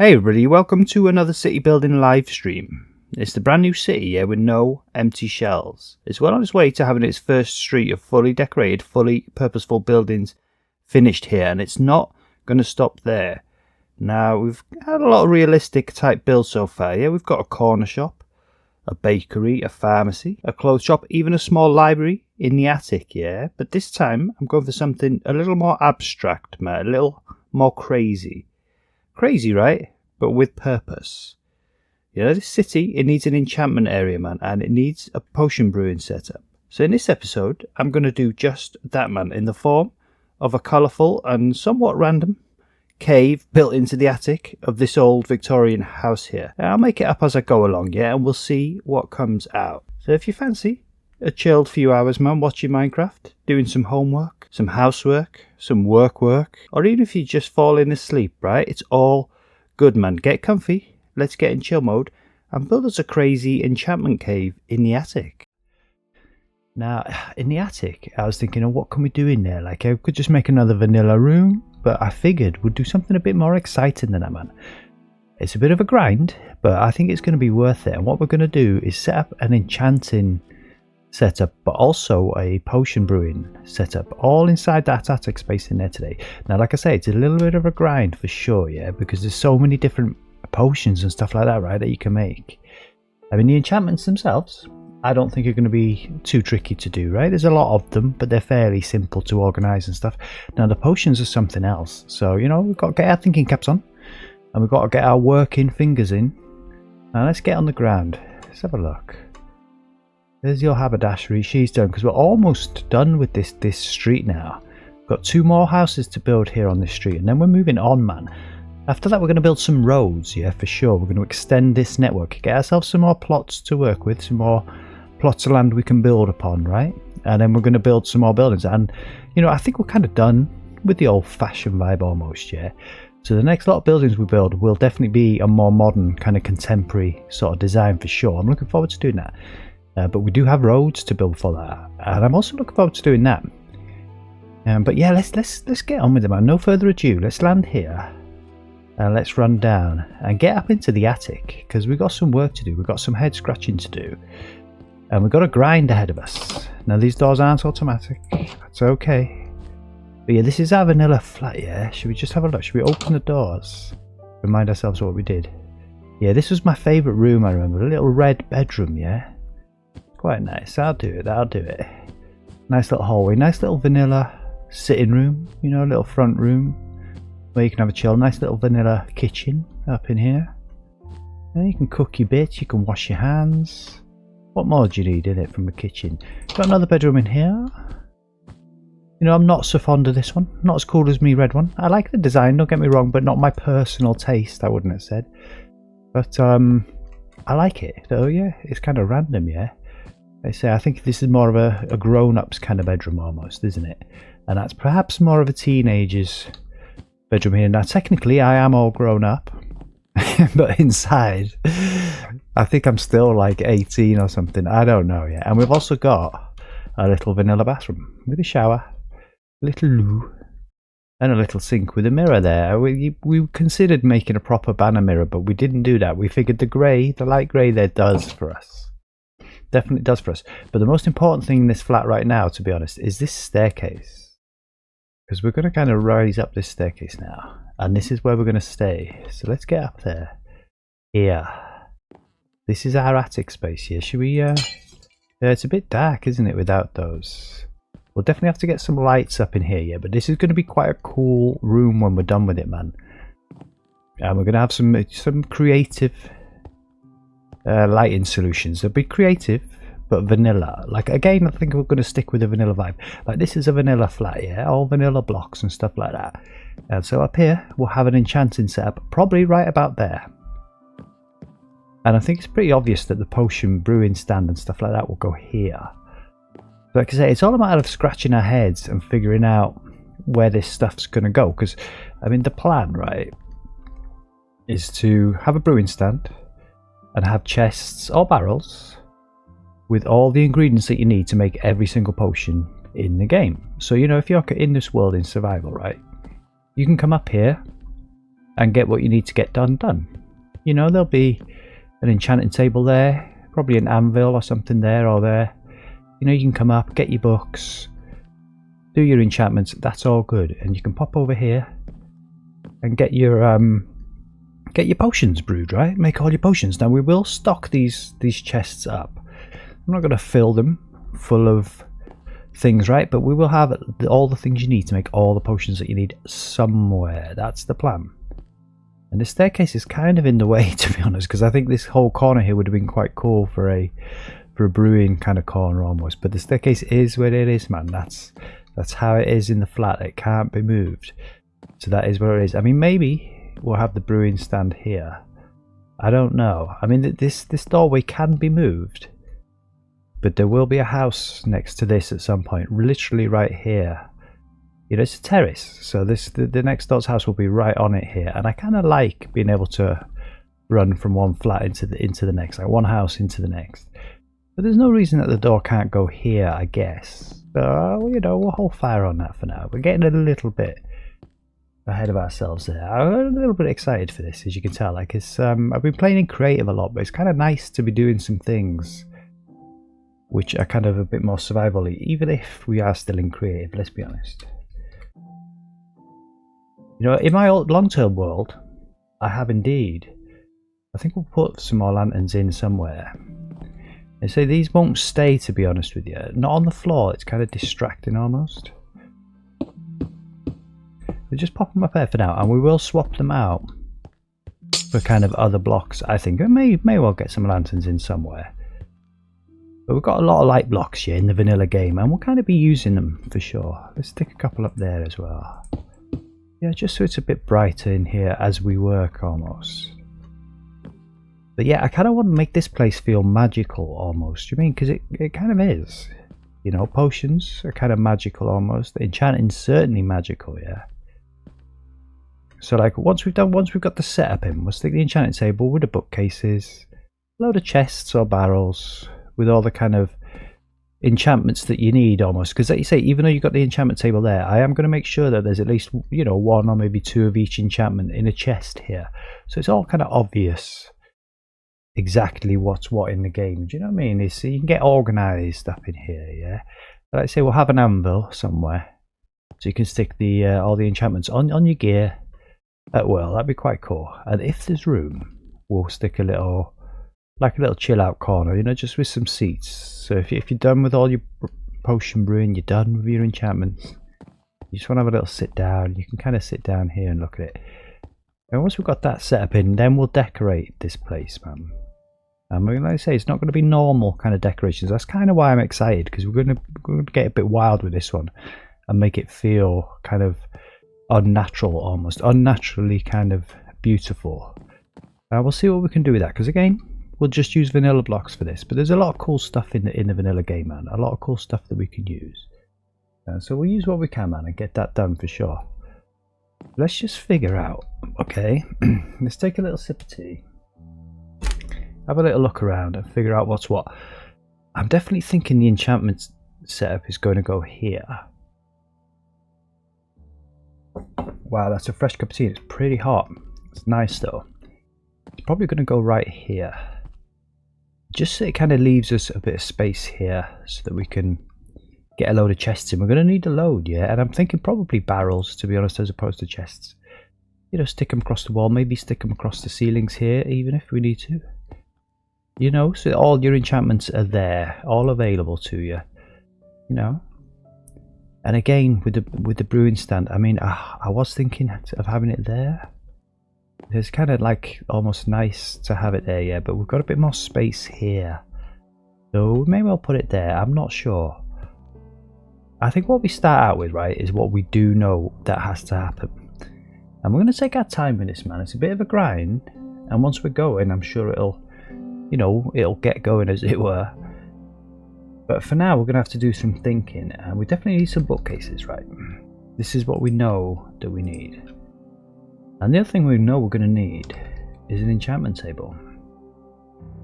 Hey everybody, welcome to another city building live stream. It's the brand new city here with no empty shells. It's well on its way to having its first street of fully decorated, fully purposeful buildings finished here, and it's not going to stop there. Now, we've had a lot of realistic type builds so far. Yeah, we've got a corner shop, a bakery, a pharmacy, a clothes shop, even a small library in the attic, yeah? But this time, I'm going for something a little more abstract, man, a little more crazy. Crazy, right? But with purpose. You know, this city, it needs an enchantment area, man, and it needs a potion brewing setup. So in this episode, I'm going to do just that, man, in the form of a colourful and somewhat random cave built into the attic of this old Victorian house here. I'll make it up as I go along, yeah, and we'll see what comes out. So if you fancy a chilled few hours, man, watching Minecraft, doing some homework, some housework, some work, or even if you just falling asleep, right? It's all good, man. Get comfy, let's get in chill mode, and build us a crazy enchantment cave in the attic. Now, in the attic, I was thinking, oh, what can we do in there? Like, I could just make another vanilla room, but I figured we'd do something a bit more exciting than that, man. It's a bit of a grind, but I think it's going to be worth it. And what we're going to do is set up an enchanting setup, but also a potion brewing setup, all inside that attic space in there today. Now, like I say, it's a little bit of a grind for sure, yeah, because there's so many different potions and stuff like that, right, that you can make. I mean, the enchantments themselves, I don't think are going to be too tricky to do, right? There's a lot of them, but they're fairly simple to organize and stuff. Now, the potions are something else. So, you know, we've got to get our thinking caps on, and we've got to get our working fingers in. Now, let's get on the ground. Let's have a look. There's your haberdashery. She's done, because we're almost done with this street now. We've got 2 more houses to build here on this street, and then we're moving on, man. After that, we're going to build some roads, yeah, for sure. We're going to extend this network, get ourselves some more plots to work with, some more plots of land we can build upon, right? And then we're going to build some more buildings. And, you know, I think we're kind of done with the old-fashioned vibe almost, yeah? So the next lot of buildings we build will definitely be a more modern, kind of contemporary sort of design for sure. I'm looking forward to doing that. But we do have roads to build for that, and I'm also looking forward to doing that. But yeah, let's get on with it, man. No further ado, let's land here, and let's run down and get up into the attic, because we've got some work to do. We've got some head scratching to do, and we've got a grind ahead of us. Now, these doors aren't automatic. That's okay. But yeah, this is our vanilla flat. Yeah, should we just have a look? Should we open the doors? Remind ourselves what we did. Yeah, this was my favourite room. I remember, a little red bedroom. Yeah. Quite nice. I'll do it. Nice little hallway, nice little vanilla sitting room, you know, a little front room where you can have a chill. Nice little vanilla kitchen up in here. And you can cook your bits, you can wash your hands. What more do you need in it from a kitchen? Got another bedroom in here. You know, I'm not so fond of this one. Not as cool as me red one. I like the design, don't get me wrong, but not my personal taste, I wouldn't have said. But I like it. So yeah, it's kind of random, yeah. I think this is more of a grown-up's kind of bedroom almost, isn't it? And that's perhaps more of a teenager's bedroom here. Now, technically, I am all grown up, but inside, I think I'm still like 18 or something. I don't know yet. And we've also got a little vanilla bathroom with a shower, a little loo, and a little sink with a mirror there. We considered making a proper banner mirror, but we didn't do that. We figured the light grey there does for us. Definitely does for us. But the most important thing in this flat right now, to be honest, is this staircase, because we're going to kind of rise up this staircase now, and this is where we're going to stay. So let's get up there. Here, this is our attic space here. Should we yeah, it's a bit dark, isn't it, without those? We'll definitely have to get some lights up in here, yeah, but this is going to be quite a cool room when we're done with it, man. And we're going to have some creative lighting solutions. They'll be creative but vanilla. Like, again, I think we're going to stick with the vanilla vibe. Like, this is a vanilla flat, yeah, all vanilla blocks and stuff like that. And so up here we'll have an enchanting setup, probably right about there. And I think it's pretty obvious that the potion brewing stand and stuff like that will go here. Like I say, it's all a matter of scratching our heads and figuring out where this stuff's going to go. Because, I mean, the plan, right, is to have a brewing stand and have chests or barrels with all the ingredients that you need to make every single potion in the game. So, you know, if you're in this world in survival, right, you can come up here and get what you need to get done. You know, there'll be an enchanting table there, probably an anvil or something there or there. You know, you can come up, get your books, do your enchantments, that's all good. And you can pop over here and get your potions brewed, right? Make all your potions. Now we will stock these chests up. I'm not going to fill them full of things, right? But we will have all the things you need to make all the potions that you need somewhere. That's the plan. And the staircase is kind of in the way, to be honest, because I think this whole corner here would have been quite cool for a brewing kind of corner almost. But the staircase is where it is, man. That's how it is in the flat. It can't be moved. So that is where it is. I mean, maybe we'll have the brewing stand here. I don't know. I mean, this doorway can be moved, but there will be a house next to this at some point, literally right here. You know, it's a terrace, so the next door's house will be right on it here, and I kind of like being able to run from one flat into the next, like one house into the next. But there's no reason that the door can't go here, I guess. You know, we'll hold fire on that for now. We're getting a little bit ahead of ourselves there. I'm a little bit excited for this, as you can tell. Like, it's I've been playing in creative a lot, but it's kind of nice to be doing some things which are kind of a bit more survival-y, even if we are still in creative, let's be honest. You know, in my long-term world, I have indeed. I think we'll put some more lanterns in somewhere. They say these won't stay, to be honest with you. Not on the floor, it's kind of distracting almost. We'll just pop them up there for now, and we will swap them out for kind of other blocks, I think. We may well get some lanterns in somewhere. But we've got a lot of light blocks here in the vanilla game, and we'll kind of be using them for sure. Let's stick a couple up there as well. Yeah, just so it's a bit brighter in here as we work almost. But yeah, I kind of want to make this place feel magical almost. You mean? Because it kind of is. You know, potions are kind of magical almost. Enchanting's certainly magical, yeah. So like once we've got the setup in, we'll stick the enchanting table with the bookcases, a load of chests or barrels with all the kind of enchantments that you need almost. Because like you say, even though you've got the enchantment table there, I am going to make sure that there's at least, you know, one or maybe two of each enchantment in a chest here. So it's all kind of obvious exactly what's what in the game. Do you know what I mean? So you can get organised up in here, yeah. But like I say, we'll have an anvil somewhere, so you can stick the all the enchantments on your gear at will. That'd be quite cool. And if there's room, we'll stick a little chill out corner, you know, just with some seats. So if you're done with all your potion brewing, you're done with your enchantments, you just want to have a little sit down, you can kind of sit down here and look at it. And once we've got that set up in, then we'll decorate this place, man. And like I say, it's not going to be normal kind of decorations. That's kind of why I'm excited, because we're going to get a bit wild with this one and make it feel kind of unnatural, almost unnaturally kind of beautiful. We'll see what we can do with that, because again, we'll just use vanilla blocks for this. But there's a lot of cool stuff in the vanilla game, man. A lot of cool stuff that we can use. So we'll use what we can, man, and get that done for sure. Let's just figure out, okay, let's take a little sip of tea, have a little look around and figure out what's what. I'm definitely thinking the enchantment setup is going to go here. Wow, that's a fresh cup of tea. It's pretty hot. It's nice though. It's probably going to go right here. Just so it kind of leaves us a bit of space here so that we can get a load of chests in. We're going to need a load, yeah, and I'm thinking probably barrels, to be honest, as opposed to chests. You know, stick them across the wall, maybe stick them across the ceilings here, even if we need to. You know, so all your enchantments are there, all available to you. You know, and again with the brewing stand, I mean, I was thinking of having it there. It's kind of like almost nice to have it there, yeah, but we've got a bit more space here, so we may well put it there. I'm not sure. I think what we start out with, right, is what we do know that has to happen. And we're going to take our time with this, man. It's a bit of a grind. And once we're going, I'm sure it'll, you know, it'll get going, as it were. But for now, we're going to have to do some thinking. And we definitely need some bookcases, right? This is what we know that we need. And the other thing we know we're going to need is an enchantment table.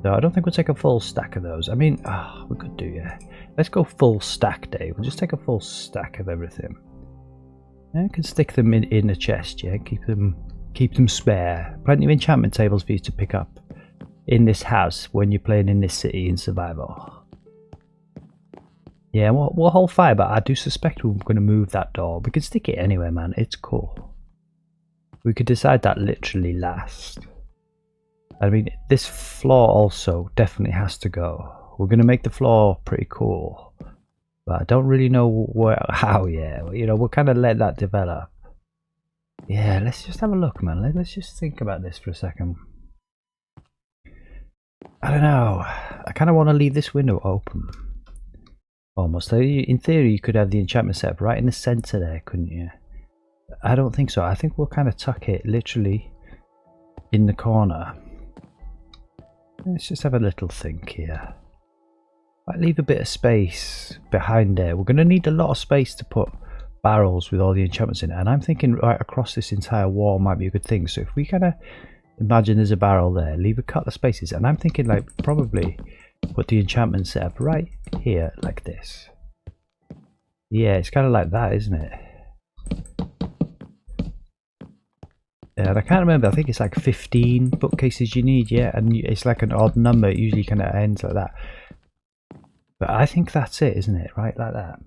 So I don't think we'll take a full stack of those. I mean, we could do, yeah. Let's go full stack day. We'll just take a full stack of everything. Yeah, I can stick them in a chest, yeah. Keep them Keep them spare. Plenty of enchantment tables for you to pick up in this house when you're playing in this city in survival. Yeah, we'll hold fire, but I do suspect we're going to move that door. We could stick it anywhere, man. It's cool. We could decide that literally last. I mean, this floor also definitely has to go. We're going to make the floor pretty cool. But I don't really know how yet. You know, we'll kind of let that develop. Yeah, let's just have a look, man. Let's just think about this for a second. I don't know. I kind of want to leave this window open. Almost. In theory, you could have the enchantment set up right in the center there, couldn't you? I don't think so. I think we'll kind of tuck it literally in the corner. Let's just have a little think here. Might leave a bit of space behind there. We're going to need a lot of space to put barrels with all the enchantments in it. And I'm thinking right across this entire wall might be a good thing. So if we kind of imagine there's a barrel there, leave a couple of spaces. And I'm thinking like probably put the enchantment set up right here like this. Yeah, it's kind of like that, isn't it? And I can't remember, I think it's like 15 bookcases you need, yeah, and it's like an odd number, it usually kind of ends like that. But I think that's it, isn't it? Right, like that.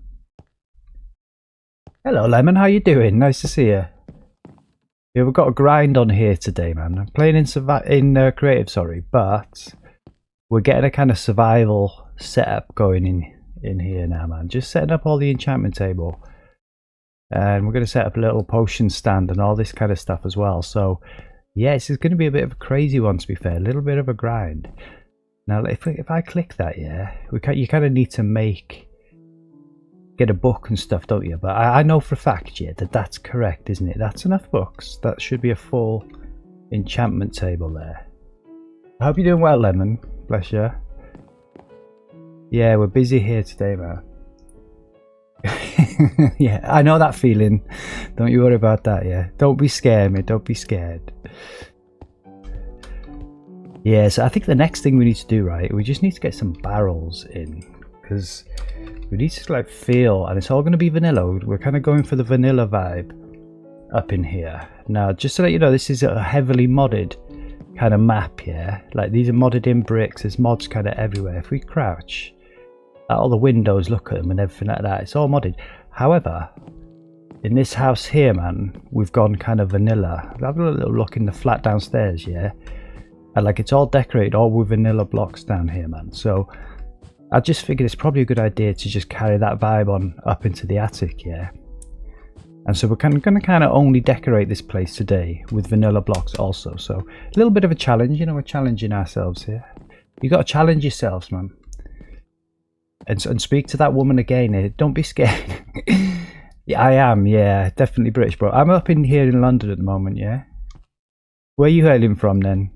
Hello Lemon, how you doing? Nice to see you. Yeah, we've got a grind on here today, man. I'm playing in creative, sorry, but we're getting a kind of survival setup going in here now, man. Just setting up all the enchantment table. And we're going to set up a little potion stand and all this kind of stuff as well. So, yeah, this is going to be a bit of a crazy one, to be fair. A little bit of a grind. Now, if I click that, yeah, you kind of need to get a book and stuff, don't you? But I know for a fact, yeah, that's correct, isn't it? That's enough books. That should be a full enchantment table there. I hope you're doing well, Lemon. Bless you. Yeah, we're busy here today, man. Yeah, I know that feeling. Don't you worry about that, yeah. Don't be scared, mate. Don't be scared. Yeah, so I think the next thing we need to do, right, we just need to get some barrels in. Because we need to like feel, and it's all going to be vanilla. We're kind of going for the vanilla vibe up in here. Now, just to let you know, this is a heavily modded kind of map, yeah. Like these are modded in bricks. There's mods kind of everywhere. If we crouch at all the windows, look at them and everything like that, it's all modded. However, in this house here, man, we've gone kind of vanilla. Have a little look in the flat downstairs, yeah, and like it's all decorated all with vanilla blocks down here, man. So I just figured it's probably a good idea to just carry that vibe on up into the attic, yeah. And so we're going to kind of only decorate this place today with vanilla blocks also. So a little bit of a challenge, you know, we're challenging ourselves here. You got to challenge yourselves, man. And speak to that woman again. Don't be scared. Yeah, I am. Yeah, definitely British, bro. I'm up in here in London at the moment. Yeah. Where are you hailing from then?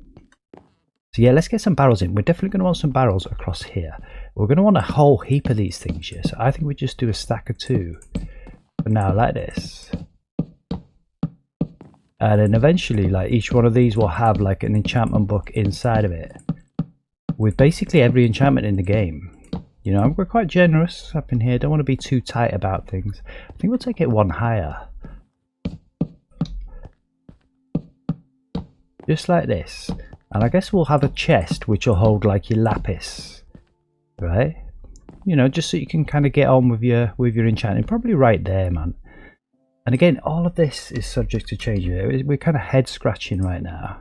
So yeah, let's get some barrels in. We're definitely going to want some barrels across here. We're going to want a whole heap of these things here. So I think we just do a stack of 2 for now, like this. And then eventually, like each one of these will have like an enchantment book inside of it, with basically every enchantment in the game. You know, we're quite generous up in here. Don't want to be too tight about things. I think we'll take it one higher. Just like this. And I guess we'll have a chest which will hold like your lapis. Right? You know, just so you can kind of get on with your enchanting. Probably right there, man. And again, all of this is subject to change. We're kind of head scratching right now.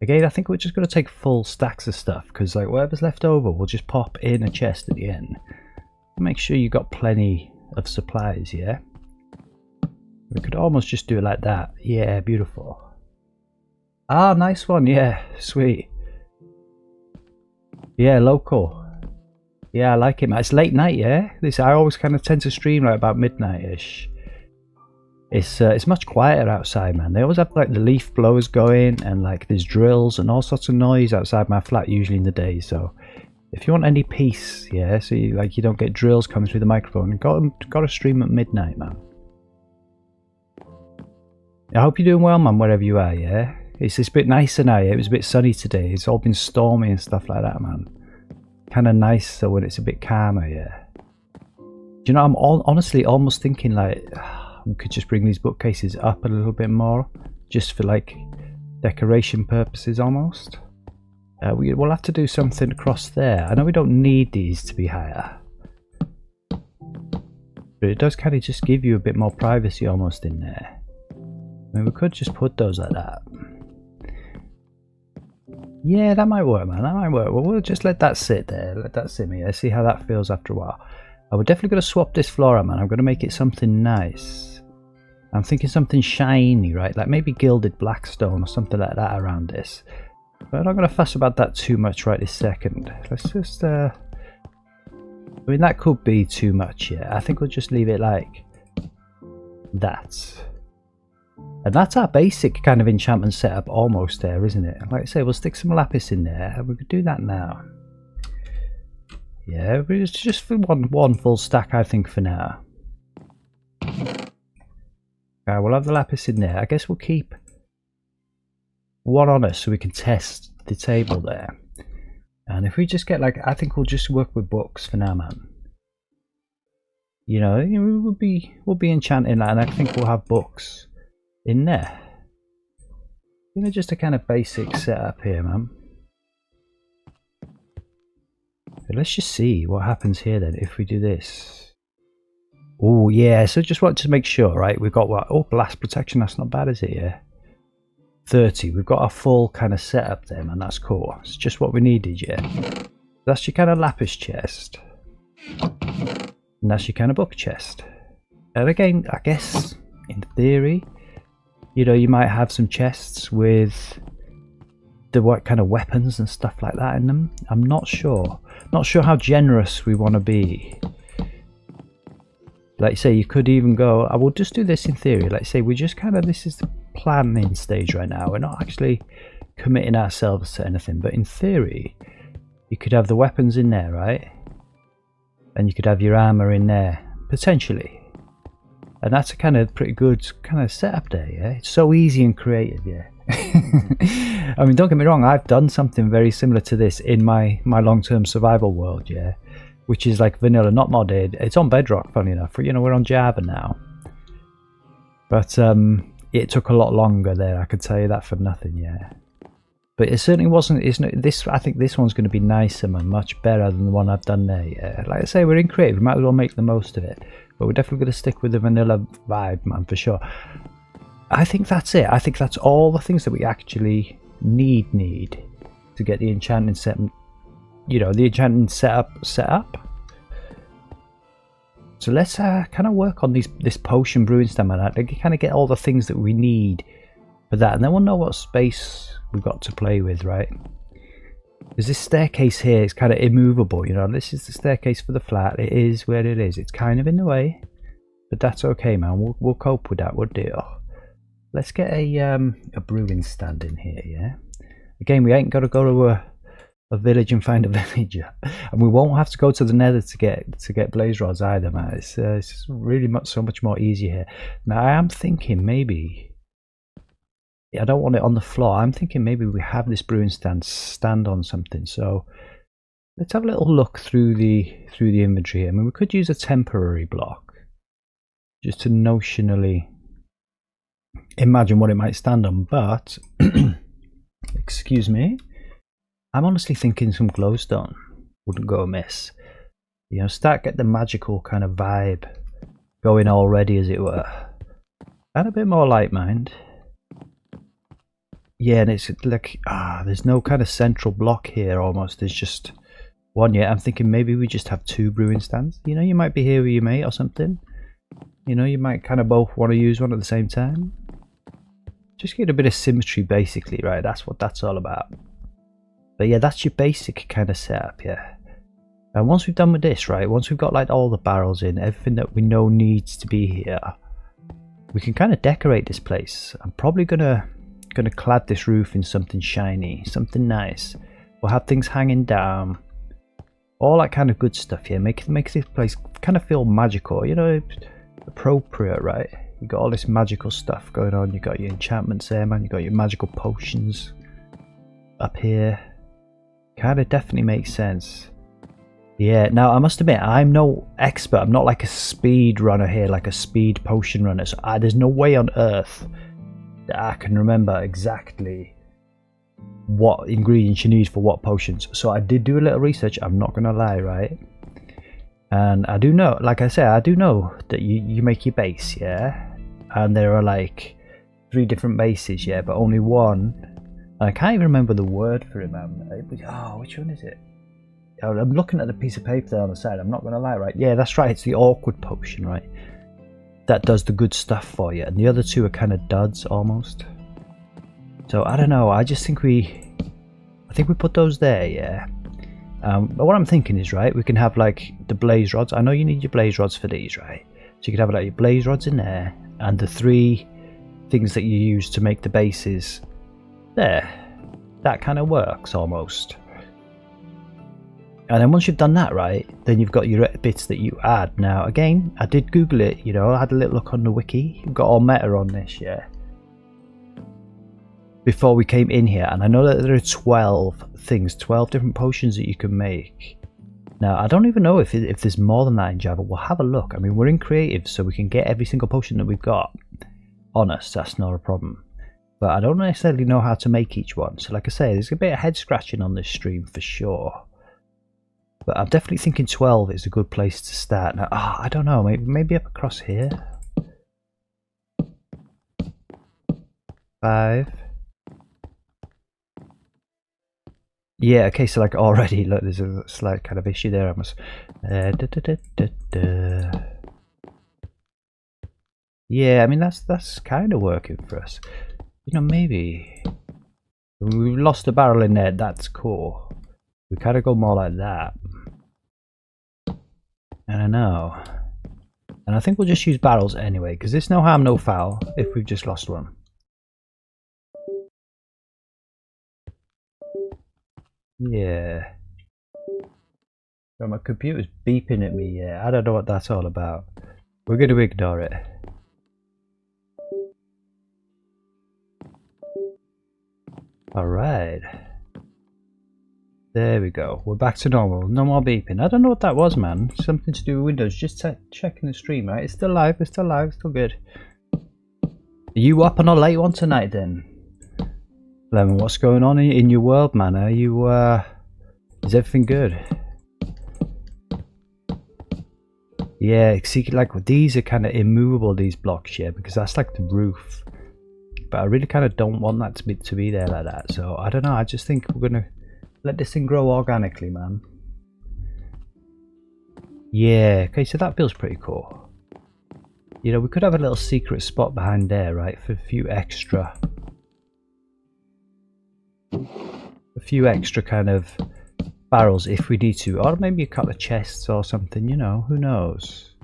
Again, I think we're just going to take full stacks of stuff, because like whatever's left over, we'll just pop in a chest at the end. Make sure you got plenty of supplies, yeah? We could almost just do it like that. Yeah, beautiful. Ah, nice one, yeah, sweet. Yeah, local. Yeah, I like it, man. It's late night, yeah? I always kind of tend to stream like about midnight-ish. It's much quieter outside, man. They always have like the leaf blowers going, and like there's drills and all sorts of noise outside my flat usually in the day. So if you want any peace, yeah, so you don't get drills coming through the microphone, got to stream at midnight, man. I hope you're doing well, man, wherever you are, yeah. It's a bit nicer now, yeah. It was a bit sunny today. It's all been stormy and stuff like that, man. Kind of nice so when it's a bit calmer, yeah. Do you know, I'm honestly almost thinking like we could just bring these bookcases up a little bit more. just for like decoration purposes almost. We'll have to do something across there. I know we don't need these to be higher, but it does kind of just give you a bit more privacy almost in there. I mean, we could just put those like that. Yeah, that might work, man. That might work. Well, we'll just let that sit there. Let that simmer here. See how that feels after a while. We're definitely going to swap this floor out, man. I'm going to make it something nice. I'm thinking something shiny, right? Like maybe gilded blackstone or something like that around this. But I'm not going to fuss about that too much right this second. Let's just... I mean, that could be too much, yeah. I think we'll just leave it like that. And that's our basic kind of enchantment setup almost there, isn't it? Like I say, we'll stick some lapis in there, and we could do that now. Yeah, it's just for one full stack, I think, for now. We'll have the lapis in there. I guess we'll keep one on us so we can test the table there. And if we just get like, I think we'll just work with books for now, man. You know, we'll be enchanting that, and I think we'll have books in there. You know, just a kind of basic setup here, man. But let's just see what happens here then if we do this. Oh yeah, so just want to make sure, right? We've got what? Oh, blast protection. That's not bad, is it? Yeah. 30. We've got a full kind of setup there, man. That's cool. It's just what we needed, yeah. That's your kind of lapis chest, and that's your kind of book chest. And again, I guess in theory, you know, you might have some chests with the what kind of weapons and stuff like that in them. I'm not sure. Not sure how generous we want to be. Like say, you could even go, I will just do this in theory. Like say, we just kind of, this is the planning stage right now. We're not actually committing ourselves to anything, but in theory, you could have the weapons in there, right? And you could have your armor in there, potentially. And that's a kind of pretty good kind of setup there, yeah? It's so easy and creative, yeah? I mean, don't get me wrong, I've done something very similar to this in my long-term survival world, yeah? Which is like vanilla, not modded. It's on Bedrock, funny enough. You know, we're on Java now. But it took a lot longer there, I could tell you that for nothing, yeah. But it certainly wasn't, this. I think this one's going to be nicer, man, much better than the one I've done there, yeah? Like I say, we're in creative, we might as well make the most of it. But we're definitely going to stick with the vanilla vibe, man, for sure. I think that's it. I think that's all the things that we actually need to get the enchanting set, you know, the enchanting setup. So let's kind of work on this potion brewing stand, man. Kind of get all the things that we need for that, and then we'll know what space we've got to play with, right? Because this staircase here is kind of immovable, you know. This is the staircase for the flat. It is where it is. It's kind of in the way, but that's okay, man. We'll cope with that. We'll deal. Let's get a brewing stand in here, yeah. Again, we ain't got to go to a village and find a villager, and we won't have to go to the Nether to get blaze rods either, man. It's really so much more easier here. Now I am thinking maybe, I don't want it on the floor. I'm thinking maybe we have this brewing stand on something. So let's have a little look through the inventory here. I mean, we could use a temporary block just to notionally imagine what it might stand on, but excuse me, I'm honestly thinking some glowstone wouldn't go amiss. You know, get the magical kind of vibe going already, as it were. And a bit more light, mind. Yeah, and it's like, there's no kind of central block here almost. There's just one yet. I'm thinking maybe we just have two brewing stands. You know, you might be here with your mate or something. You know, you might kind of both want to use one at the same time. Just get a bit of symmetry, basically, right? That's what that's all about. But yeah, that's your basic kind of setup, yeah. And once we've done with this, right, once we've got like all the barrels in, everything that we know needs to be here, we can kind of decorate this place. I'm probably gonna clad this roof in something shiny, something nice. We'll have things hanging down, all that kind of good stuff, yeah. Make this place kind of feel magical, you know, appropriate, right? You got all this magical stuff going on. You got your enchantments there, man. You got your magical potions up here. Kind of definitely makes sense. Yeah, now I must admit, I'm no expert. I'm not like a speed runner here, like a speed potion runner. So there's no way on earth that I can remember exactly what ingredients you need for what potions. So I did do a little research, I'm not gonna lie, right? And I do know, like I said, I do know that you make your base, yeah? And there are like 3 different bases, yeah, but only one. And I can't even remember the word for it, man. Oh, which one is it? I'm looking at the piece of paper there on the side, I'm not gonna lie, right? Yeah, that's right, it's the awkward potion, right? That does the good stuff for you, and the other 2 are kind of duds almost. So I don't know, I think we put those there, yeah. But what I'm thinking is, right, we can have like the blaze rods. I know you need your blaze rods for these, right? So you could have like your blaze rods in there, and the 3 things that you use to make the bases there. That kind of works almost. And then once you've done that, right, then you've got your bits that you add. Now again, I did Google it, you know, I had a little look on the wiki. We've got all meta on this, yeah, before we came in here, and I know that there are 12 things, 12 different potions that you can make. Now I don't even know if there's more than that in Java. We'll have a look. I mean, we're in creative, so we can get every single potion that we've got on us, that's not a problem. But I don't necessarily know how to make each one, so like I say, there's a bit of head scratching on this stream for sure. But I'm definitely thinking 12 is a good place to start. Now, I don't know, maybe up across here. 5. Yeah, okay, so like already, look, there's a slight kind of issue there. I must. Yeah, I mean that's kind of working for us. You know, maybe we've lost a barrel in there. That's cool. We kind of go more like that. I don't know. And I think we'll just use barrels anyway, because there's no harm, no foul if we've just lost one. Yeah. So my computer's beeping at me, yeah. I don't know what that's all about. We're going to ignore it. Alright. There we go. We're back to normal. No more beeping. I don't know what that was, man. Something to do with Windows. Just checking the stream, right? It's still live. It's still live. It's still good. Are you up on a late one tonight, then? Lemon, what's going on in your world, man? Are you, is everything good? Yeah, see, like, these are kind of immovable, these blocks, yeah, because that's like the roof. But I really kind of don't want that to be there like that. So, I don't know. I just think we're going to let this thing grow organically, man. Yeah, okay, so that feels pretty cool. You know, we could have a little secret spot behind there, right, for a few extra kind of barrels if we need to, or maybe a couple of chests or something, you know, who knows.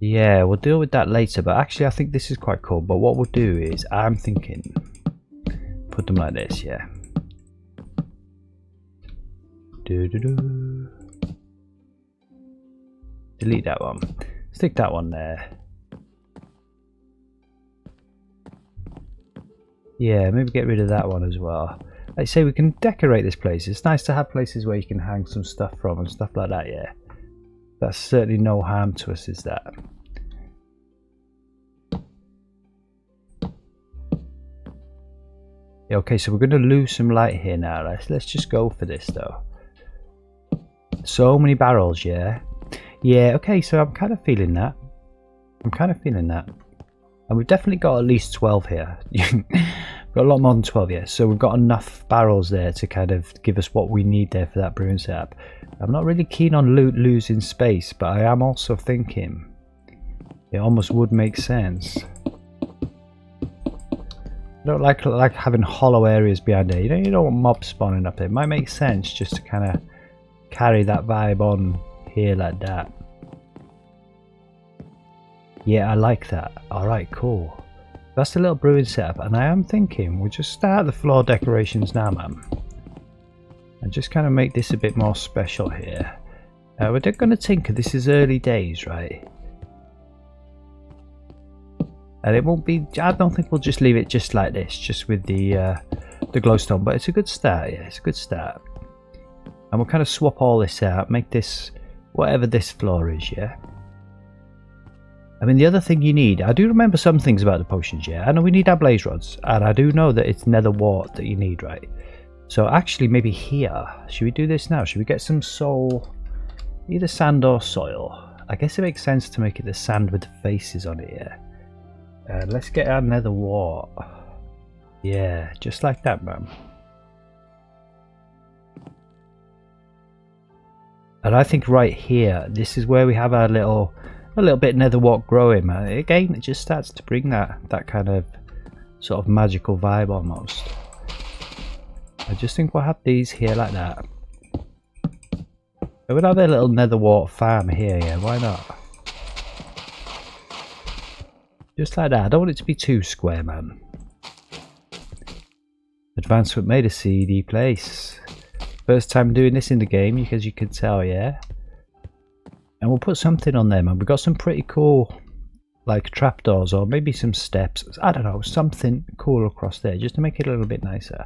Yeah, we'll deal with that later, but actually I think this is quite cool. But what we'll do is, I'm thinking, put them like this, yeah. Delete that one. Stick that one there. Yeah, maybe get rid of that one as well. Like I say, we can decorate this place. It's nice to have places where you can hang some stuff from and stuff like that, yeah. That's certainly no harm to us, is that? Yeah, okay, so we're going to lose some light here now. Let's just go for this, though. So many barrels, yeah. Yeah, okay, so I'm kind of feeling that. And we've definitely got at least 12 here. We've got a lot more than 12 here. So we've got enough barrels there to kind of give us what we need there for that brewing setup. I'm not really keen on losing space, but I am also thinking it almost would make sense. I don't like having hollow areas behind there. You don't want mobs spawning up there. It might make sense just to kind of carry that vibe on here like that. Yeah, I like that. Alright, cool. That's the little brewing setup, and I am thinking we'll just start the floor decorations now, man. And just kind of make this a bit more special here. We're going to tinker. This is early days, right? And it won't be, I don't think we'll just leave it just like this, just with the glowstone, but it's a good start, yeah, it's a good start. And we'll kind of swap all this out, make this whatever this floor is, yeah. I mean, the other thing you need, I do remember some things about the potions, yeah. I know we need our blaze rods, and I do know that it's nether wart that you need, right? So actually, maybe here, should we do this now? Should we get some soul, either sand or soil? I guess it makes sense to make it the sand with the faces on it, yeah. Let's get our nether wart. Yeah, just like that, man. And I think right here, this is where we have our a little bit nether wart growing, man. Again, it just starts to bring that kind of sort of magical vibe almost. I just think we'll have these here like that. We'll have a little nether wart farm here, yeah, why not? Just like that. I don't want it to be too square, man. Advancement made a seedy place. First time doing this in the game, as you can tell, yeah. And we'll put something on there, man. We've got some pretty cool, like, trapdoors or maybe some steps. I don't know, something cool across there just to make it a little bit nicer.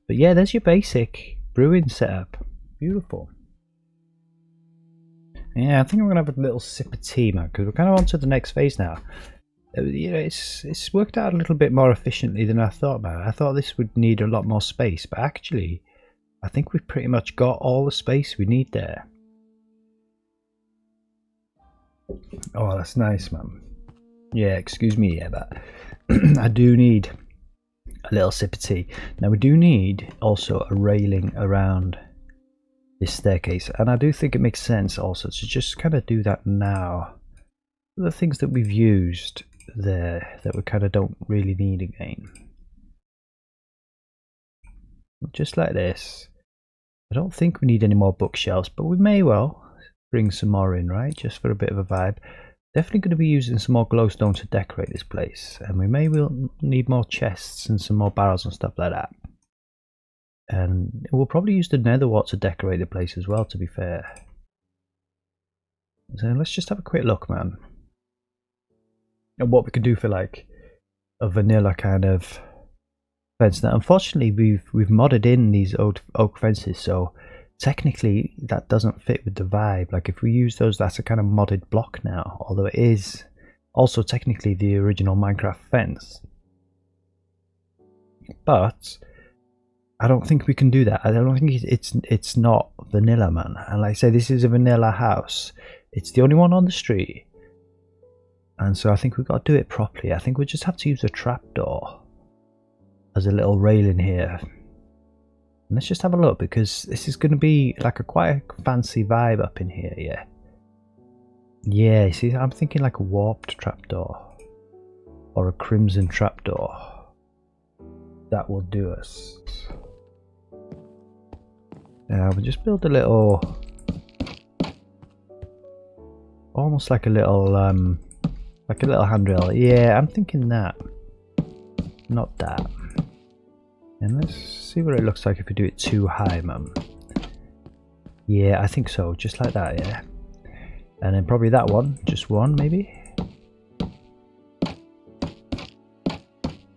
But yeah, there's your basic brewing setup. Beautiful. Yeah, I think I'm going to have a little sip of tea, man, because we're kind of on to the next phase now. You know, it's worked out a little bit more efficiently than I thought, man. I thought this would need a lot more space, but actually, I think we've pretty much got all the space we need there. Oh, that's nice, man. Yeah, excuse me, yeah, but I do need a little sip of tea. Now, we do need also a railing around this staircase, and I do think it makes sense also to just kind of do that now. The things that we've used there that we kind of don't really need again. Just like this. I don't think we need any more bookshelves, but we may well bring some more in, right? Just for a bit of a vibe. Definitely going to be using some more glowstone to decorate this place, and we may well need more chests and some more barrels and stuff like that. And we'll probably use the nether wart to decorate the place as well, to be fair. So let's just have a quick look, man, at what we can do for like a vanilla kind of fence. Now, unfortunately, we've modded in these oak fences, so technically that doesn't fit with the vibe. Like if we use those, that's a kind of modded block now, although it is also technically the original Minecraft fence. But I don't think we can do that. I don't think it's not vanilla, man. And like I say, this is a vanilla house. It's the only one on the street, and so I think we've got to do it properly. I think we just have to use a trapdoor as a little railing here. And let's just have a look, because this is going to be like quite a fancy vibe up in here, yeah. Yeah, see, I'm thinking like a warped trapdoor or a crimson trapdoor. That will do us. Now we'll just build a little, almost like a little handrail. Yeah, I'm thinking that, not that. And let's see what it looks like if we do it too high, man. Yeah, I think so, just like that, yeah. And then probably that one, just one maybe.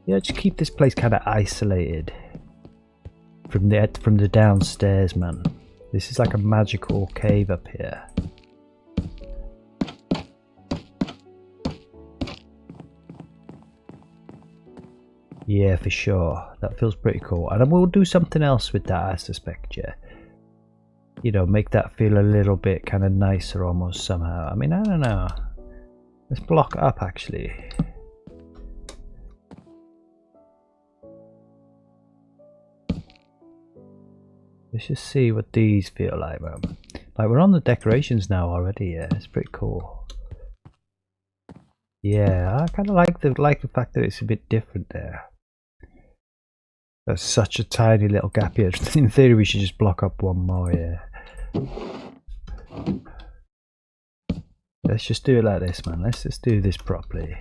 Yeah, just keep this place kind of isolated from the downstairs, man. This is like a magical cave up here. Yeah, for sure. That feels pretty cool. And we'll do something else with that, I suspect, yeah. You know, make that feel a little bit kind of nicer almost somehow. I mean, I don't know. Let's block it up, actually. Let's just see what these feel like, man. Like, we're on the decorations now already, yeah. It's pretty cool. Yeah, I kind of like the fact that it's a bit different there. That's such a tiny little gap here. In theory, we should just block up one more, yeah. Let's just do it like this, man. Let's just do this properly.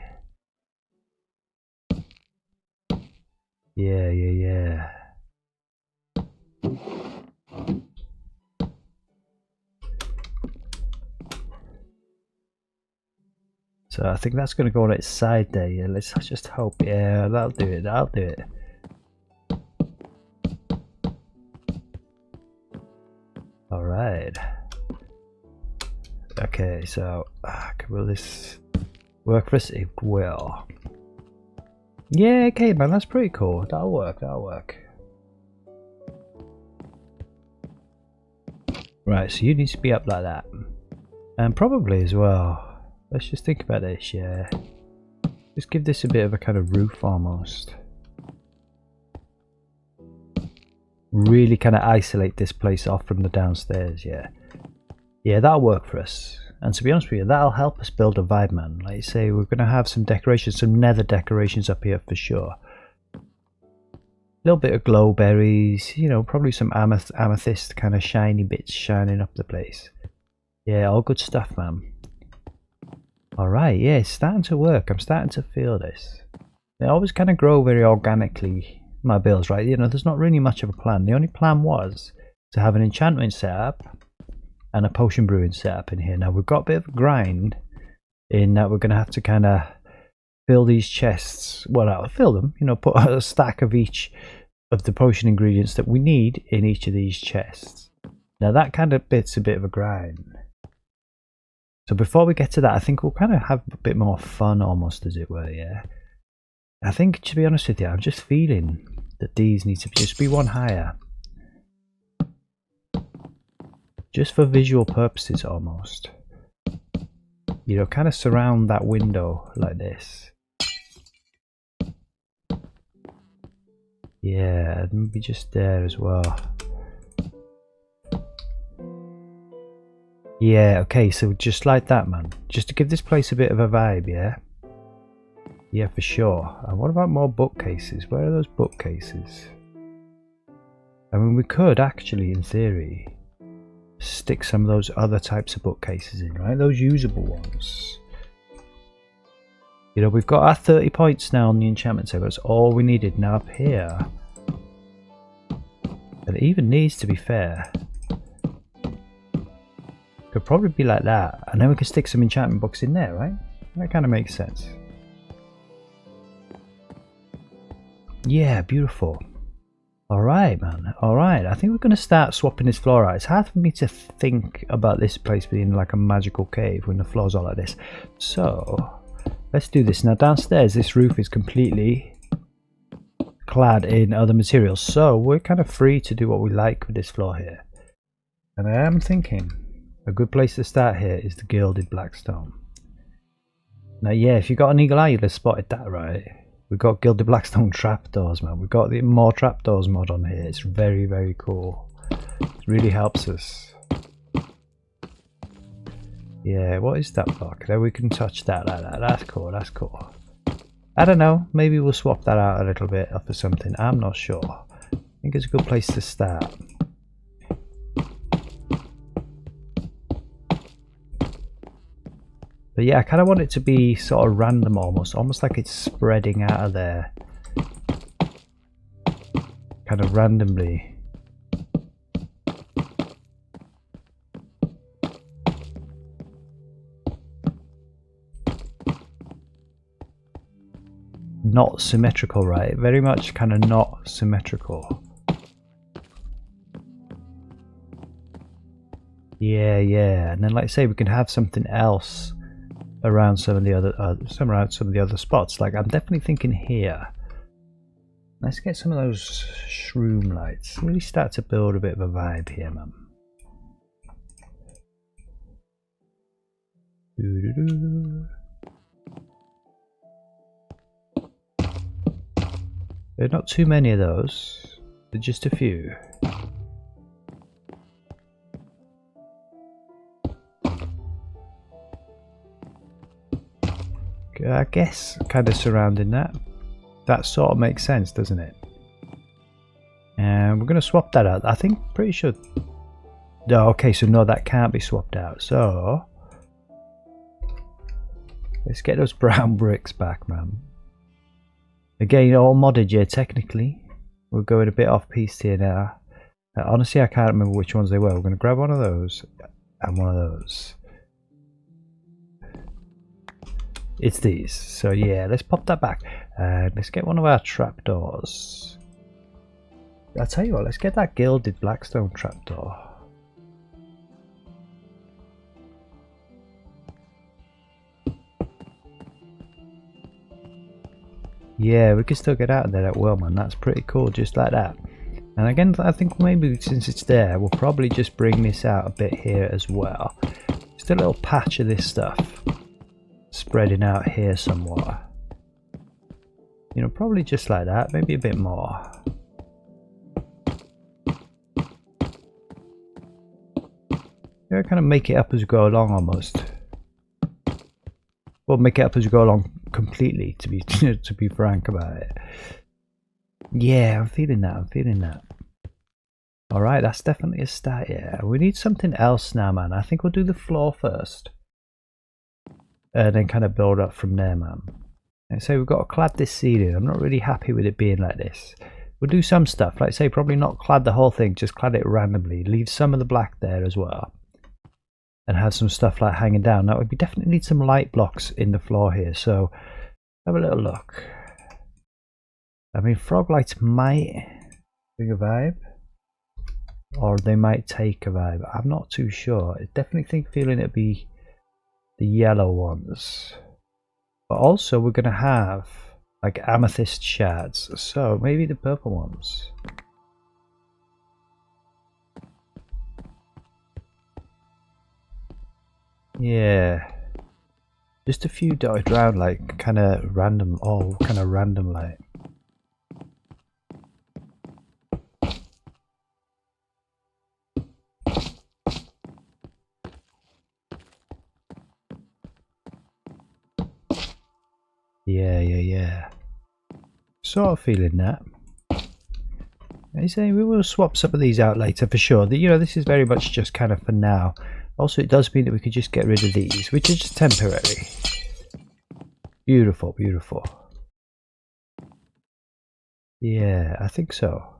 Yeah, yeah, yeah. So I think that's going to go on its side there, yeah. Let's just hope. Yeah, that'll do it. That'll do it. Alright. Okay, so will this Work for us? It will. Yeah, okay, man, that's pretty cool. That'll work, that'll work. Right, so you need to be up like that. And probably as well, let's just think about this, yeah. Just give this a bit of a kind of roof almost. Really kind of isolate this place off from the downstairs, yeah. Yeah, that'll work for us. And to be honest with you, that'll help us build a vibe, man. Like you say, we're going to have some decorations, some nether decorations up here for sure. A little bit of glow berries, you know, probably some amethyst kind of shiny bits shining up the place. Yeah, all good stuff, man. Alright, yeah, it's starting to work. I'm starting to feel this. They always kind of grow very organically, my builds, right? You know, there's not really much of a plan. The only plan was to have an enchantment setup and a potion brewing setup in here. Now we've got a bit of a grind in that we're going to have to kind of fill these chests. Well, I'll fill them, you know, put a stack of each of the potion ingredients that we need in each of these chests. Now that kind of bit's a bit of a grind. So before we get to that, I think we'll kind of have a bit more fun almost, as it were, yeah. I think, to be honest with you, I'm just feeling that these need to just be one higher. Just for visual purposes almost. You know, kind of surround that window like this. Yeah, maybe just there as well. Yeah, okay, so just like that, man. Just to give this place a bit of a vibe, yeah? Yeah, for sure. And what about more bookcases? Where are those bookcases? I mean, we could actually, in theory, stick some of those other types of bookcases in, right? Those usable ones. You know, we've got our 30 points now on the enchantment table. That's all we needed. Now up here, and it even needs to be fair. Could probably be like that, and then we can stick some enchantment books in there, right? That kind of makes sense. Yeah, beautiful. Alright, man. Alright, I think we're going to start swapping this floor out. It's hard for me to think about this place being like a magical cave when the floors are like this. So, let's do this. Now downstairs, this roof is completely clad in other materials. So, we're kind of free to do what we like with this floor here. And I am thinking a good place to start here is the gilded blackstone. Now, yeah, if you've got an eagle eye, you'll have spotted that, right? We've got gilded blackstone trapdoors, man. We've got the more trapdoors mod on here. It's very, very cool. It really helps us. Yeah, what is that block? There, we can touch that like that. That's cool, that's cool. I don't know. Maybe we'll swap that out a little bit for something. I'm not sure. I think it's a good place to start. But yeah, I kind of want it to be sort of random almost like it's spreading out of there. Kind of randomly. Not symmetrical, right? Very much kind of not symmetrical. Yeah, yeah. And then like I say, we can have something else around some of the other spots. Like I'm definitely thinking here. Let's get some of those shroom lights. Really start to build a bit of a vibe here, man. There are not too many of those. There are just a few. I guess kind of surrounding that. That sort of makes sense, doesn't it? And we're going to swap that out. I think, pretty sure. No, okay, so no, that can't be swapped out. So let's get those brown bricks back, man. Again, all modded, yeah, technically. We're going a bit off piece here now. Honestly, I can't remember which ones they were. We're going to grab one of those and one of those. It's these. So yeah, let's pop that back. And let's get one of our trapdoors. I'll tell you what, let's get that gilded blackstone trapdoor. Yeah, we can still get out of there at will, man. That's pretty cool, just like that. And again, I think maybe since it's there, we'll probably just bring this out a bit here as well. Just a little patch of this stuff spreading out here somewhat. You know, probably just like that, maybe a bit more. Yeah, kind of make it up as we go along almost. Well, make it up as we go along completely, to be to be frank about it. Yeah, I'm feeling that, I'm feeling that. Alright, that's definitely a start, yeah. We need something else now, man. I think we'll do the floor first. And then kind of build up from there, man. And so we've got to clad this ceiling. I'm not really happy with it being like this. We'll do some stuff, like say probably not clad the whole thing, just clad it randomly. Leave some of the black there as well. And have some stuff like hanging down. Now we definitely need some light blocks in the floor here, so have a little look. I mean, frog lights might bring a vibe, or they might take a vibe. I'm not too sure. I definitely feeling it'd be the yellow ones, but also we're gonna have like amethyst shards, so maybe the purple ones. Yeah, just a few dotted around, like kind of random, all kind of random, like. Yeah. Sort of feeling that. I say we will swap some of these out later for sure. You know, this is very much just kind of for now. Also, it does mean that we could just get rid of these, which is just temporary. Beautiful, beautiful. Yeah, I think so.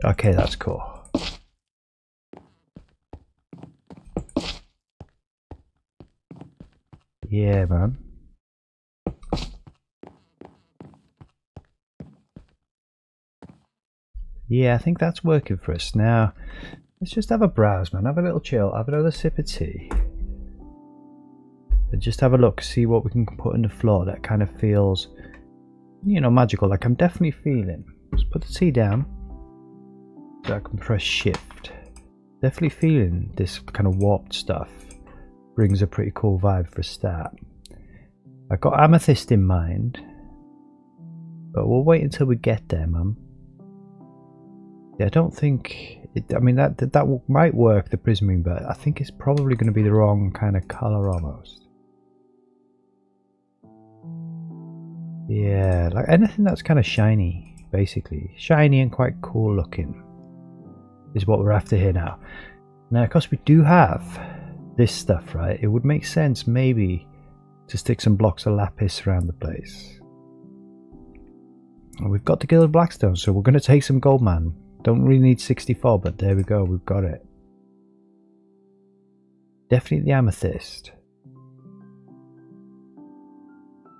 Okay, that's cool. Yeah, man. Yeah, I think that's working for us. Now, let's just have a browse, man. Have a little chill. Have another sip of tea. And just have a look, see what we can put on the floor that kind of feels, you know, magical. Like I'm definitely feeling. Just put the tea down. So I can press shift. Definitely feeling this kind of warped stuff. Brings a pretty cool vibe for a start. I've got amethyst in mind. But we'll wait until we get there, man. Yeah, I don't think I mean that might work, the prisming, but I think it's probably going to be the wrong kind of color almost. Yeah, like anything that's kind of shiny, basically shiny and quite cool looking is what we're after here now. Now, of course, we do have this stuff, right? It would make sense maybe to stick some blocks of lapis around the place. And we've got the gilded blackstone, so we're going to take some gold, man. Don't really need 64, but there we go, we've got it. Definitely the amethyst.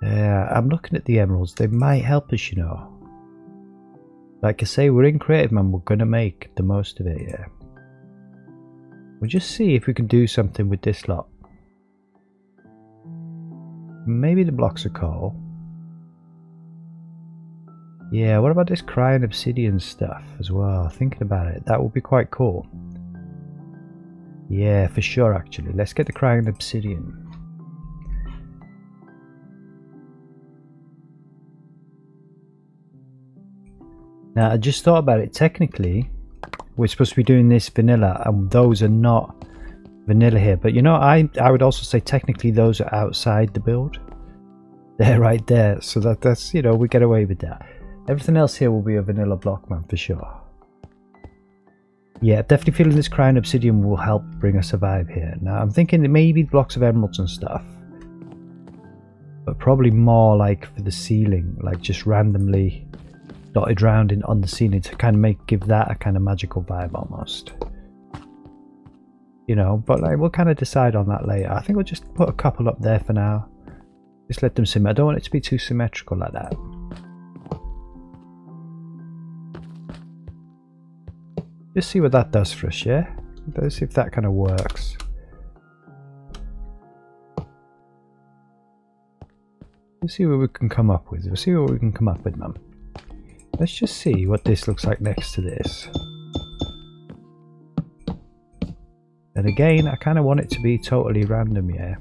Yeah, I'm looking at the emeralds. They might help us, you know. Like I say, we're in creative, man. We're going to make the most of it, yeah. We'll just see if we can do something with this lot. Maybe the blocks of coal. Yeah, what about this crying obsidian stuff as well? Thinking about it, that would be quite cool. Yeah, for sure, actually. Let's get the crying obsidian. Now, I just thought about it. Technically, we're supposed to be doing this vanilla, and those are not vanilla here. But you know, I would also say technically those are outside the build. They're right there, so that's, you know, we get away with that. Everything else here will be a vanilla block, man, for sure. Yeah, definitely feeling this crying obsidian will help bring us a vibe here. Now, I'm thinking that maybe blocks of emeralds and stuff, but probably more like for the ceiling, like just randomly dotted around on the ceiling to kind of give that a kind of magical vibe almost. You know, but like we'll kind of decide on that later. I think we'll just put a couple up there for now. Just let them simmer. I don't want it to be too symmetrical like that. Just see what that does for us, yeah? Let's see if that kind of works. Let's see what we can come up with. We'll see what we can come up with, Mum. Let's just see what this looks like next to this. And again, I kind of want it to be totally random, yeah.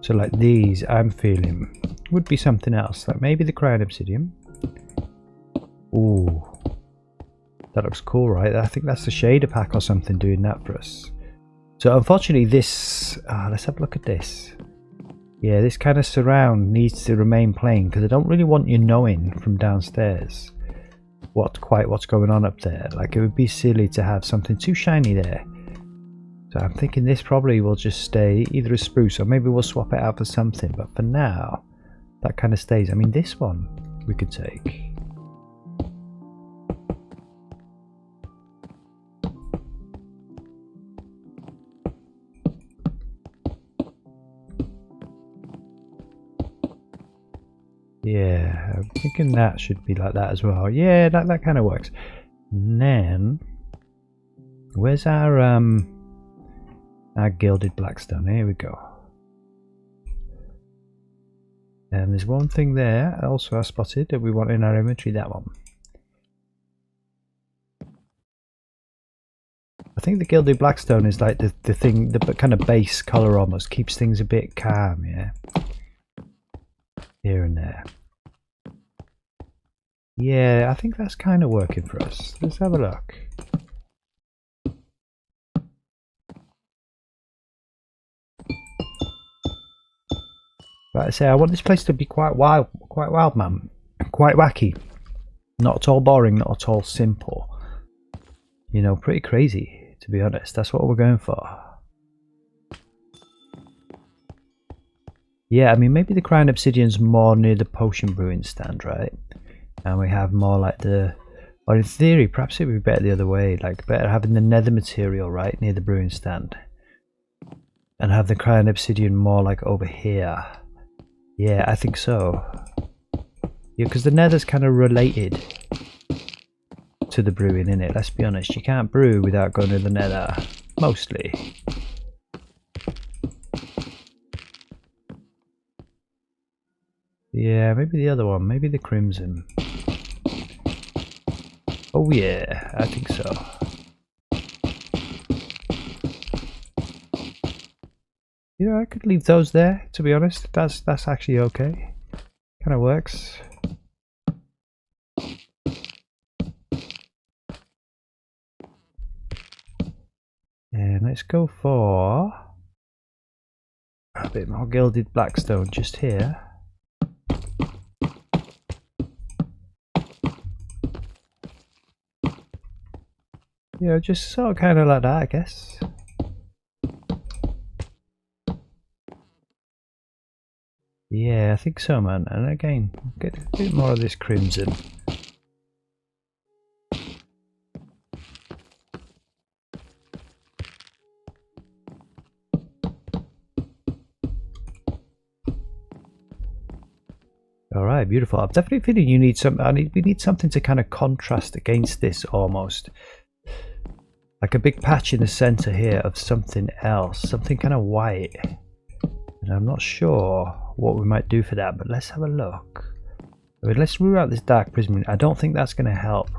So like these, I'm feeling would be something else, like maybe the crown obsidian. Ooh, that looks cool, right? I think that's the shader pack or something doing that for us. So unfortunately this, let's have a look at this. Yeah, this kind of surround needs to remain plain because I don't really want you knowing from downstairs what's going on up there. Like it would be silly to have something too shiny there. So I'm thinking this probably will just stay either a spruce or maybe we'll swap it out for something. But for now, that kind of stays. I mean, this one we could take. Yeah, I'm thinking that should be like that as well. Yeah, that kind of works. And then, where's our gilded blackstone? Here we go. And there's one thing there also I spotted that we want in our inventory, that one. I think the gilded blackstone is like the thing, the kind of base colour almost, keeps things a bit calm, yeah. Here and there. Yeah, I think that's kind of working for us. Let's have a look. Like I say, I want this place to be quite wild, man. Quite wacky. Not at all boring, not at all simple. You know, pretty crazy, to be honest. That's what we're going for. Yeah, I mean, maybe the crown obsidian's more near the potion brewing stand, right? And we have more like the... Or in theory, perhaps it would be better the other way. Like, better having the nether material right near the brewing stand. And have the crown obsidian more like over here. Yeah, I think so. Yeah, because the nether's kind of related to the brewing, innit? Let's be honest, you can't brew without going to the nether. Mostly. Yeah, maybe the other one. Maybe the crimson. Oh yeah, I think so. You know, I could leave those there, to be honest. That's actually okay. Kind of works. And let's go for a bit more gilded blackstone just here. You know, just sort of kind of like that, I guess. Yeah, I think so, man. And again, get a bit more of this crimson. Alright, beautiful. I'm definitely feeling you need some. We need something to kind of contrast against this almost. Like a big patch in the center here of something else, something kind of white. And I'm not sure what we might do for that, but let's have a look. I mean, let's rule out this dark prism. I don't think that's going to help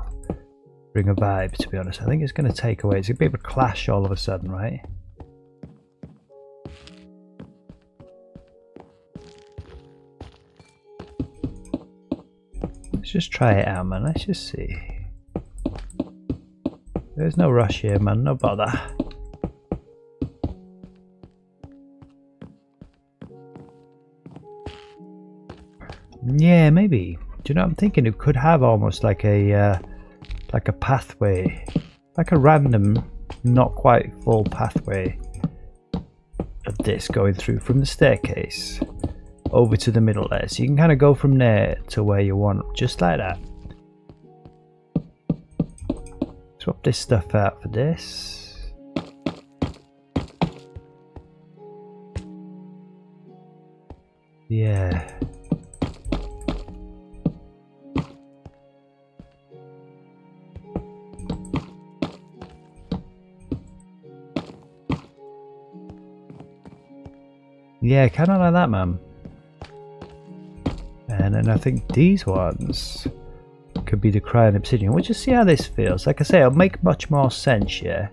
bring a vibe, to be honest. I think it's going to take away. It's a bit of a clash all of a sudden, right? Let's just try it out, man. Let's just see. There's no rush here, man. No bother. Yeah, maybe. Do you know what I'm thinking? It could have almost like a pathway, like a random, not quite full pathway of this going through from the staircase over to the middle there. So you can kind of go from there to where you want, just like that. Swap this stuff out for this. Yeah. Yeah, kind of like that, man. And then I think these ones could be the Crying Obsidian. We'll just see how this feels. Like I say, it'll make much more sense, yeah,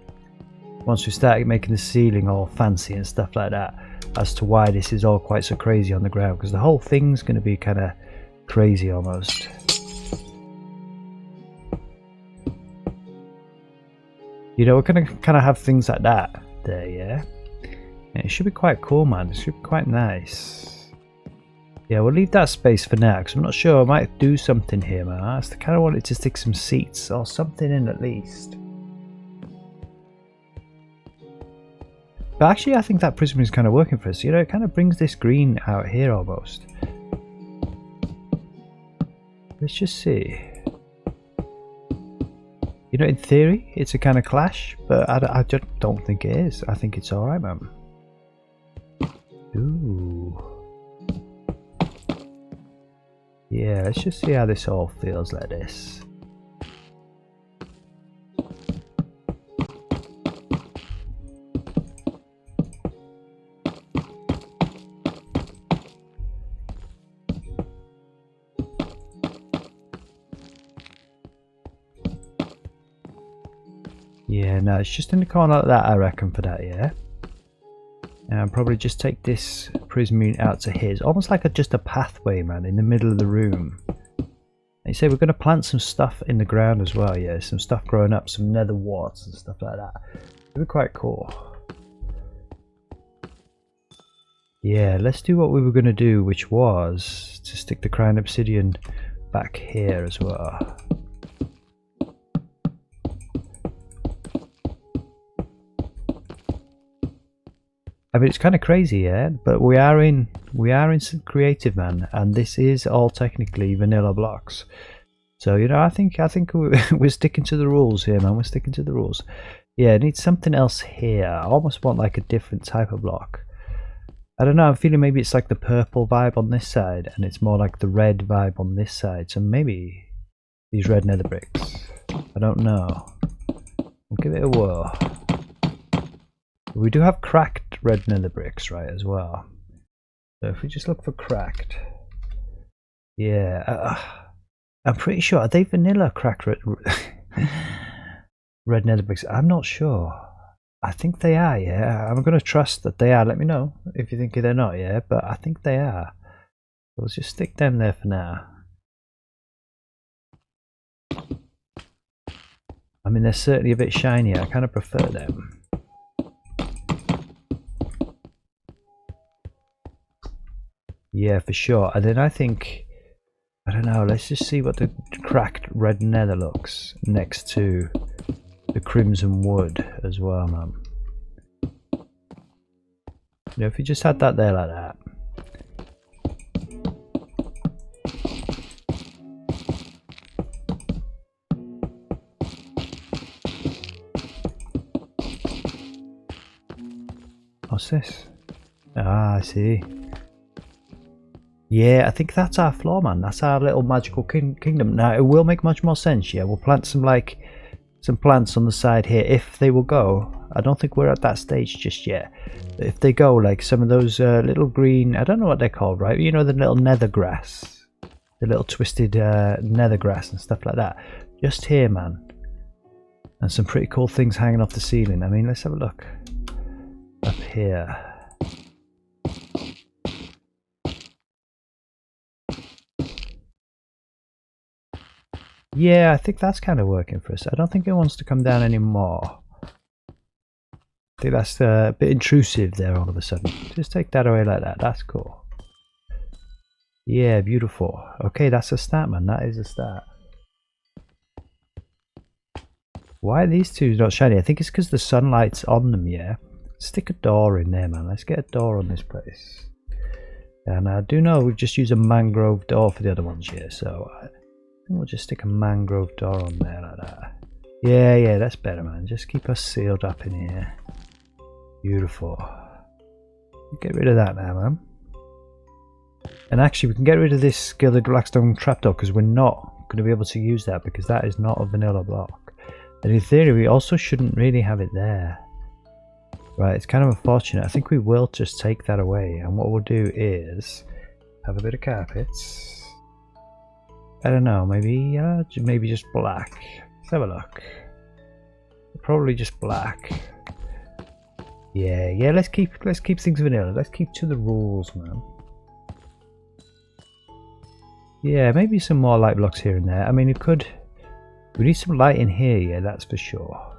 once we start making the ceiling all fancy and stuff like that, as to why this is all quite so crazy on the ground, because the whole thing's going to be kind of crazy almost. You know, we're going to kind of have things like that there, yeah? And it should be quite cool, man. It should be quite nice. Yeah, we'll leave that space for now, because I'm not sure. I might do something here, man. I kind of wanted to stick some seats or something in at least. But actually, I think that prism is kind of working for us. You know, it kind of brings this green out here almost. Let's just see. You know, in theory, it's a kind of clash, but I just don't think it is. I think it's alright, man. Ooh. Yeah, let's just see how this all feels like this. Yeah, no, it's just in the corner like that, I reckon, for that, yeah? And I'll probably just take this prism out to his, almost like just a pathway, man, in the middle of the room. And you say we're going to plant some stuff in the ground as well, yeah? Some stuff growing up, some nether warts and stuff like that. It'll be quite cool. Yeah, let's do what we were going to do, which was to stick the Crown Obsidian back here as well. I mean, it's kind of crazy, yeah, but we are in some creative, man, and this is all technically vanilla blocks. So, you know, I think we're sticking to the rules here, man. We're sticking to the rules. Yeah, I need something else here. I almost want like a different type of block. I don't know, I'm feeling maybe it's like the purple vibe on this side, and it's more like the red vibe on this side. So maybe these red nether bricks. I don't know. We'll give it a whirl. We do have cracked red nether bricks, right, as well. So if we just look for cracked. Yeah, I'm pretty sure. Are they vanilla cracked red nether bricks? I'm not sure. I think they are, yeah. I'm going to trust that they are. Let me know if you think they're not, yeah. But I think they are. So let's just stick them there for now. I mean, they're certainly a bit shinier. I kind of prefer them. Yeah, for sure. And then I think, I don't know, let's just see what the cracked red nether looks next to the crimson wood as well, man. You know, if you just had that there like that. What's this? Ah, I see. Yeah, I think that's our floor, man. That's our little magical kingdom. Now, it will make much more sense, yeah. We'll plant some plants on the side here if they will go. I don't think we're at that stage just yet. But if they go, like some of those little green, I don't know what they're called, right? You know, the little nether grass. The little twisted nether grass and stuff like that. Just here, man. And some pretty cool things hanging off the ceiling. I mean, let's have a look. Up here. Yeah, I think that's kind of working for us. I don't think it wants to come down anymore. I think that's a bit intrusive there all of a sudden. Just take that away like that. That's cool. Yeah, beautiful. Okay, that's a start, man. That is a start. Why are these two not shiny? I think it's because the sunlight's on them, yeah? Stick a door in there, man. Let's get a door on this place. And I do know we've just used a mangrove door for the other ones here, so I think we'll just stick a mangrove door on there like that. Yeah, that's better, man. Just keep us sealed up in here. Beautiful. Get rid of that now, man. And actually, we can get rid of this gilded blackstone trapdoor because we're not going to be able to use that because that is not a vanilla block. And in theory, we also shouldn't really have it there. Right, it's kind of unfortunate. I think we will just take that away, and what we'll do is have a bit of carpets. I don't know, maybe just black. Let's have a look. Probably just black. Yeah, let's keep things vanilla. Let's keep to the rules, man. Yeah, maybe some more light blocks here and there. I mean, we need some light in here, yeah, that's for sure.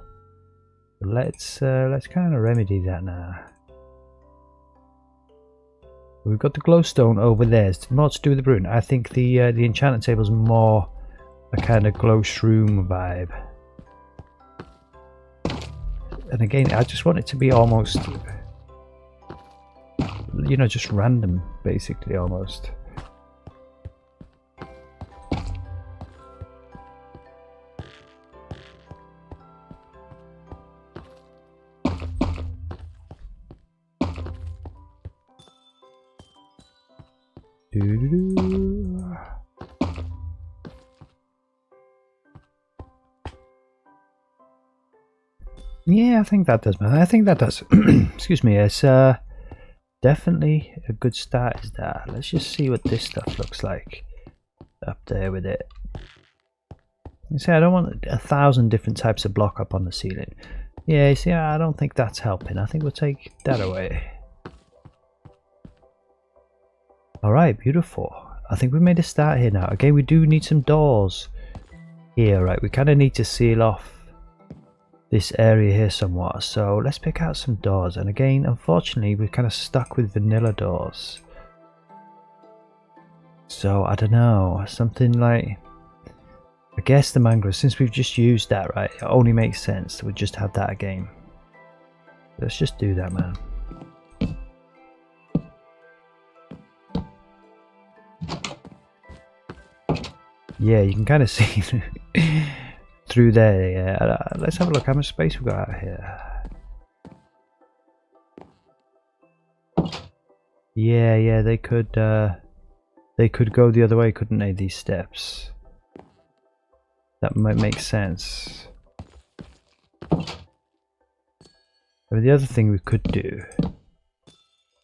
But let's kind of remedy that now. We've got the glowstone over there. It's more to do with the brewing. I think the enchantment table is more a kind of glow shroom vibe. And again, I just want it to be almost, you know, just random, basically, almost. Yeah, I think that does, man. I think that does. Excuse me. It's definitely a good start. Is that? Let's just see what this stuff looks like up there with it. You see, I don't want 1,000 different types of block up on the ceiling. Yeah, you see, I don't think that's helping. I think we'll take that away. Alright, beautiful. I think we made a start here now. Again, we do need some doors here, right? We kind of need to seal off this area here somewhat. So let's pick out some doors. And again, unfortunately, we're kind of stuck with vanilla doors. So I don't know, something like, I guess the mangrove, since we've just used that, right? It only makes sense that we just have that again. Let's just do that, man. Yeah, you can kind of see through there. Yeah. Let's have a look how much space we've got out here. Yeah, they could go the other way, couldn't they, these steps? That might make sense. But the other thing we could do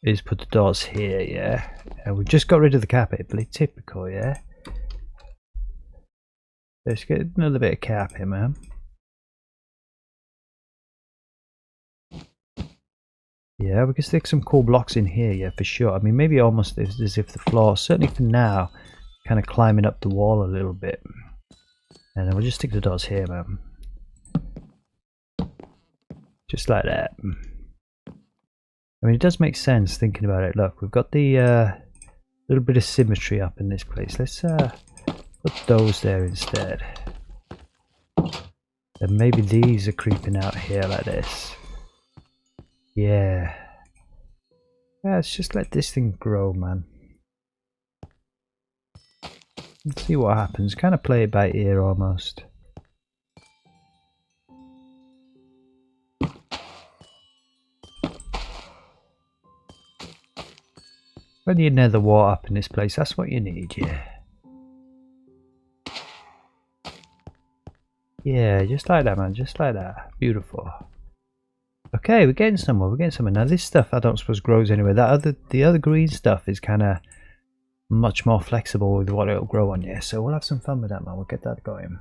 is put the doors here, yeah? And we've just got rid of the carpet, but it's typical, yeah? Let's get another bit of carpet, man. Yeah, we can stick some cool blocks in here, yeah, for sure. I mean, maybe almost as if the floor, certainly for now, kind of climbing up the wall a little bit. And then we'll just stick the doors here, man. Just like that. I mean, it does make sense thinking about it. Look, we've got the little bit of symmetry up in this place. Let's put those there instead. And maybe these are creeping out here like this. Yeah. Yeah, let's just let this thing grow, man. Let's see what happens. Kind of play it by ear almost. When you nether water up in this place, that's what you need, yeah. Yeah, just like that, man. Just like that. Beautiful. Okay, we're getting somewhere. We're getting somewhere. Now, this stuff I don't suppose grows anywhere. The other green stuff is kind of much more flexible with what it'll grow on. Yeah, so we'll have some fun with that, man. We'll get that going.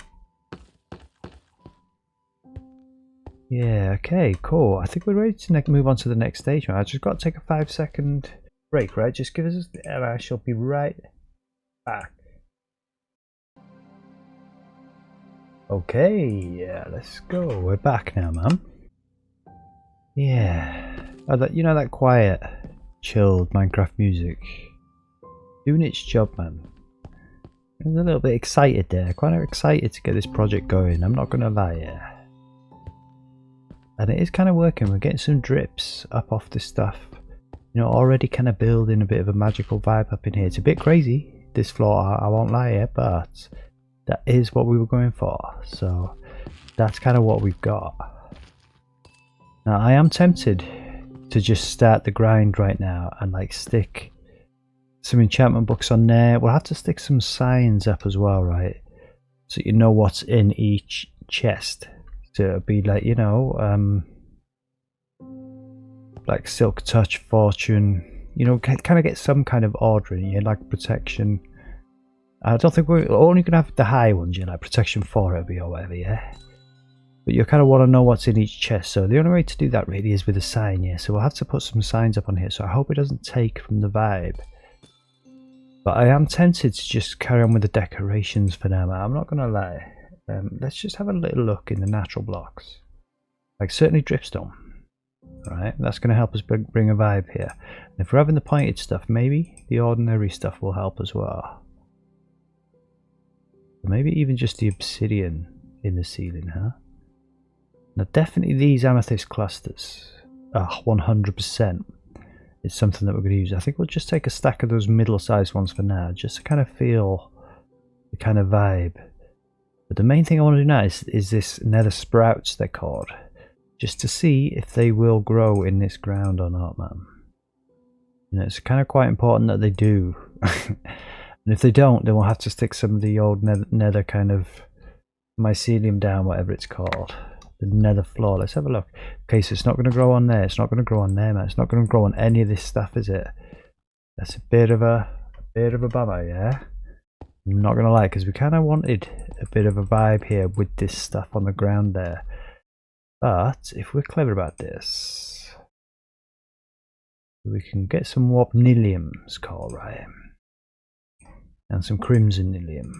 Yeah. Okay. Cool. I think we're ready to move on to the next stage, man. I just got to take a 5-second break, right? Just give us, and I shall be right back. Okay, yeah, let's go. We're back now, man. Yeah, you know that quiet, chilled Minecraft music doing its job, man. I was a little bit excited there, quite excited to get this project going. I'm not gonna lie, yeah. And it is kind of working. We're getting some drips up off this stuff. You know, already kind of building a bit of a magical vibe up in here. It's a bit crazy, this floor, I won't lie here, but that is what we were going for. So that's kind of what we've got. Now I am tempted to just start the grind right now and like stick some enchantment books on there. We'll have to stick some signs up as well, right? So you know what's in each chest. To be like, you know, like silk touch, fortune, you know, kind of get some kind of order in here, like protection. I don't think we're only going to have the high ones, you know, like protection 4 it'll be or whatever, yeah? But you kind of want to know what's in each chest, so the only way to do that really is with a sign, yeah? So we'll have to put some signs up on here, so I hope it doesn't take from the vibe. But I am tempted to just carry on with the decorations for now, man. I'm not going to lie. Let's just have a little look in the natural blocks. Like certainly dripstone. Right, that's going to help us bring a vibe here. And if we're having the pointed stuff, maybe the ordinary stuff will help as well. Maybe even just the obsidian in the ceiling, huh? Now definitely these amethyst clusters. 100%. It's something that we're going to use. I think we'll just take a stack of those middle-sized ones for now, just to kind of feel the kind of vibe. But the main thing I want to do now is this nether sprouts, they're called. Just to see if they will grow in this ground or not, man. You know, it's kind of quite important that they do. And if they don't, then we'll have to stick some of the old nether kind of mycelium down, whatever it's called. The nether floor. Let's have a look. Okay, so it's not going to grow on there. It's not going to grow on there, man. It's not going to grow on any of this stuff, is it? That's a bit of a bummer, yeah? I'm not going to lie, because we kind of wanted a bit of a vibe here with this stuff on the ground there. But if we're clever about this, we can get some warpniliums, called, right? And some crimson nilium.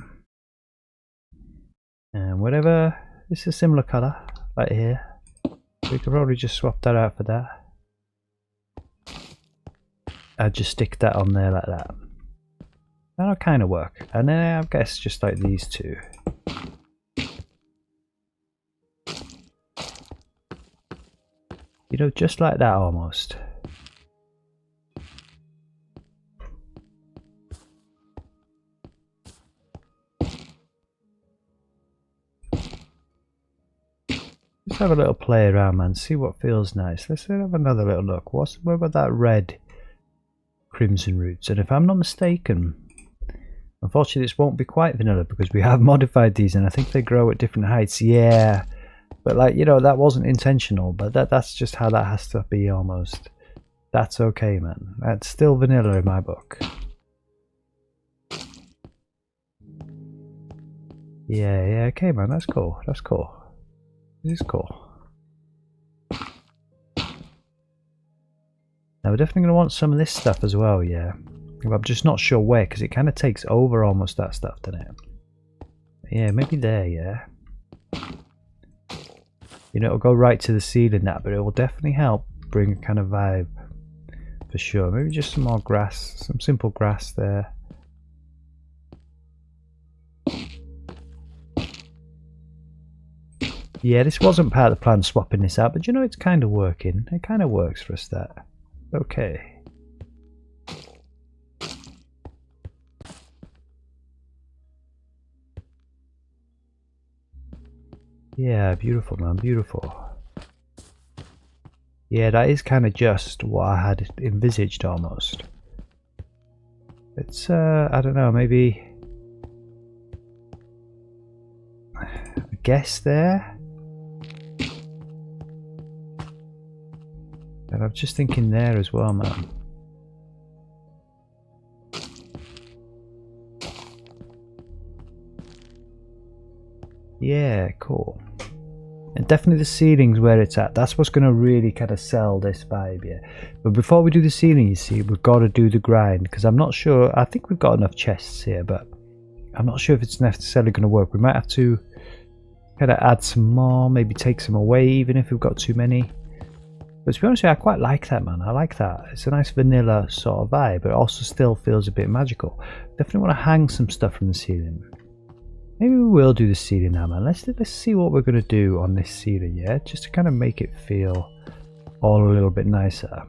And whatever, it's a similar colour, right here. We could probably just swap that out for that. I'd just stick that on there like that. That'll kind of work. And then I guess just like these two. You know, just like that almost. Let's have a little play around, man. See what feels nice. Let's have another little look. What about that red crimson roots? And if I'm not mistaken, unfortunately this won't be quite vanilla because we have modified these and I think they grow at different heights. Yeah, but like, you know, that wasn't intentional, but that's just how that has to be almost. That's okay, man. That's still vanilla in my book. Yeah, okay, man. That's cool. That's cool. This is cool. Now we're definitely going to want some of this stuff as well, yeah. I'm just not sure where, because it kind of takes over almost that stuff, doesn't it? Yeah, maybe there, yeah. You know, it'll go right to the ceiling, that, but it will definitely help bring a kind of vibe, for sure. Maybe just some more grass, some simple grass there. Yeah, this wasn't part of the plan, swapping this out, but you know, it's kind of working. It kind of works for a start. Okay. Yeah, beautiful, man, beautiful. Yeah, that is kind of just what I had envisaged almost. It's, I don't know, maybe a guess there? And I'm just thinking there as well, man. Yeah, cool. And definitely the ceiling's where it's at. That's what's going to really kind of sell this vibe, yeah. But before we do the ceiling, you see, we've got to do the grind. Because I'm not sure, I think we've got enough chests here, but I'm not sure if it's necessarily going to work. We might have to kind of add some more, maybe take some away, even if we've got too many. But to be honest with you, I quite like that, man. I like that. It's a nice vanilla sort of vibe, but it also still feels a bit magical. Definitely want to hang some stuff from the ceiling. Maybe we will do the ceiling now, man. Let's see what we're going to do on this ceiling, yeah? Just to kind of make it feel all a little bit nicer.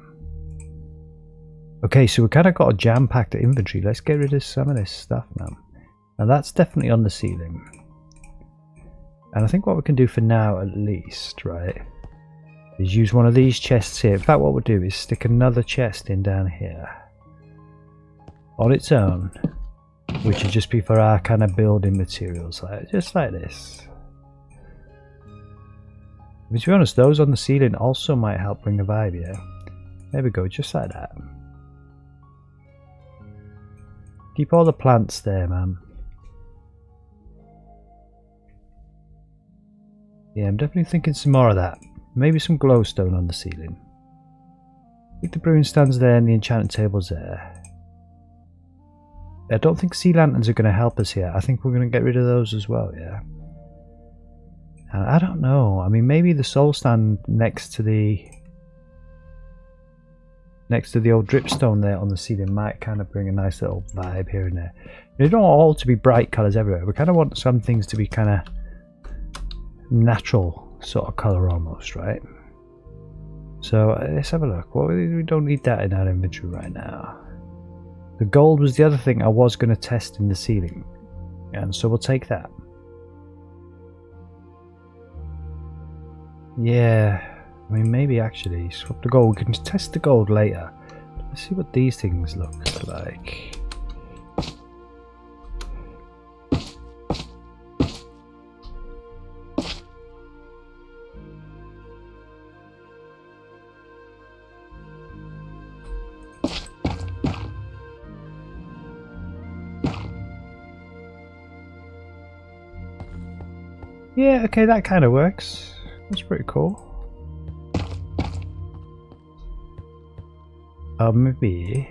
Okay, so we kind of got a jam-packed inventory. Let's get rid of some of this stuff, man. Now that's definitely on the ceiling. And I think what we can do for now, at least, right, is use one of these chests here. In fact, what we'll do is stick another chest in down here on its own, which would just be for our kind of building materials, like just like this. I mean, to be honest, those on the ceiling also might help bring a vibe, yeah. There we go, just like that. Keep all the plants there, man. Yeah, I'm definitely thinking some more of that. Maybe some glowstone on the ceiling. I think the brewing stand's there and the enchanting table's there. I don't think sea lanterns are going to help us here. I think we're going to get rid of those as well, yeah. And I don't know. I mean, maybe the soul stand next to the old dripstone there on the ceiling might kind of bring a nice little vibe here and there. You don't want all to be bright colours everywhere. We kind of want some things to be kind of natural sort of colour almost, right? So let's have a look. Well, we don't need that in our inventory right now. The gold was the other thing I was going to test in the ceiling, and so we'll take that. Yeah, I mean maybe actually swap the gold. We can test the gold later. Let's see what these things look like. Yeah, okay, that kind of works. That's pretty cool. Maybe.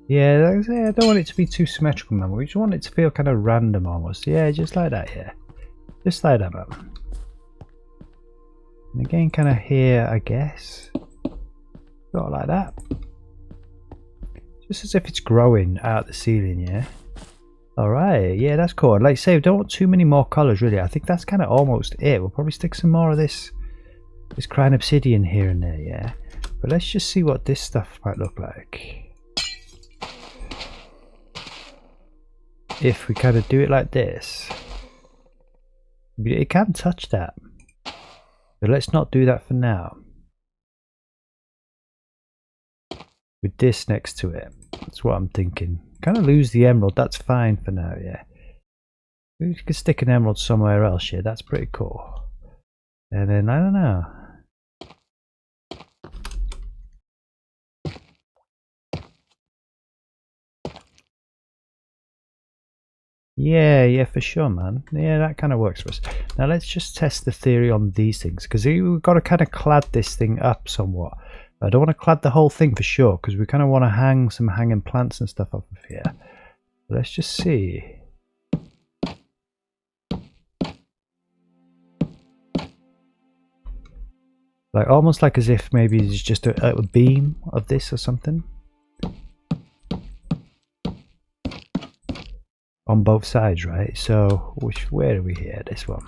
Yeah, I don't want it to be too symmetrical, man. We just want it to feel kind of random almost. Yeah, just like that, yeah. Just like that, man. And again, kind of here, I guess. Sort of like that. Just as if it's growing out the ceiling, yeah. Alright, yeah, that's cool. And like I say, we don't want too many more colours, really. I think that's kind of almost it. We'll probably stick some more of this crying obsidian here and there, yeah. But let's just see what this stuff might look like. If we kind of do it like this. It can touch that. But let's not do that for now. With this next to it. That's what I'm thinking. Kind of lose the emerald, that's fine for now, yeah. We could stick an emerald somewhere else, yeah, that's pretty cool. And then, I don't know. Yeah, for sure, man. Yeah, that kind of works for us. Now let's just test the theory on these things, because we've got to kind of clad this thing up somewhat. I don't want to clad the whole thing for sure, because we kind of want to hang some hanging plants and stuff up of here. But let's just see. Like almost like as if maybe it's just a beam of this or something. On both sides, right? So where are we here? This one.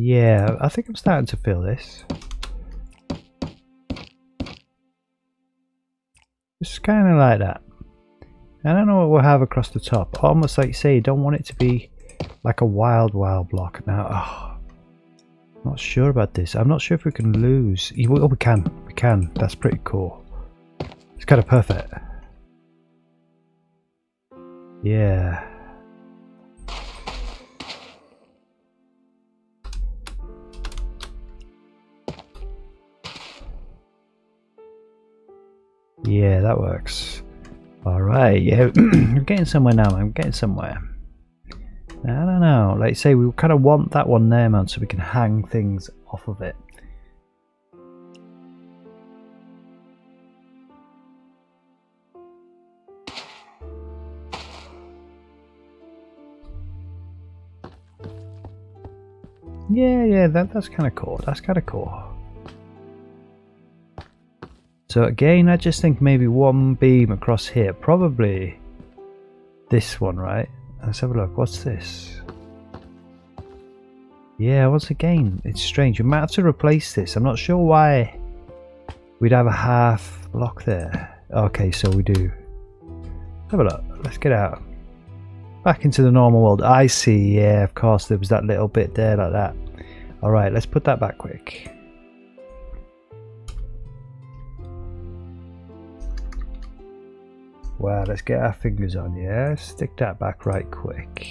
Yeah, I think I'm starting to feel this. Just kind of like that. I don't know what we'll have across the top. Almost like you say, you don't want it to be like a wild block. Now, not sure about this. I'm not sure if we can lose. Oh, we can. We can. That's pretty cool. It's kind of perfect. Yeah. Yeah, that works. Alright, yeah, I'm getting somewhere now, I'm getting somewhere. Now, I don't know, like I say, we kind of want that one there, man, so we can hang things off of it. Yeah, that's kind of cool, that's kind of cool. So again, I just think maybe one beam across here, probably this one, right? Let's have a look, what's this? Yeah, once again, it's strange. We might have to replace this. I'm not sure why we'd have a half block there. Okay, so we do. Have a look, let's get out. Back into the normal world. I see, yeah, of course, there was that little bit there like that. Alright, let's put that back quick. Wow, let's get our fingers on, yeah? Stick that back right quick.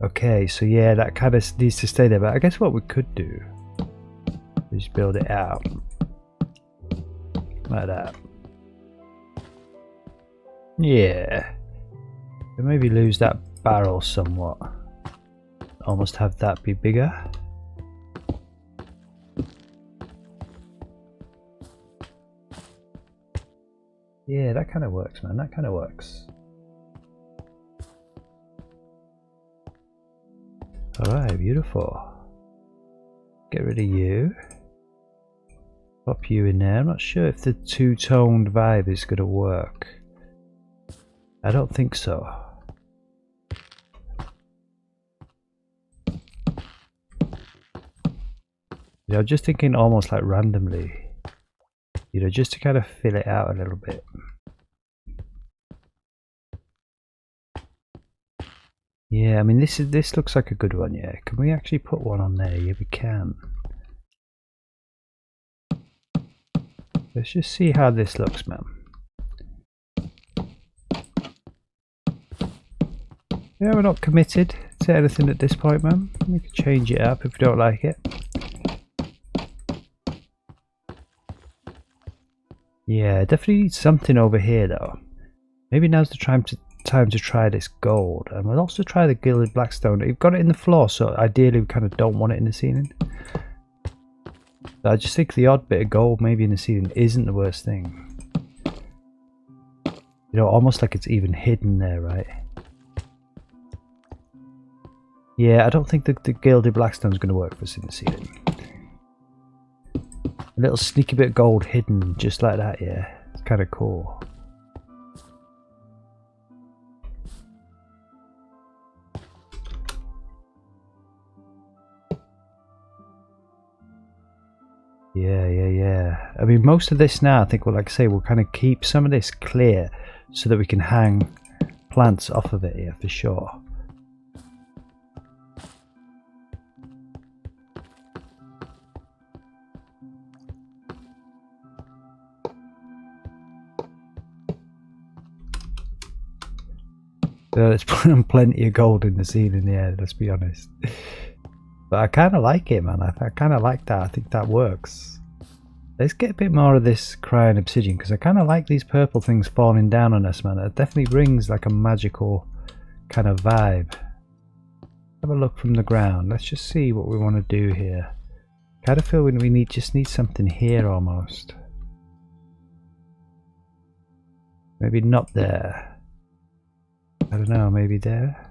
Okay, so yeah, that kind of needs to stay there, but I guess what we could do is build it out. Like that. Yeah. And maybe lose that barrel somewhat. Almost have that be bigger. Yeah, that kind of works, man. That kind of works. Alright, beautiful. Get rid of you. Pop you in there. I'm not sure if the two-toned vibe is going to work. I don't think so. You know, just thinking almost like randomly. You know, just to kind of fill it out a little bit. Yeah, I mean this looks like a good one, yeah. Can we actually put one on there? Yeah, we can. Let's just see how this looks, man. Yeah, we're not committed to anything at this point, man. We can change it up if we don't like it. Yeah, definitely need something over here though. Maybe now's the time to try this gold, and we'll also try the gilded blackstone. We've got it in the floor, so ideally we kind of don't want it in the ceiling. But I just think the odd bit of gold maybe in the ceiling isn't the worst thing. You know, almost like it's even hidden there, right? Yeah, I don't think the gilded blackstone is going to work for us in the ceiling. A little sneaky bit of gold hidden just like that, yeah. It's kind of cool. Yeah. I mean, most of this now, I think, well, like I say, we'll kind of keep some of this clear so that we can hang plants off of it here for sure. Let's put on plenty of gold in the ceiling, yeah, let's be honest. But I kind of like it, man. I kind of like that. I think that works. Let's get a bit more of this crying obsidian, because I kind of like these purple things falling down on us, man. It definitely brings like a magical kind of vibe. Have a look from the ground. Let's just see what we want to do here. Kind of feel we just need something here almost. Maybe not there. I don't know, maybe there?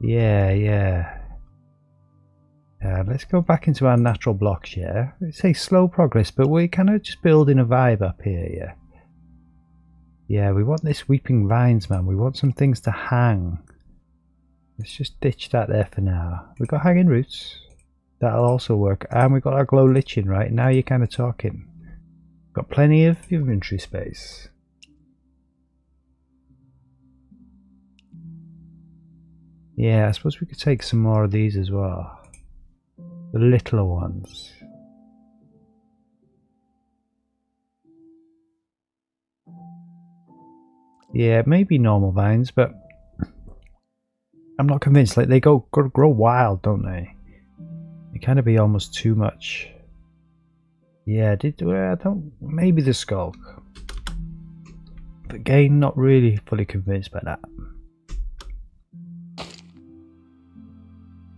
Yeah. Let's go back into our natural blocks, yeah? It's a slow progress, but we're kind of just building a vibe up here, yeah? Yeah, we want this weeping vines, man. We want some things to hang. Let's just ditch that there for now. We've got hanging roots. That'll also work. And we've got our glow lichen, right? Now you're kind of talking. Got plenty of inventory space. Yeah, I suppose we could take some more of these as well. The littler ones. Yeah, maybe normal vines, but I'm not convinced. Like, they grow wild, don't they? They kind of be almost too much. Yeah, I don't. Maybe the skulk, but again, not really fully convinced by that.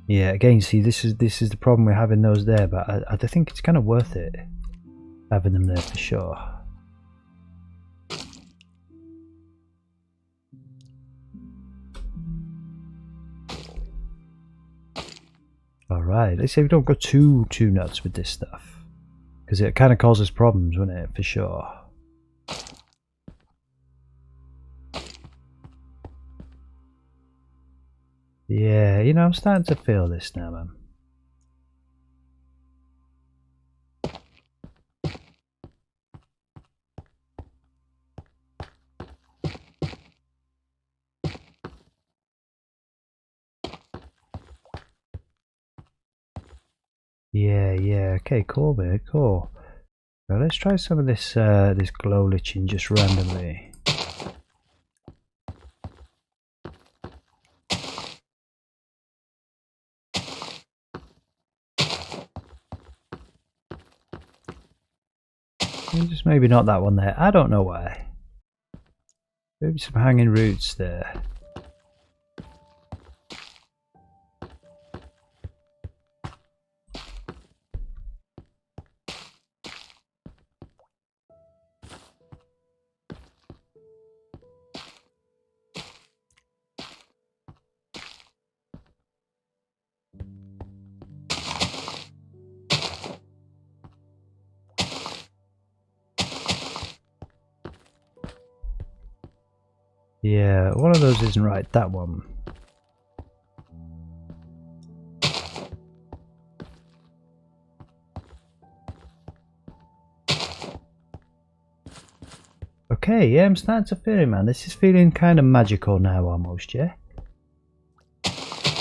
Yeah, again, see, this is the problem we're having those there, but I think it's kind of worth it having them there for sure. Alright, let's say we don't go too nuts with this stuff, because it kind of causes problems, wouldn't it, for sure. Yeah, you know, I'm starting to feel this now, man. Yeah. Okay, cool, man. Cool. Well, let's try some of this this glow lichen just randomly. Just maybe not that one there. I don't know why. Maybe some hanging roots there. Yeah, one of those isn't right, that one. Okay, yeah, I'm starting to feel it, man. This is feeling kind of magical now, almost, yeah?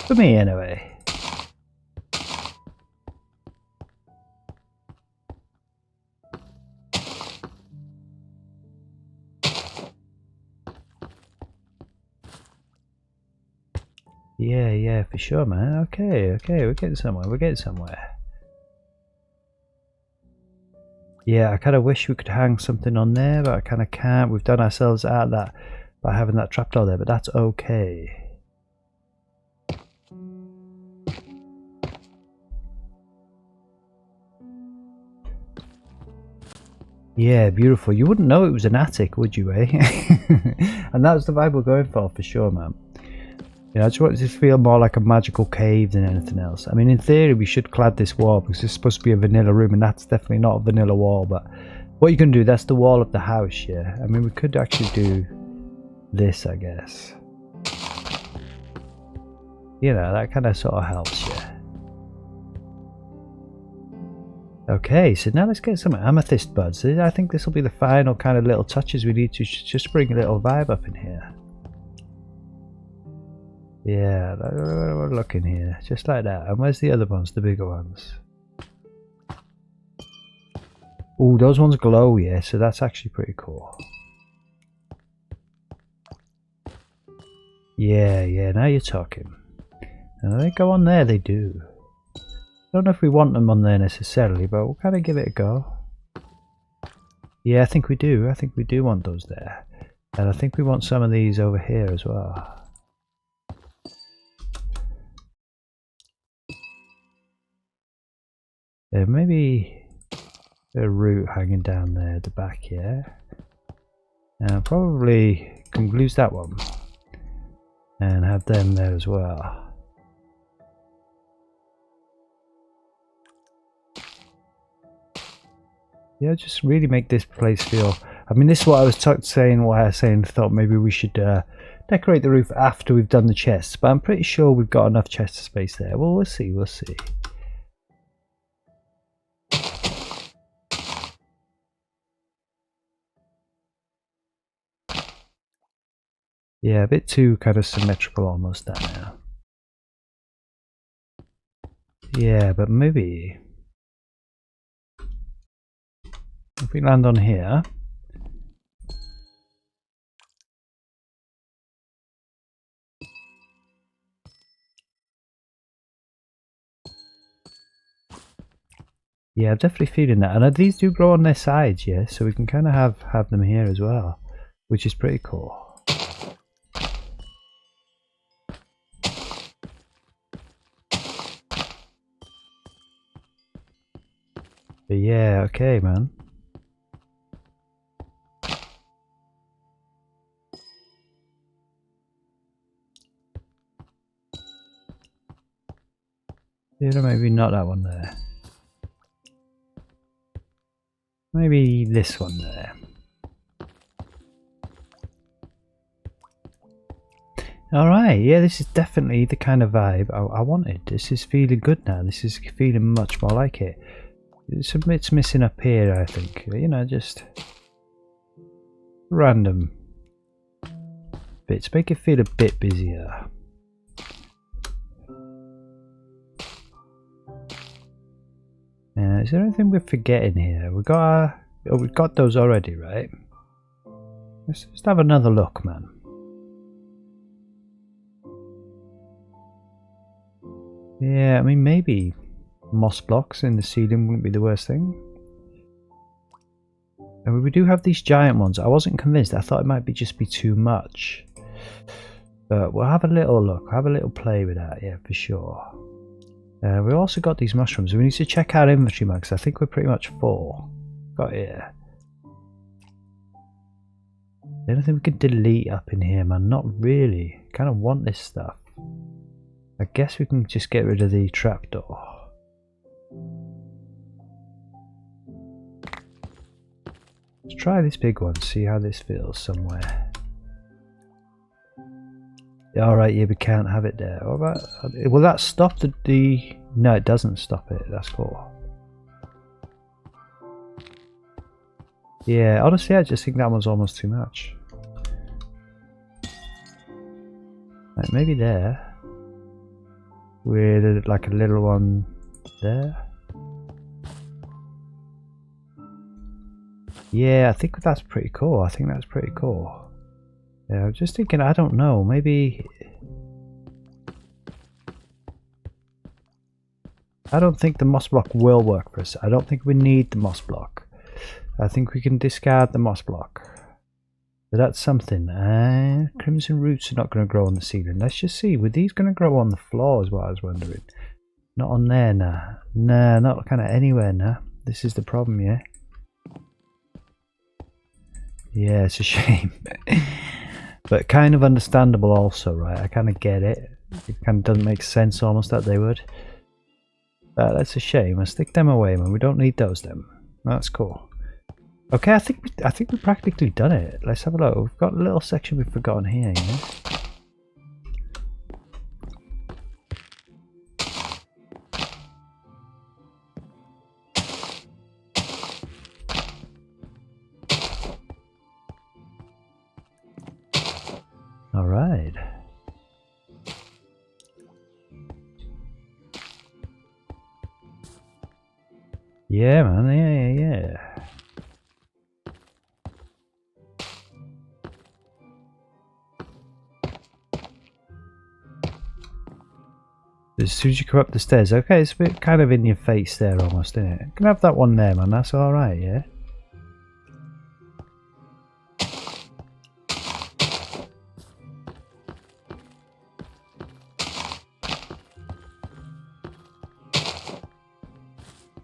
For me, anyway. Yeah, for sure, man. Okay, we're getting somewhere. Yeah, I kind of wish we could hang something on there, but I kind of can't. We've done ourselves out of that by having that trapdoor there, but that's okay. Yeah, beautiful. You wouldn't know it was an attic, would you, eh? And that was the vibe we're going for sure, man. You know, I just want it to feel more like a magical cave than anything else. I mean, in theory, we should clad this wall because it's supposed to be a vanilla room, and that's definitely not a vanilla wall. But what you can do, that's the wall of the house, yeah. I mean, we could actually do this, I guess. You know, that kind of sort of helps, yeah. Okay, so now let's get some amethyst buds. I think this will be the final kind of little touches we need to just bring a little vibe up in here. Yeah, we're looking here, just like that. And where's the other ones, the bigger ones? Oh, those ones glow, yeah, so that's actually pretty cool. Yeah, now you're talking. And they go on there, they do. I don't know if we want them on there necessarily, but we'll kind of give it a go. Yeah, I think we do. I think we do want those there. And I think we want some of these over here as well. Maybe a root hanging down there at the back here. And probably can lose that one. And have them there as well. Yeah, just really make this place feel... I mean, this is what I was thought maybe we should decorate the roof after we've done the chests. But I'm pretty sure we've got enough chest space there. Well, we'll see. Yeah, a bit too kind of symmetrical almost that now. Yeah, but maybe... if we land on here... yeah, I'm definitely feeling that. And these do grow on their sides, yeah, so we can kind of have them here as well, which is pretty cool. But yeah, okay, man. Yeah, maybe not that one there. Maybe this one there. Alright, yeah, this is definitely the kind of vibe I wanted. This is feeling good now. This is feeling much more like it. Some bits missing up here, I think. You know, just random bits. Make it feel a bit busier. is there anything we're forgetting here? We got our, oh, we've got those already, right? Let's just have another look, man. Yeah, I mean, maybe moss blocks in the ceiling wouldn't be the worst thing. And we do have these giant ones. I wasn't convinced. I thought it might just be too much. But we'll have a little look. Have a little play with that, yeah, for sure. We've also got these mushrooms. We need to check our inventory, man, because I think we're pretty much full. Got here. Anything we can delete up in here, man? Not really. Kind of want this stuff. I guess we can just get rid of the trapdoor. Let's try this big one, see how this feels somewhere. Alright, yeah, we can't have it there. What about, will that stop the... No, it doesn't stop it. That's cool. Yeah, honestly, I just think that one's almost too much. Like, maybe there. With like a little one there. Yeah, I think that's pretty cool. I think that's pretty cool. Yeah, I'm just thinking, I don't know, maybe... I don't think the moss block will work for us. I don't think we need the moss block. I think we can discard the moss block. So that's something. Crimson roots are not going to grow on the ceiling. Let's just see. Were these going to grow on the floor is what I was wondering. Not on there, nah. Nah, not kind of anywhere, nah. This is the problem, yeah? Yeah, it's a shame. But kind of understandable also, right? I kind of get it. It kind of doesn't make sense almost that they would. But that's a shame. I'll stick them away, man. We don't need those then. That's cool. Okay, I think we've practically done it. Let's have a look. We've got a little section we've forgotten here, you know? All right. Yeah, man. Yeah. As soon as you come up the stairs, okay, it's a bit kind of in your face there almost, isn't it? Can I have that one there, man? That's all right, yeah.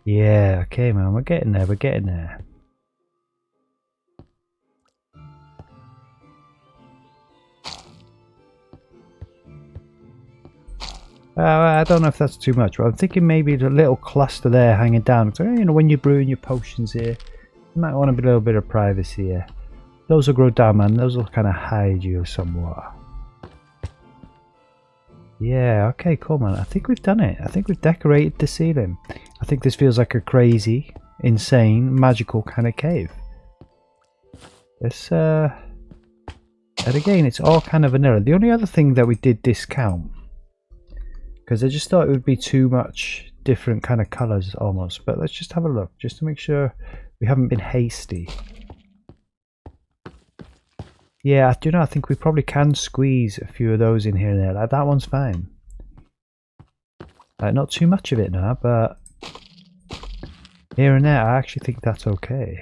Yeah, okay, man. We're getting there. We're getting there. I don't know if that's too much, but I'm thinking maybe the little cluster there hanging down. So, you know, when you're brewing your potions here, you might want a little bit of privacy here. Those will grow down, man. Those will kind of hide you somewhat. Yeah, okay, cool, man. I think we've done it. I think we've decorated the ceiling. I think this feels like a crazy, insane, magical kind of cave. It's, and again, it's all kind of vanilla. The only other thing that we did discount, because I just thought it would be too much different kind of colours almost. But let's just have a look, just to make sure we haven't been hasty. Yeah, do you know, I think we probably can squeeze a few of those in here and there. Like, that one's fine. Not too much of it now, but here and there, I actually think that's okay.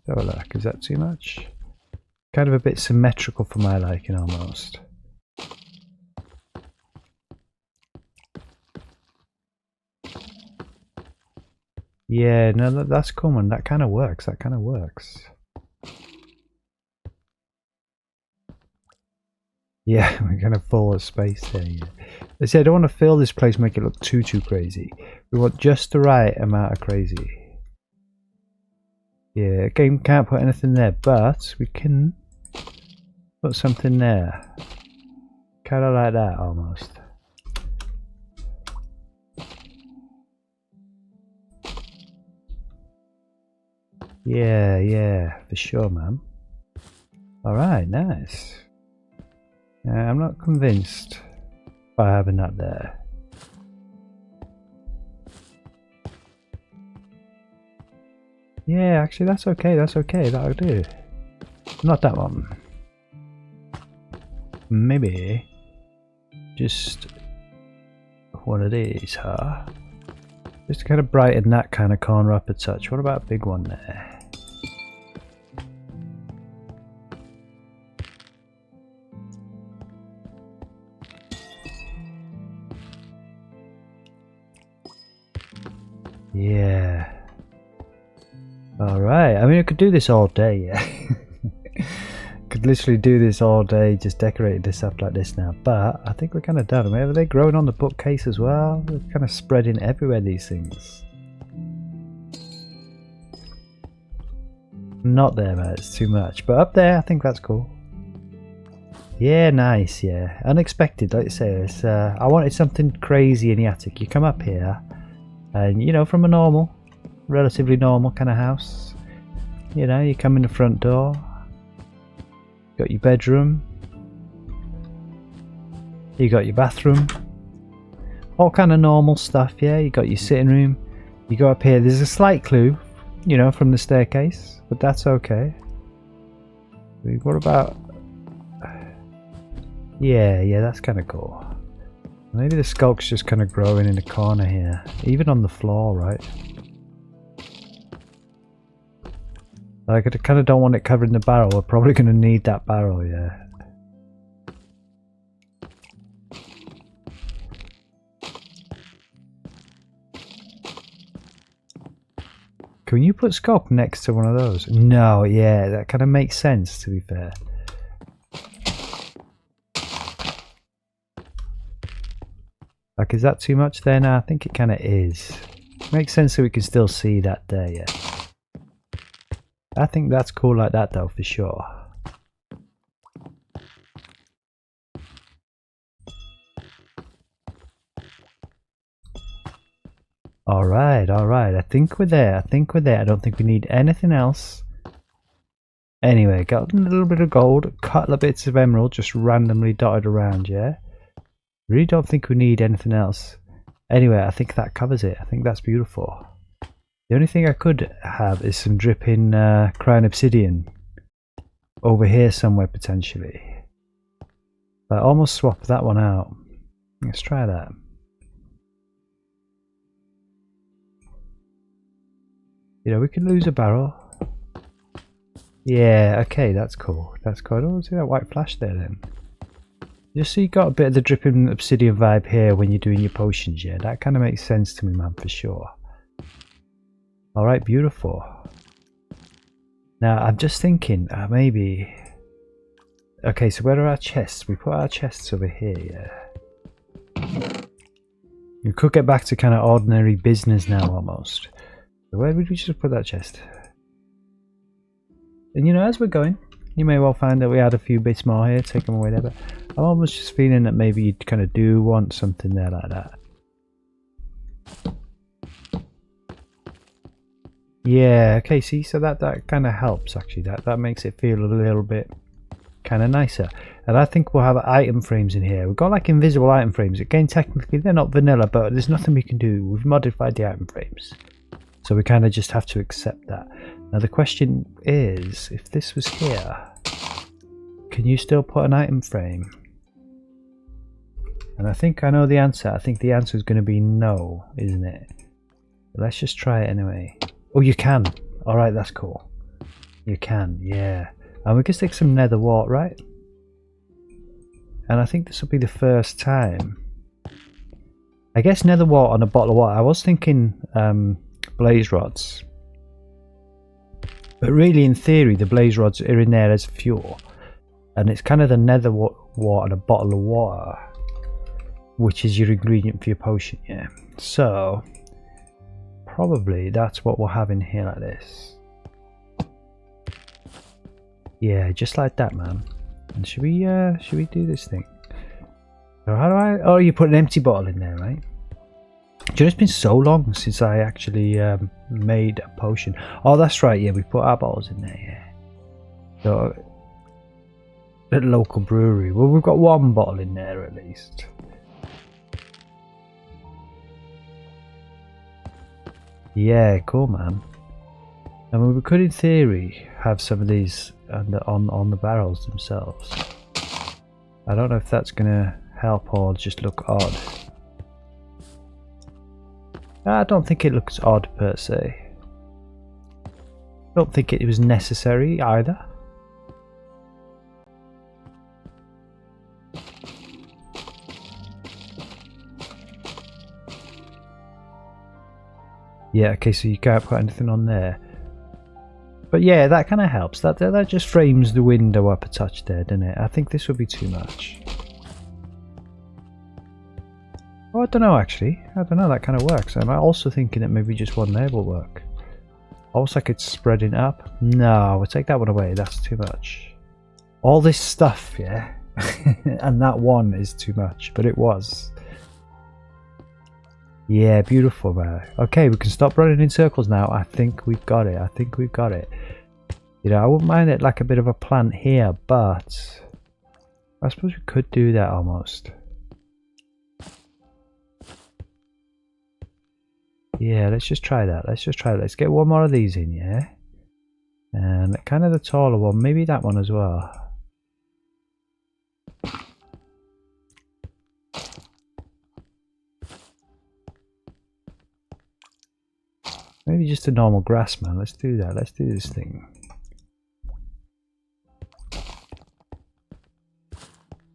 Have a look, is that too much? Kind of a bit symmetrical for my liking almost. Yeah, no, that's common. That kind of works. That kind of works. Yeah, we're kind of full of space there. Yeah. I say I don't want to fill this place, make it look too crazy. We want just the right amount of crazy. Yeah, again, can't put anything there, but we can put something there. Kind of like that almost. Yeah, for sure, man. Alright, nice. I'm not convinced by having that there. Yeah, actually that's okay, that'll do. Not that one. Maybe just one of these, huh? Just to kind of brighten that kind of corner up a touch. What about a big one there? Yeah. Alright, I mean I could do this all day, yeah. Could literally do this all day, just decorating this up like this now. But I think we're kind of done. I mean, are they growing on the bookcase as well? They're kind of spreading everywhere, these things. Not there, man. It's too much. But up there, I think that's cool. Yeah, nice. Yeah, unexpected. Like I say, it's, I wanted something crazy in the attic. You come up here, and you know, from a normal, relatively normal kind of house. You know, you come in the front door. Got your bedroom, you got your bathroom, all kind of normal stuff. Yeah, you got your sitting room. You go up here, there's a slight clue, you know, from the staircase, but that's okay. What about, yeah, that's kind of cool. Maybe the skulk's just kind of growing in the corner here, even on the floor, right? Like, I kind of don't want it covering the barrel. We're probably going to need that barrel, yeah. Can you put sculk next to one of those? No, yeah, that kind of makes sense, to be fair. Like, is that too much there? No, I think it kind of is. Makes sense so we can still see that there, yeah. I think that's cool like that though, for sure. Alright, I think we're there, I don't think we need anything else. Anyway, got a little bit of gold, a couple of bits of emerald just randomly dotted around, yeah? Really don't think we need anything else. Anyway, I think that covers it, I think that's beautiful. The only thing I could have is some dripping crown obsidian over here somewhere potentially. I almost swapped that one out. Let's try that. You know, we can lose a barrel. Yeah, okay, that's cool. That's cool. I don't see that white flash there then. Just so you got a bit of the dripping obsidian vibe here when you're doing your potions, yeah. That kind of makes sense to me, man, for sure. Alright, beautiful. Now, I'm just thinking, maybe... Okay, so where are our chests? We put our chests over here, yeah. We could get back to kind of ordinary business now, almost. So where would we just put that chest? And you know, as we're going, you may well find that we had a few bits more here, take them away there, but I'm almost just feeling that maybe you kind of do want something there like that. Yeah, okay, see, so that kind of helps actually. That makes it feel a little bit kind of nicer. And I think we'll have item frames in here. We've got like invisible item frames. Again, technically they're not vanilla, but there's nothing we can do. We've modified the item frames. So we kind of just have to accept that. Now the question is, if this was here, can you still put an item frame? And I think I know the answer. I think the answer is going to be no, isn't it? But let's just try it anyway. Oh, you can. Alright, that's cool. You can, yeah. And we can stick some nether wart, right? And I think this will be the first time. I guess nether wart on a bottle of water. I was thinking blaze rods. But really, in theory, the blaze rods are in there as fuel. And it's kind of the nether wart on a bottle of water, which is your ingredient for your potion, yeah. So... probably that's what we'll have in here like this. Yeah, just like that, man. And should we do this thing? So how do I... oh, you put an empty bottle in there, right? Do you know, it's been so long since I actually made a potion. Oh, that's right, yeah, we put our bottles in there, yeah. So, at the local brewery. Well, we've got one bottle in there at least. Yeah, cool, man. I mean, we could, in theory, have some of these on the barrels themselves. I don't know if that's gonna help or just look odd. I don't think it looks odd per se. I don't think it was necessary either. Yeah, okay, so you can't put anything on there. But yeah, that kind of helps. That just frames the window up a touch there, doesn't it? I think this would be too much. Oh, I don't know actually. I don't know, that kind of works. I'm also thinking that maybe just one there will work. Almost like it's spreading up. No, we'll take that one away. That's too much. All this stuff, yeah? And that one is too much, but it was. Yeah, beautiful, man. Okay, we can stop running in circles now. I think we've got it. I think we've got it. You know, I wouldn't mind it like a bit of a plant here, but I suppose we could do that almost. Yeah, let's just try that. Let's just try that. Let's get one more of these in, yeah? And kind of the taller one. Maybe that one as well. Maybe just a normal grass, man. Let's do that. Let's do this thing.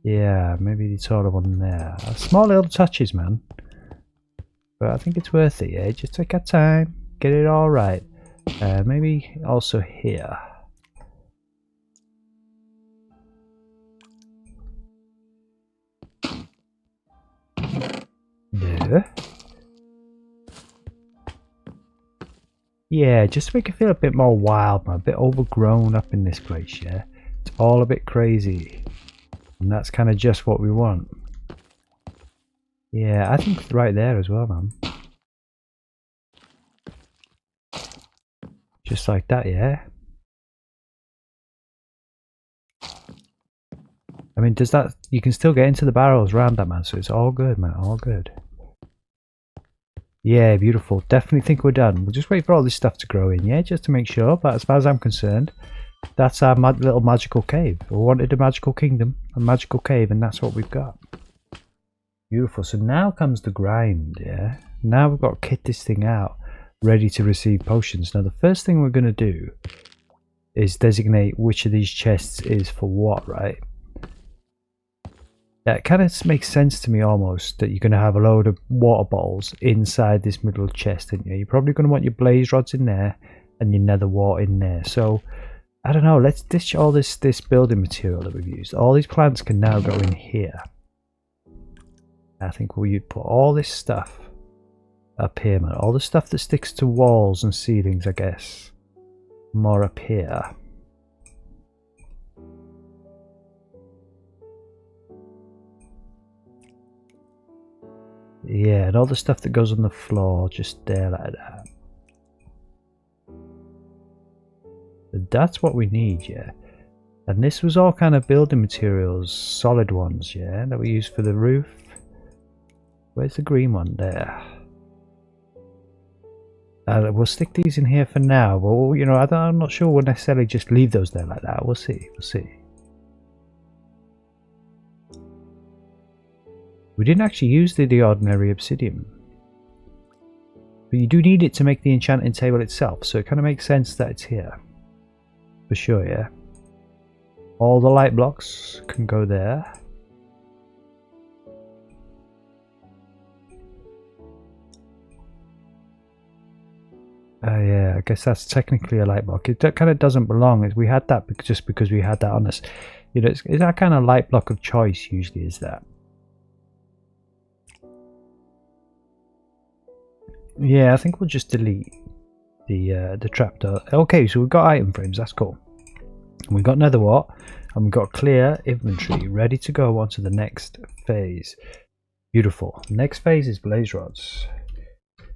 Yeah, maybe the taller one there. Small little touches, man. But I think it's worth it, yeah? Just take our time. Get it all right. Maybe also here. Yeah. Yeah, just to make it feel a bit more wild, man. A bit overgrown up in this place, yeah? It's all a bit crazy. And that's kind of just what we want. Yeah, I think right there as well, man. Just like that, yeah? I mean, does that... You can still get into the barrels around that, man, so it's all good, man. All good. Yeah, beautiful. Definitely think we're done. We'll just wait for all this stuff to grow in, yeah? Just to make sure. But as far as I'm concerned, that's our little magical cave. We wanted a magical kingdom, a magical cave, and that's what we've got. Beautiful. So now comes the grind, yeah? Now we've got to kit this thing out, ready to receive potions. Now the first thing we're going to do is designate which of these chests is for what, right? It kind of makes sense to me almost that you're going to have a load of water bottles inside this middle chest, aren't you? You're probably going to want your blaze rods in there and your nether wart in there. So, I don't know, let's ditch all this building material that we've used. All these plants can now go in here. I think we'll put all this stuff up here, man. All the stuff that sticks to walls and ceilings, I guess. More up here. Yeah, and all the stuff that goes on the floor, just there like that. But that's what we need, yeah. And this was all kind of building materials, solid ones, yeah, that we used for the roof. Where's the green one? There. We'll stick these in here for now, but you know, I'm not sure we'll necessarily just leave those there like that. We'll see, we'll see. We didn't actually use the ordinary obsidian. But you do need it to make the enchanting table itself, so it kind of makes sense that it's here. For sure, yeah. All the light blocks can go there. Yeah, I guess that's technically a light block. It kind of doesn't belong. We had that just because we had that on us. You know, it's that kind of light block of choice usually is that. Yeah, I think we'll just delete the trapdoor. Okay, so we've got item frames. That's cool. We've got nether wart, and we've got clear inventory ready to go on to the next phase. Beautiful. Next phase is blaze rods.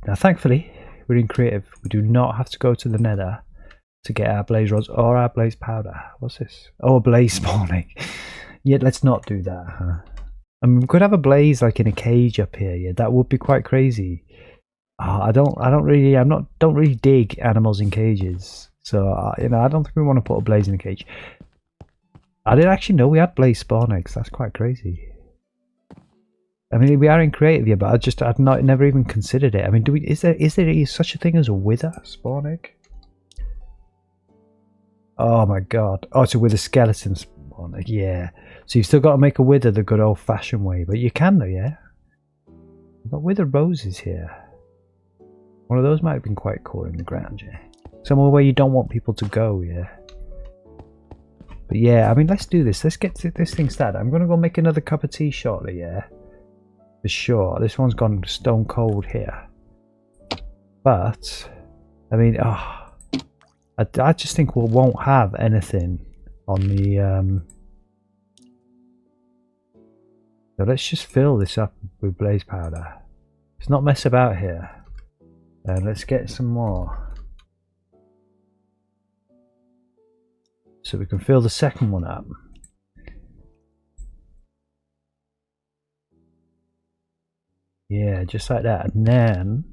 Now, thankfully, we're in creative. We do not have to go to the nether to get our blaze rods or our blaze powder. What's this? Oh, a blaze spawning. Yeah, let's not do that. Huh? I mean, we could have a blaze like in a cage up here. Yeah, that would be quite crazy. Oh, I don't really dig animals in cages. So, you know, I don't think we want to put a blaze in a cage. I didn't actually know we had blaze spawn eggs. That's quite crazy. I mean, we are in creative, yeah, but I'd never even considered it. I mean, is there such a thing as a wither spawn egg? Oh my god. Oh, it's a wither skeleton spawn egg, yeah. So you've still got to make a wither the good old fashioned way, but you can though, yeah? We've got wither roses here. One of those might have been quite cool in the ground, yeah. Somewhere where you don't want people to go, yeah. But yeah, I mean, let's do this. Let's get this thing started. I'm going to go make another cup of tea shortly, yeah. For sure. This one's gone stone cold here. But, I mean, I just think we won't have anything on the... So let's just fill this up with blaze powder. Let's not mess about here. Let's get some more. So we can fill the second one up. Yeah, just like that. And then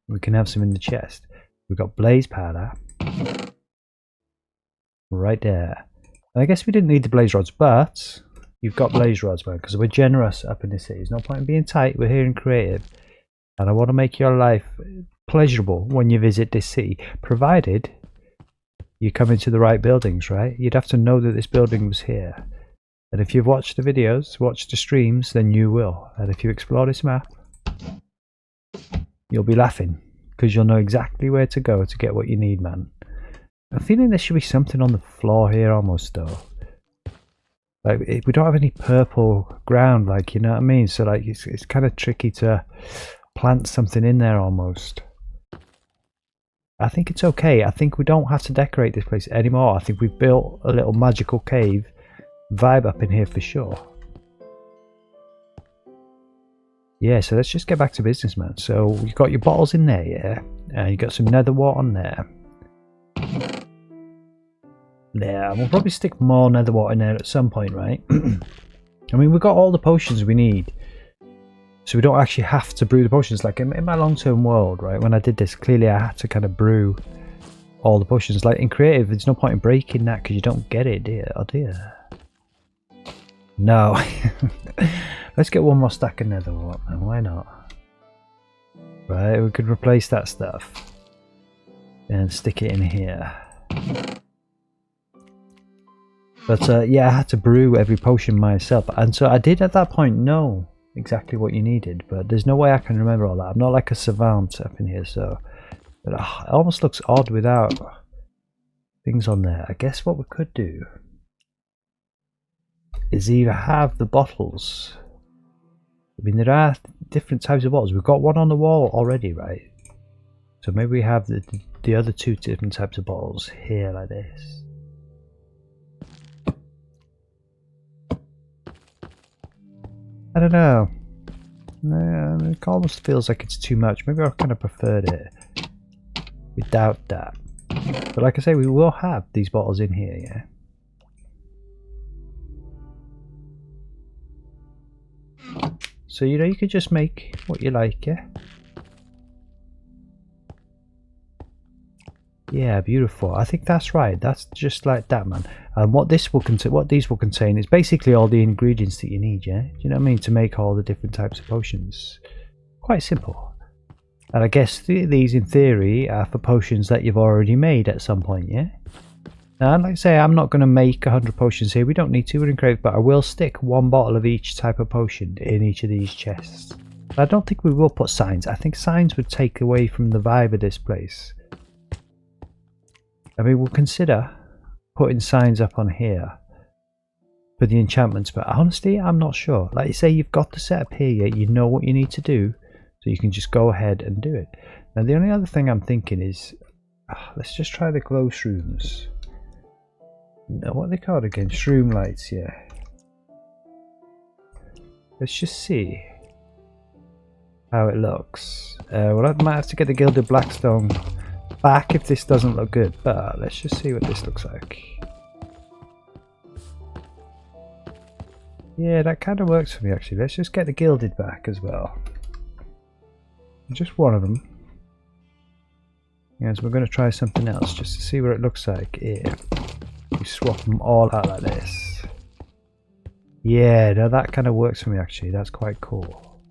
we can have some in the chest. We've got blaze powder. Right there. And I guess we didn't need the blaze rods, but you've got blaze rods, man, because we're generous up in the city. There's no point in being tight. We're here in creative. And I want to make your life pleasurable when you visit this city, provided you come into the right buildings, right? You'd have to know that this building was here. And if you've watched the videos, watched the streams, then you will. And if you explore this map, you'll be laughing, because you'll know exactly where to go to get what you need, man. I'm feeling there should be something on the floor here almost, though. Like, we don't have any purple ground, like, you know what I mean? So, like, it's kind of tricky to plant something in there almost. I think it's okay. I think we don't have to decorate this place anymore. I think we've built a little magical cave vibe up in here for sure. Yeah, so let's just get back to business, man. So you've got your bottles in there, yeah? And you've got some nether wart on there. Yeah, we'll probably stick more nether wart in there at some point, right? I mean, we've got all the potions we need. So we don't actually have to brew the potions. Like in my long-term world, right, when I did this, clearly I had to kind of brew all the potions. Like in creative, there's no point in breaking that because you don't get it, do you? Oh dear. No. Let's get one more stack of nether wart, man. Why not? Right, we could replace that stuff and stick it in here. But yeah, I had to brew every potion myself, and so I did at that point know exactly what you needed, but there's no way I can remember all that. I'm not like a savant up in here, so but, it almost looks odd without things on there. I guess what we could do is either have the bottles. I mean, there are different types of bottles. We've got one on the wall already, right? So maybe we have the other two different types of bottles here like this. I don't know. It almost feels like it's too much. Maybe I kind of preferred it without that. But like I say, we will have these bottles in here, yeah? So, you know, you could just make what you like, yeah? Yeah, beautiful. I think that's right. That's just like that, man. And what these will contain is basically all the ingredients that you need, yeah? Do you know what I mean? To make all the different types of potions. Quite simple. And I guess these, in theory, are for potions that you've already made at some point, yeah? Now, like I say, I'm not going to make 100 potions here. We don't need to. We're in creative, but I will stick one bottle of each type of potion in each of these chests. But I don't think we will put signs. I think signs would take away from the vibe of this place. I mean, we'll consider putting signs up on here for the enchantments, but honestly, I'm not sure. Like you say, you've got the setup here, yet you know what you need to do, so you can just go ahead and do it. Now, the only other thing I'm thinking is, let's just try the glow shrooms. No, what are they called again? Shroom lights, yeah. Let's just see how it looks. Well, I might have to get the gilded blackstone back if this doesn't look good, but let's just see what this looks like. Yeah, that kind of works for me actually. Let's just get the gilded back as well. Just one of them. Yes, we're going to try something else just to see what it looks like here. We swap them all out like this. Yeah, now that kind of works for me actually. That's quite cool.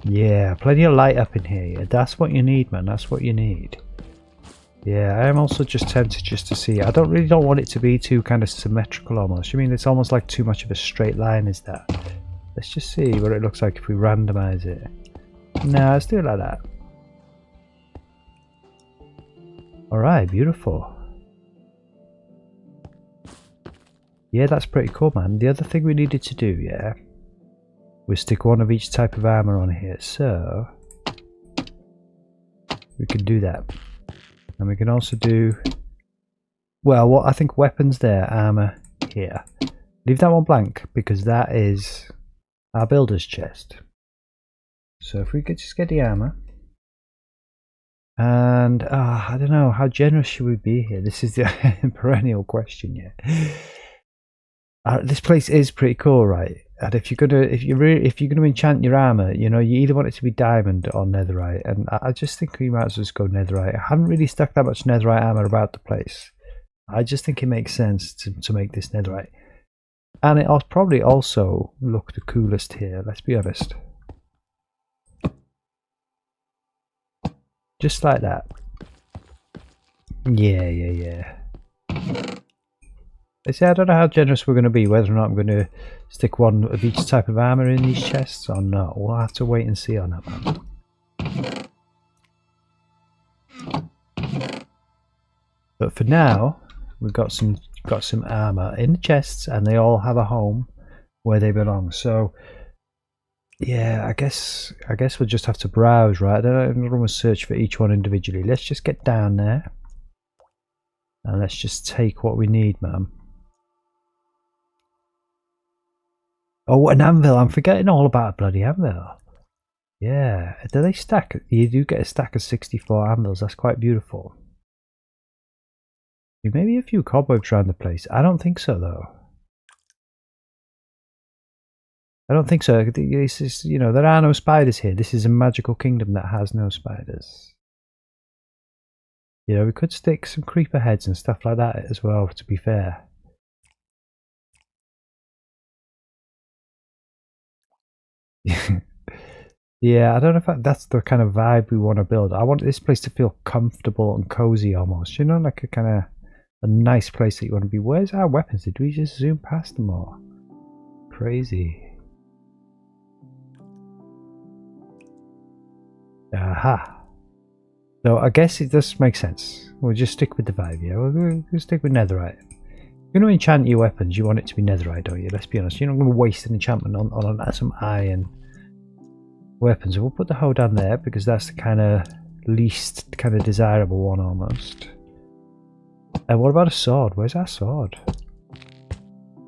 Yeah, plenty of light up in here. Yeah, that's what you need, man. That's what you need. Yeah, I am also just tempted just to see. I don't want it to be too kind of symmetrical almost. I mean, it's almost like too much of a straight line, is that? Let's just see what it looks like if we randomize it. No, let's do it like that. Alright, beautiful. Yeah, that's pretty cool, man. The other thing we needed to do, yeah, was stick one of each type of armor on here. So we can do that. And we can also do, well, what I think weapons there, armor here. Leave that one blank because that is our builder's chest. So if we could just get the armor. And I don't know, how generous should we be here? This is the perennial question, yeah. This place is pretty cool, right? And if you're gonna enchant your armor, you know, you either want it to be diamond or netherite, and I just think we might as well just go netherite. I haven't really stuck that much netherite armor about the place. I just think it makes sense to make this netherite, and it'll probably also look the coolest here. Let's be honest. Just like that. Yeah. I say I don't know how generous we're going to be, whether or not I'm going to stick one of each type of armor in these chests or not. We'll have to wait and see on that one. But for now, we've got some armor in the chests, and they all have a home where they belong. So yeah, I guess we'll just have to browse, right? I don't want to search for each one individually. Let's just get down there, and let's just take what we need, man. Oh, an anvil! I'm forgetting all about a bloody anvil. Yeah, do they stack? You do get a stack of 64 anvils. That's quite beautiful. Maybe a few cobwebs around the place. I don't think so, though. I don't think so. This is, you know, there are no spiders here. This is a magical kingdom that has no spiders. You know, we could stick some creeper heads and stuff like that as well, to be fair. Yeah, I don't know if that's the kind of vibe we want to build. I want this place to feel comfortable and cozy almost. You know, like a kind of a nice place that you want to be. Where's our weapons? Did we just zoom past them all? Crazy. Aha. So I guess it does make sense. We'll just stick with the vibe, yeah? We'll stick with netherite. You're going to enchant your weapons, you want it to be netherite, don't you? Let's be honest. You're not going to waste an enchantment on some iron weapons. We'll put the hoe down there because that's the kind of least kind of desirable one almost. And what about a sword? Where's our sword?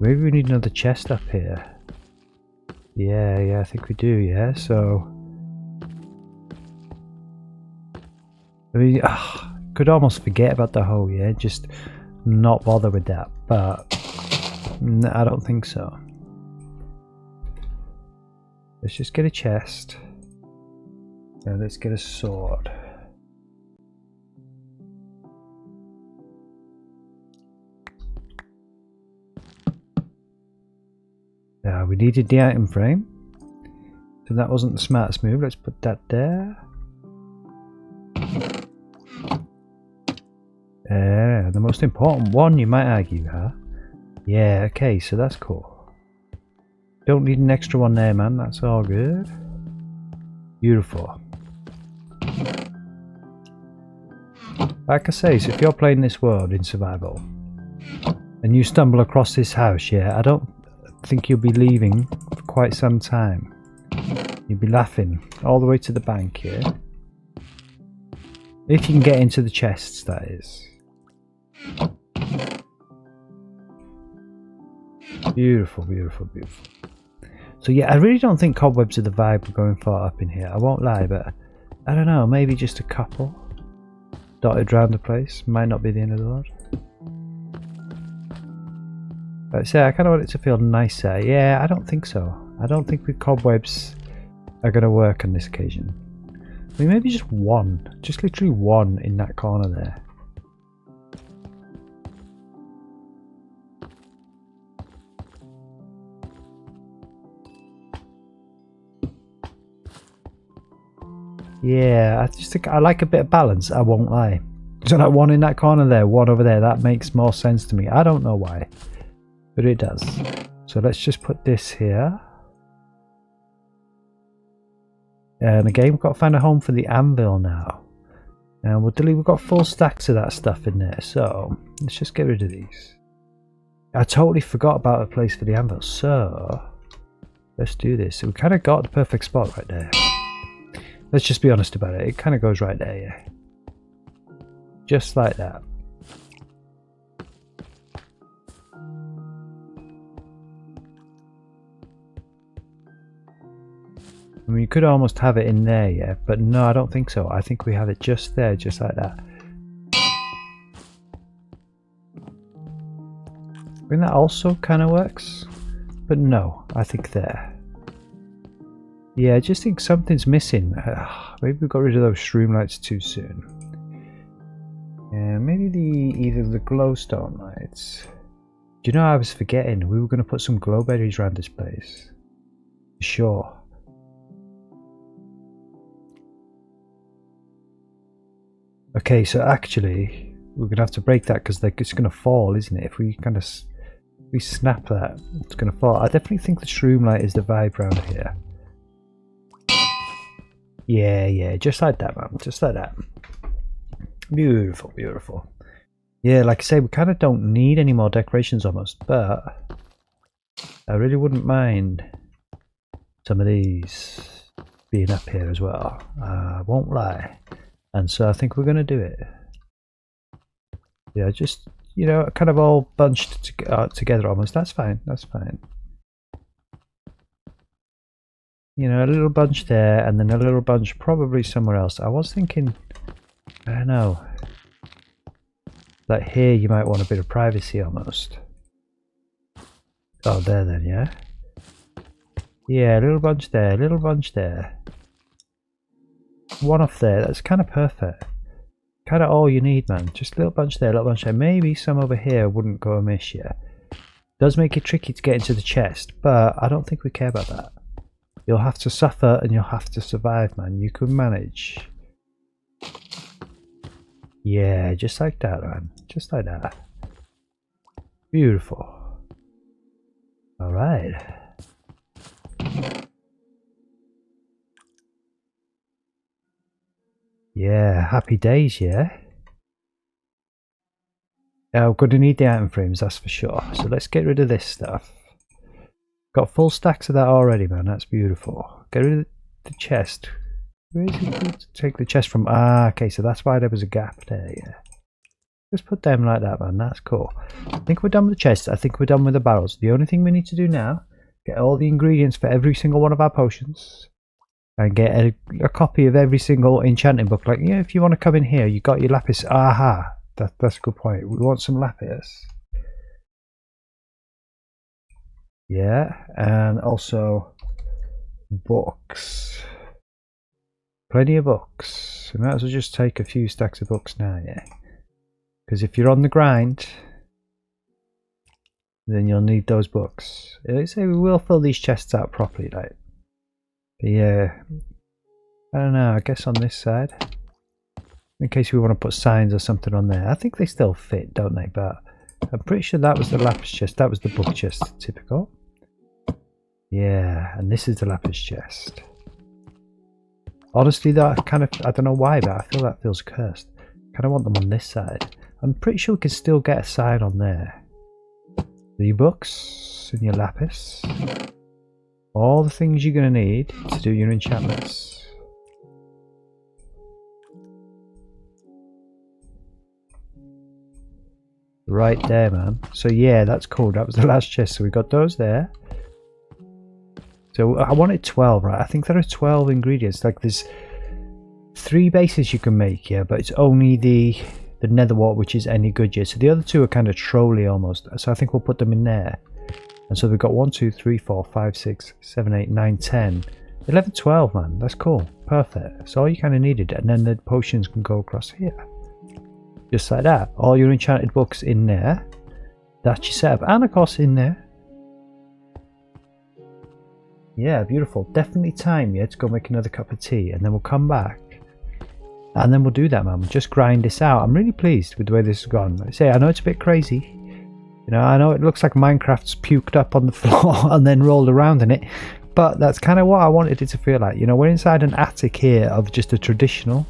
Maybe we need another chest up here. Yeah, I think we do, yeah? So I mean, could almost forget about the hoe, yeah? Just not bother with that, but I don't think so. Let's just get a chest. Now let's get a sword. We needed the item frame, so that wasn't the smartest move. Let's put that there. The most important one, you might argue, huh? Yeah, okay, so that's cool. Don't need an extra one there, man. That's all good. Beautiful. Like I say, so if you're playing this world in survival and you stumble across this house, yeah, I don't think you'll be leaving for quite some time. You'll be laughing all the way to the bank, yeah? If you can get into the chests, that is. Beautiful, beautiful, beautiful. So yeah, I really don't think cobwebs are the vibe we're going for up in here. I won't lie, but I don't know, maybe just a couple dotted around the place might not be the end of the world. Like I say, I kind of want it to feel nicer. Yeah, I don't think so. I don't think the cobwebs are going to work on this occasion. I mean, maybe just one. Just literally one in that corner there. Yeah, I just think I like a bit of balance, I won't lie. So like one in that corner there, one over there, that makes more sense to me. I don't know why, but it does. So let's just put this here. And again, we've got to find a home for the anvil now. And we'll delete, we've got full stacks of that stuff in there, so let's just get rid of these. I totally forgot about a place for the anvil, so let's do this. We kind of got the perfect spot right there. Let's just be honest about it. It kind of goes right there, yeah. Just like that. I mean, you could almost have it in there, yeah, but no, I don't think so. I think we have it just there, just like that. I mean, that also kind of works, but no, I think there. Yeah, I just think something's missing. Maybe we got rid of those shroom lights too soon. And maybe either the glowstone lights. Do you know, I was forgetting, we were going to put some glowberries around this place. Sure. Okay, so actually, we're going to have to break that because it's going to fall, isn't it? If we kind of we snap that, it's going to fall. I definitely think the shroom light is the vibe around here. Yeah, just like that, man. Just like that. Beautiful, beautiful. Yeah, like I say, we kind of don't need any more decorations almost, but I really wouldn't mind some of these being up here as well. I won't lie. And so I think we're going to do it. Yeah, just, you know, kind of all bunched together almost. That's fine, that's fine. You know, a little bunch there, and then a little bunch probably somewhere else. I was thinking, I don't know, like here you might want a bit of privacy almost. Oh, there then, yeah? Yeah, a little bunch there, a little bunch there. One off there, that's kind of perfect. Kind of all you need, man. Just a little bunch there, a little bunch there. Maybe some over here wouldn't go amiss, yeah. Does make it tricky to get into the chest, but I don't think we care about that. You'll have to suffer and you'll have to survive, man. You can manage. Yeah, just like that, man. Just like that. Beautiful. Alright. Yeah, happy days, yeah? We're going to need the item frames, that's for sure. So let's get rid of this stuff. Got full stacks of that already, man. That's beautiful. Get rid of the chest. Where is it? Take the chest from? Ah, okay, so that's why there was a gap there, yeah. Just put them like that, man. That's cool. I think we're done with the chest. I think we're done with the barrels. The only thing we need to do now, get all the ingredients for every single one of our potions. And get a copy of every single enchanting book. Like, yeah, if you want to come in here, you got your lapis. Aha! That's a good point. We want some lapis. Yeah, and also books. Plenty of books. We might as well just take a few stacks of books now, yeah. Because if you're on the grind, then you'll need those books. Let's say we will fill these chests out properly, like. But yeah, I don't know, I guess on this side. In case we want to put signs or something on there. I think they still fit, don't they? But I'm pretty sure that was the lapis chest. That was the book chest, typical. Yeah, and this is the lapis chest. Honestly, though, I don't know why, but I feel that feels cursed. I kind of want them on this side. I'm pretty sure we can still get a sign on there. The books and your lapis. All the things you're going to need to do your enchantments. Right there, man. So yeah, that's cool. That was the last chest. So we got those there. So I wanted 12, right? I think there are 12 ingredients. Like there's 3 bases you can make, yeah, but it's only the the nether wart, which is any good yet. So the other two are kind of trolly almost. So I think we'll put them in there. And so we've got 1, 2, 3, 4, 5, 6, 7, 8, 9, 10, 11, 12, man. That's cool. Perfect. So all you kind of needed. And then the potions can go across here. Just like that. All your enchanted books in there. That's your setup. And of course in there. Yeah, beautiful. Definitely time, yeah, to go make another cup of tea. And then we'll come back. And then we'll do that, man. We'll just grind this out. I'm really pleased with the way this has gone. Like I say, I know it's a bit crazy. You know, I know it looks like Minecraft's puked up on the floor and then rolled around in it. But that's kind of what I wanted it to feel like. You know, we're inside an attic here of just a traditional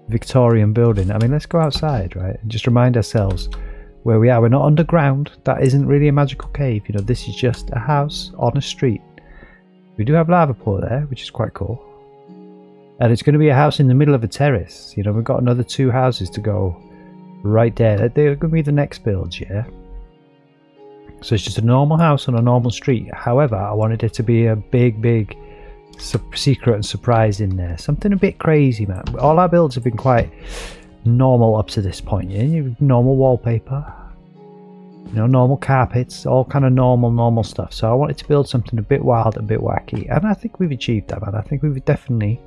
Victorian building. I mean, let's go outside, right? And just remind ourselves where we are. We're not underground. That isn't really a magical cave. You know, this is just a house on a street. We do have lava pool there, which is quite cool. And it's going to be a house in the middle of a terrace. You know, we've got another 2 houses to go right there. They're going to be the next builds, yeah? So it's just a normal house on a normal street. However, I wanted it to be a big secret and surprise in there. Something a bit crazy, man. All our builds have been quite normal up to this point, yeah? Normal wallpaper. You know, normal carpets, all kind of normal stuff. So I wanted to build something a bit wild, a bit wacky. And I think we've achieved that, man. I think we've definitely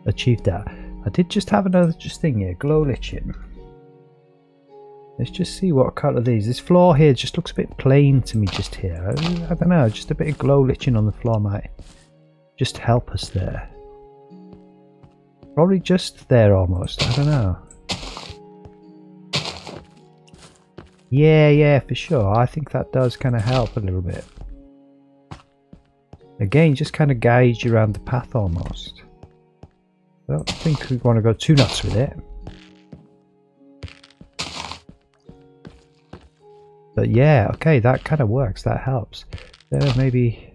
achieved that. I did just have another thing here, glow lichen. Let's just see what colour these. This floor here just looks a bit plain to me just here. I don't know, just a bit of glow lichen on the floor might just help us there. Probably just there almost, I don't know. Yeah, for sure. I think that does kind of help a little bit. Again, just kind of guide you around the path almost. I don't think we want to go too nuts with it. But yeah, okay, that kind of works. That helps. Maybe,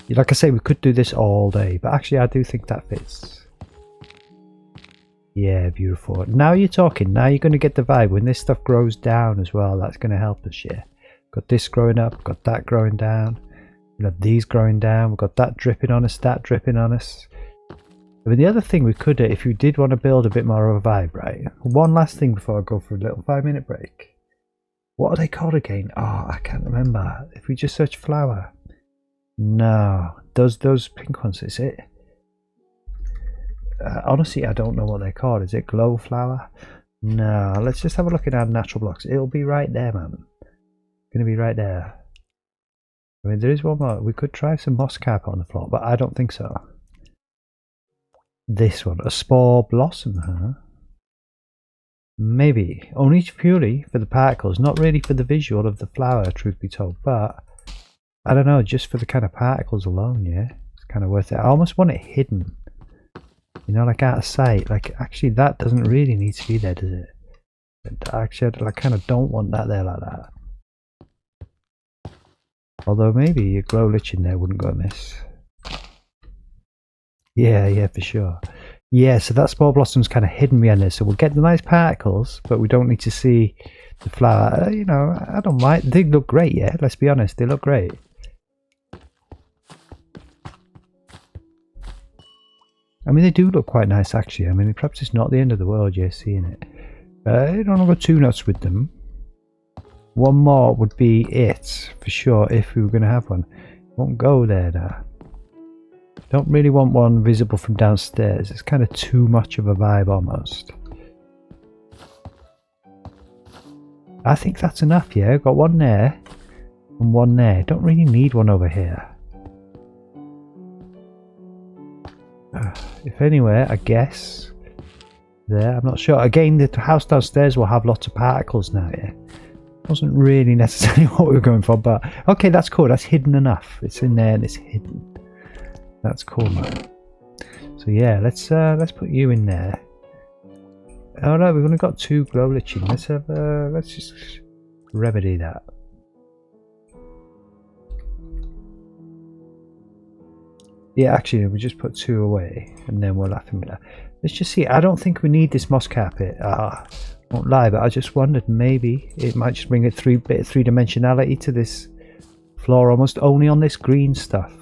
like I say, we could do this all day. But actually, I do think that fits. Yeah, beautiful. Now you're talking. Now you're going to get the vibe. When this stuff grows down as well, that's going to help us, yeah. Got this growing up, got that growing down. We've got these growing down. We've got that dripping on us, that dripping on us. But the other thing we could do, if you did want to build a bit more of a vibe, right? One last thing before I go for a little 5-minute break. What are they called again? Oh, I can't remember. If we just search flower. No. Those pink ones, is it? Honestly, I don't know what they're called. Is it glow flower? No, let's just have a look at our natural blocks. It'll be right there, man. It's going to be right there. I mean, there is one more. We could try some moss carpet on the floor, but I don't think so. This one, a spore blossom, huh? Maybe. Only purely for the particles, not really for the visual of the flower, truth be told. But, I don't know, just for the kind of particles alone, yeah? It's kind of worth it. I almost want it hidden. You know, like out of sight. Like, actually, that doesn't really need to be there, does it? But actually, I kind of don't want that there like that. Although maybe a glow lichen there wouldn't go amiss. Yeah, for sure. Yeah, so that spore blossom's kind of hidden behind there. So we'll get the nice particles, but we don't need to see the flower. You know, I don't mind. They look great, yeah? Let's be honest. They look great. I mean, they do look quite nice, actually. I mean, perhaps it's not the end of the world, yeah, seeing it. I don't want to go too nuts with them. One more would be it, for sure, if we were going to have one. Won't go there, now. Don't really want one visible from downstairs. It's kind of too much of a vibe, almost. I think that's enough, yeah? Got one there, and one there. Don't really need one over here. If anywhere, I guess. There, I'm not sure. Again, the house downstairs will have lots of particles now, yeah? Wasn't really necessarily what we were going for, but okay, that's cool. That's hidden enough. It's in there and it's hidden. That's cool, man. So yeah, let's put you in there. Oh no, we've only got 2 glow lichen. Let's just remedy that. Yeah, actually, we just put 2 away, and then we'll have to. Let's just see. I don't think we need this moss carpet. Won't lie, but I just wondered maybe it might just bring a bit of 3-dimensionality to this floor, almost only on this green stuff.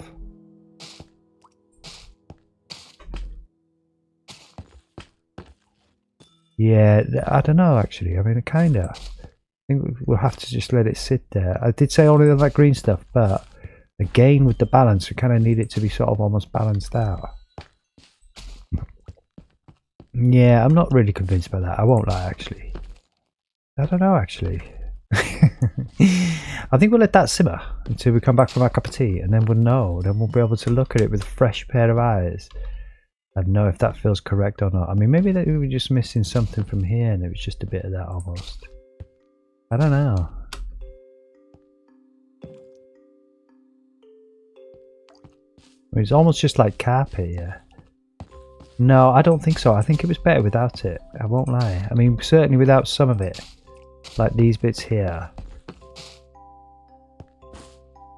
Yeah, I don't know actually. I mean, I kinda. I think we'll have to just let it sit there. I did say only that green stuff, but again with the balance, we kind of need it to be sort of almost balanced out. Yeah, I'm not really convinced by that. I won't lie, actually. I don't know, actually. I think we'll let that simmer until we come back from our cup of tea, and then we'll know. Then we'll be able to look at it with a fresh pair of eyes and know if that feels correct or not. I mean, maybe that we were just missing something from here, and it was just a bit of that almost. I don't know. It's almost just like carpet, yeah. No, I don't think so. I think it was better without it. I won't lie. I mean, certainly without some of it. Like these bits here.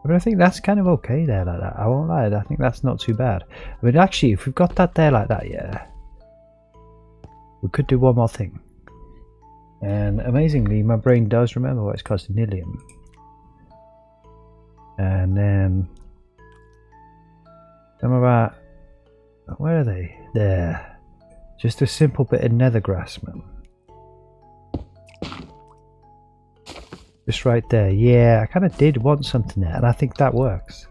But I think that's kind of okay there like that. I won't lie. I think that's not too bad. I mean, actually, if we've got that there like that, yeah. We could do one more thing. And amazingly, my brain does remember what it's called, nillium. And then some of our... Where are they? There. Just a simple bit of nethergrass, man. Just right there. Yeah, I kind of did want something there, and I think that works.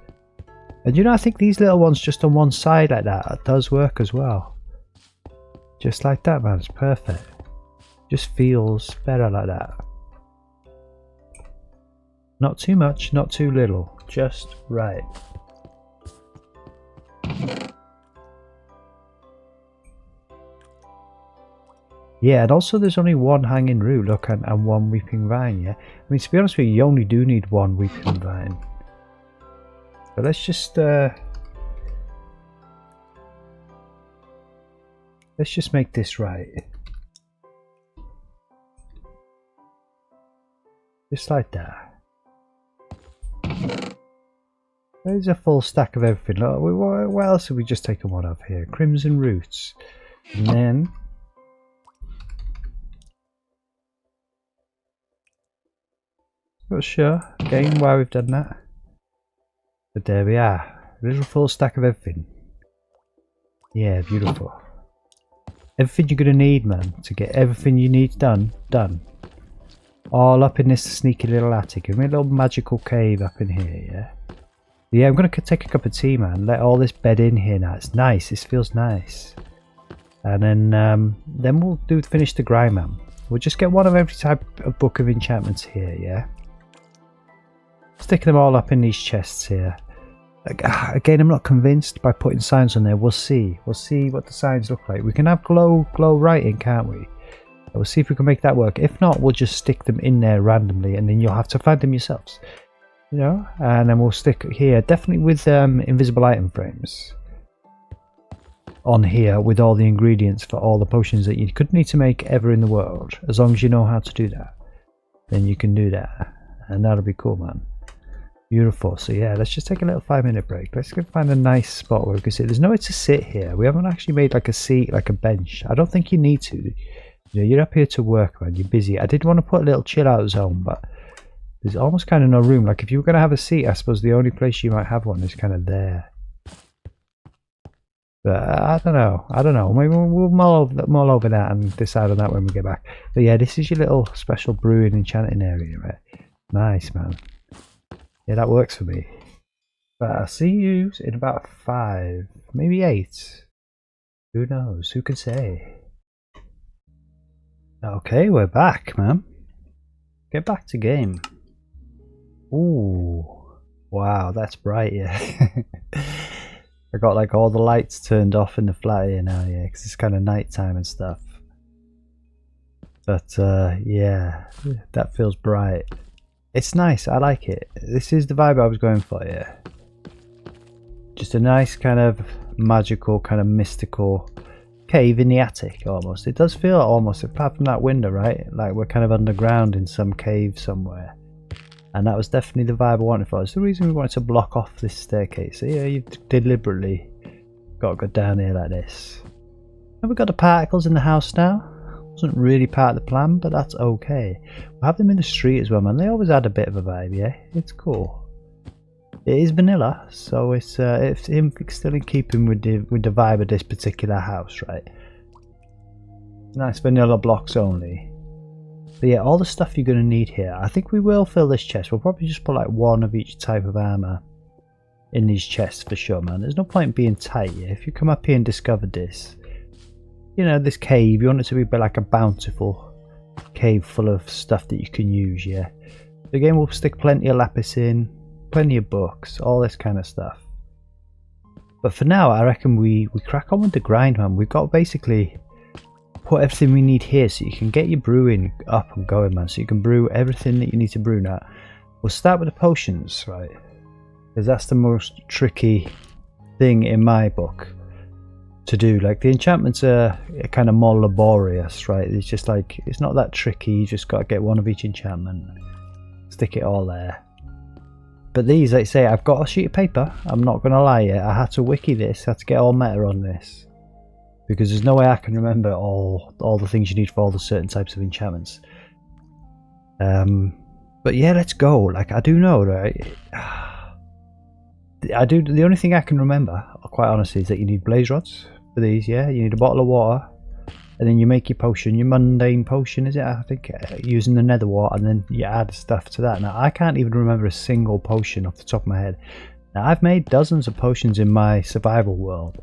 And you know, I think these little ones just on one side like that does work as well. Just like that, man. It's perfect. Just feels better like that. Not too much, not too little. Just right. Yeah, and also there's only one hanging root, look, and one weeping vine, yeah? I mean, to be honest with you, you only do need one weeping vine. But let's just make this right. Just like that. There's a full stack of everything. Look, what else have we just taken one of here? Crimson roots. And then... Not sure again why we've done that, but there we are, a little full stack of everything. Yeah, beautiful. Everything you're gonna need, man, to get everything you need done. All up in this sneaky little attic. We made a little magical cave up in here, yeah. Yeah, I'm gonna take a cup of tea, man. Let all this bed in here now. It's nice. This feels nice. And then we'll finish the grind, man. We'll just get one of every type of book of enchantments here, yeah. Stick them all up in these chests here. Again, I'm not convinced by putting signs on there. We'll see. We'll see what the signs look like. We can have glow writing, can't we? We'll see if we can make that work. If not, we'll just stick them in there randomly, and then you'll have to find them yourselves. You know, and then we'll stick here, definitely with invisible item frames on here with all the ingredients for all the potions that you could need to make ever in the world. As long as you know how to do that, then you can do that, and that'll be cool, man. Beautiful. So yeah, let's just take a little 5-minute break. Let's go find a nice spot where we can sit. There's nowhere to sit here. We haven't actually made like a seat, like a bench. I don't think you need to. You know, you're up here to work, man. You're busy. I did want to put a little chill out zone, but there's almost kind of no room. Like if you were going to have a seat, I suppose the only place you might have one is kind of there. But I don't know. Maybe we'll mull over that and decide on that when we get back. But yeah, this is your little special brewing enchanting area, right? Nice, man. Yeah, that works for me. But I'll see you in about 5, maybe 8. Who knows? Who can say? Okay, we're back, man. Get back to game. Ooh. Wow, that's bright, yeah. I got like all the lights turned off in the flat here now, yeah, because it's kind of nighttime and stuff. But yeah, that feels bright. It's nice, I like it. This is the vibe I was going for, yeah. Just a nice kind of magical, kind of mystical cave in the attic, almost. It does feel almost, apart from that window, right? Like we're kind of underground in some cave somewhere. And that was definitely the vibe I wanted for. It's the reason we wanted to block off this staircase. So yeah, you've deliberately got to go down here like this. Have we got the particles in the house now? Wasn't really part of the plan, but that's okay. We'll have them in the street as well, man. They always add a bit of a vibe, yeah? It's cool. It is vanilla, so it's still in keeping with the vibe of this particular house, right? Nice vanilla blocks only. But yeah, all the stuff you're going to need here. I think we will fill this chest. We'll probably just put like one of each type of armor in these chests for sure, man. There's no point being tight. Yeah? If you come up here and discover this, you know, this cave, you want it to be like a bountiful cave full of stuff that you can use, yeah. Again, we'll stick plenty of lapis in, plenty of books, all this kind of stuff. But for now, I reckon we crack on with the grind, man. We've got to basically put everything we need here so you can get your brewing up and going, man. So you can brew everything that you need to brew now. We'll start with the potions, right? Because that's the most tricky thing in my book to do. Like the enchantments are kind of more laborious, right? It's just like, it's not that tricky. You just got to get one of each enchantment, stick it all there. But these, like I say, I've got a sheet of paper. I'm not gonna lie yet. I had to wiki this. I had to get all meta on this because there's no way I can remember all the things you need for all the certain types of enchantments. But yeah, let's go. Like I do know, right? I do. The only thing I can remember, quite honestly, is that you need blaze rods for these. Yeah, you need a bottle of water, and then you make your potion, your mundane potion, is it? I think using the nether wart, and then you add stuff to that. Now I can't even remember a single potion off the top of my head. Now I've made dozens of potions in my survival world,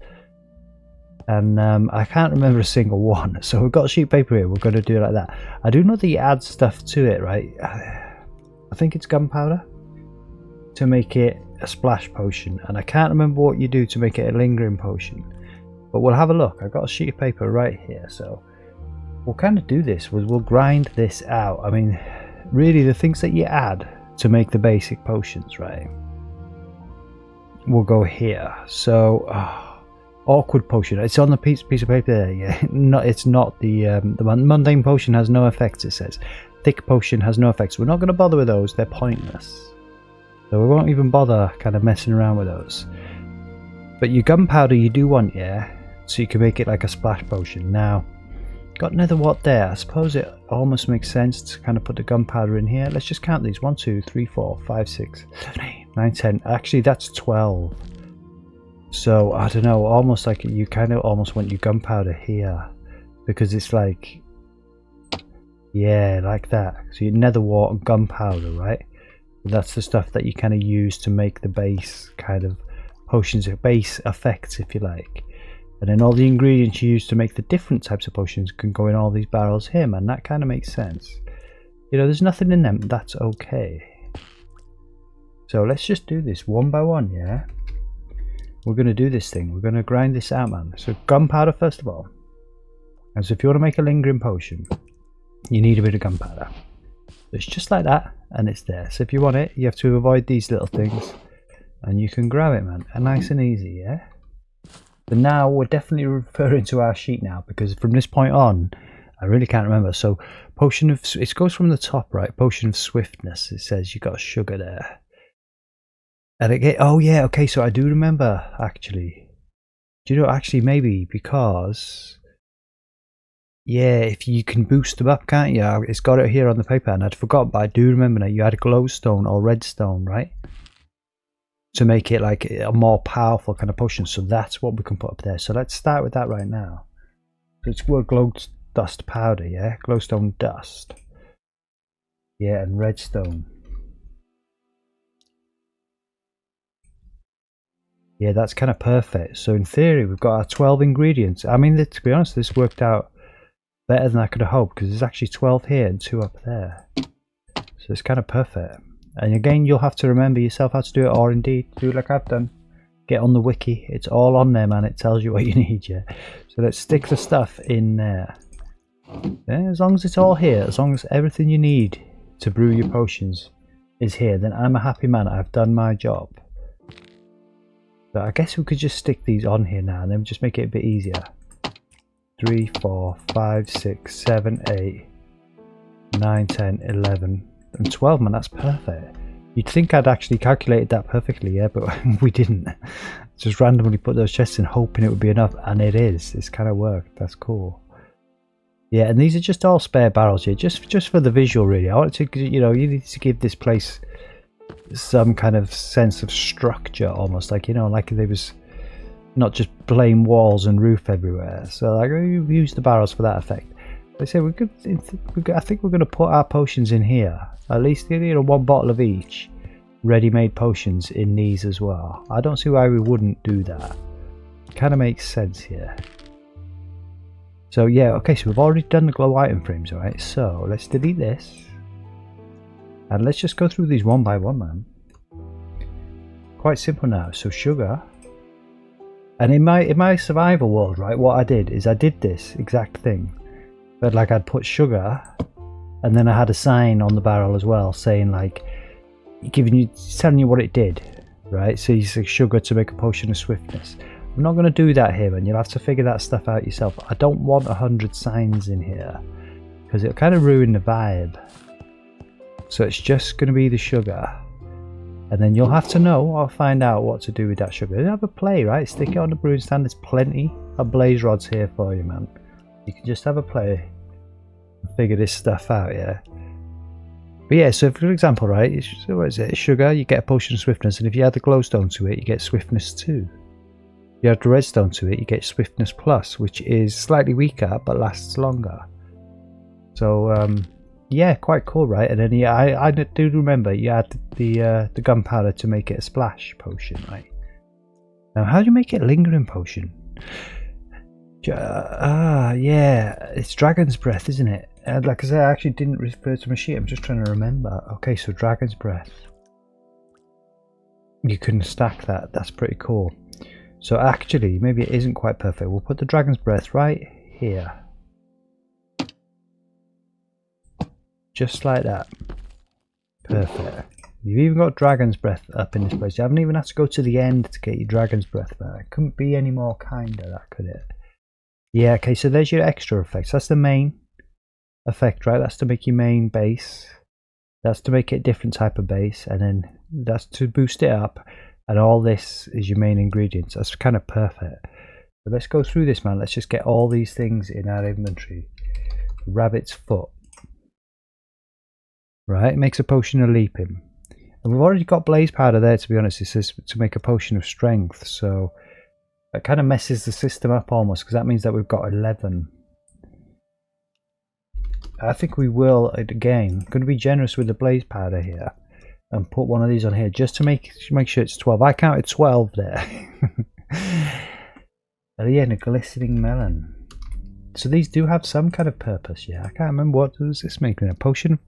and I can't remember a single one. So we've got a sheet of paper here. We're going to do it like that. I do know that you add stuff to it, right? I think it's gunpowder to make it a splash potion, and I can't remember what you do to make it a lingering potion, but we'll have a look. I've got a sheet of paper right here, so we'll kind of do this. We'll grind this out. I mean, really the things that you add to make the basic potions, right, we'll go here. So awkward potion, it's on the piece of paper there, yeah. No, it's not the mundane potion has no effects, it says. Thick potion has no effects. We're not going to bother with those, they're pointless. So we won't even bother kind of messing around with those. But your gunpowder you do want, yeah, so you can make it like a splash potion. Now, got nether wart there. I suppose it almost makes sense to kind of put the gunpowder in here. Let's just count these. 1, 2, 3, 4, 5, 6, 7, 8, 9, 10. Actually, that's 12. So, I don't know, almost like you kind of almost want your gunpowder here. Because it's like, yeah, like that. So your nether wart and gunpowder, right? That's the stuff that you kind of use to make the base kind of potions, base effects, if you like. And then all the ingredients you use to make the different types of potions can go in all these barrels here, man. That kind of makes sense. You know, there's nothing in them. That's okay. So let's just do this one by one, yeah? We're going to do this thing. We're going to grind this out, man. So gunpowder first of all. And so if you want to make a lingering potion, you need a bit of gunpowder. It's just like that, and it's there. So if you want it, you have to avoid these little things, and you can grab it, man. And nice and easy, yeah? But now we're definitely referring to our sheet now, because from this point on, I really can't remember. So potion of, it goes from the top, right? Potion of swiftness. It says you got sugar there. And again, oh yeah, okay. So I do remember actually. Do you know actually maybe because? Yeah, if you can boost them up, can't you? It's got it here on the paper, and I'd forgot, but I do remember now. You had glowstone or redstone, right? To make it like a more powerful kind of potion. So that's what we can put up there. So let's start with that right now. So it's glow dust powder, yeah? Glowstone dust. Yeah, and redstone. Yeah, that's kind of perfect. So in theory, we've got our 12 ingredients. I mean, to be honest, this worked out better than I could have hoped, because there's actually 12 here and 2 up there. So it's kind of perfect. And again, you'll have to remember yourself how to do it, or indeed do like I've done. Get on the wiki. It's all on there, man. It tells you what you need, yeah. So let's stick the stuff in there. Yeah, as long as it's all here, as long as everything you need to brew your potions is here, then I'm a happy man. I've done my job. But I guess we could just stick these on here now, and then just make it a bit easier. 3, 4, 5, 6, 7, 8, 9, 10, 11, and 12, man. That's perfect. You'd think I'd actually calculated that perfectly, yeah, but we didn't. Just randomly put those chests in, hoping it would be enough, and it is. It's kind of worked. That's cool. Yeah, and these are just all spare barrels here, just for the visual, really. I wanted to, you know, you need to give this place some kind of sense of structure, almost like, you know, like there was not just plain walls and roof everywhere. So like we use the barrels for that effect. I say I think we're going to put our potions in here. At least, you know, 1 bottle of each. Ready-made potions in these as well. I don't see why we wouldn't do that. Kind of makes sense here. So yeah, okay, so we've already done the glow item frames, alright? So let's delete this. And let's just go through these one by one, man. Quite simple now. So sugar. And in my survival world, right, what I did is I did this exact thing. But like I'd put sugar, and then I had a sign on the barrel as well saying like, telling you what it did, right? So you say sugar to make a potion of swiftness. I'm not going to do that here, man. You'll have to figure that stuff out yourself. I don't want 100 signs in here because it'll kind of ruin the vibe. So it's just going to be the sugar, and then you'll have to know or find out what to do with that sugar. Have a play, right? Stick it on the brewing stand. There's plenty of blaze rods here for you, man. You can just have a play and figure this stuff out, yeah. But yeah, so for example, right, so what is it? Sugar, you get a potion of swiftness, and if you add the glowstone to it, you get swiftness 2. If you add the redstone to it, you get swiftness plus, which is slightly weaker but lasts longer. So yeah, quite cool, right? And then yeah, I do remember you add the gunpowder to make it a splash potion, right? Now, how do you make it a lingering potion? Yeah, it's dragon's breath, isn't it? Like I said, I actually didn't refer to my sheet. I'm just trying to remember. Okay, so dragon's breath. You can stack that. That's pretty cool. So actually, maybe it isn't quite perfect. We'll put the dragon's breath right here. Just like that. Perfect. You've even got dragon's breath up in this place. You haven't even had to go to the end to get your dragon's breath back. It couldn't be any more kinder, that could it? Yeah, okay, so there's your extra effects. That's the main effect, right? That's to make your main base. That's to make it a different type of base, and then that's to boost it up, and all this is your main ingredients. That's kind of perfect. So let's go through this, man. Let's just get all these things in our inventory. Rabbit's foot, right? Makes a potion of leaping, and we've already got blaze powder there. To be honest, it says to make a potion of strength, so that kind of messes the system up almost, because that means that we've got 11. I think we will, again, going to be generous with the blaze powder here and put one of these on here just to make sure it's 12. I counted 12 there. Oh yeah, and a glistening melon. So these do have some kind of purpose, yeah. I can't remember what does this make. A potion of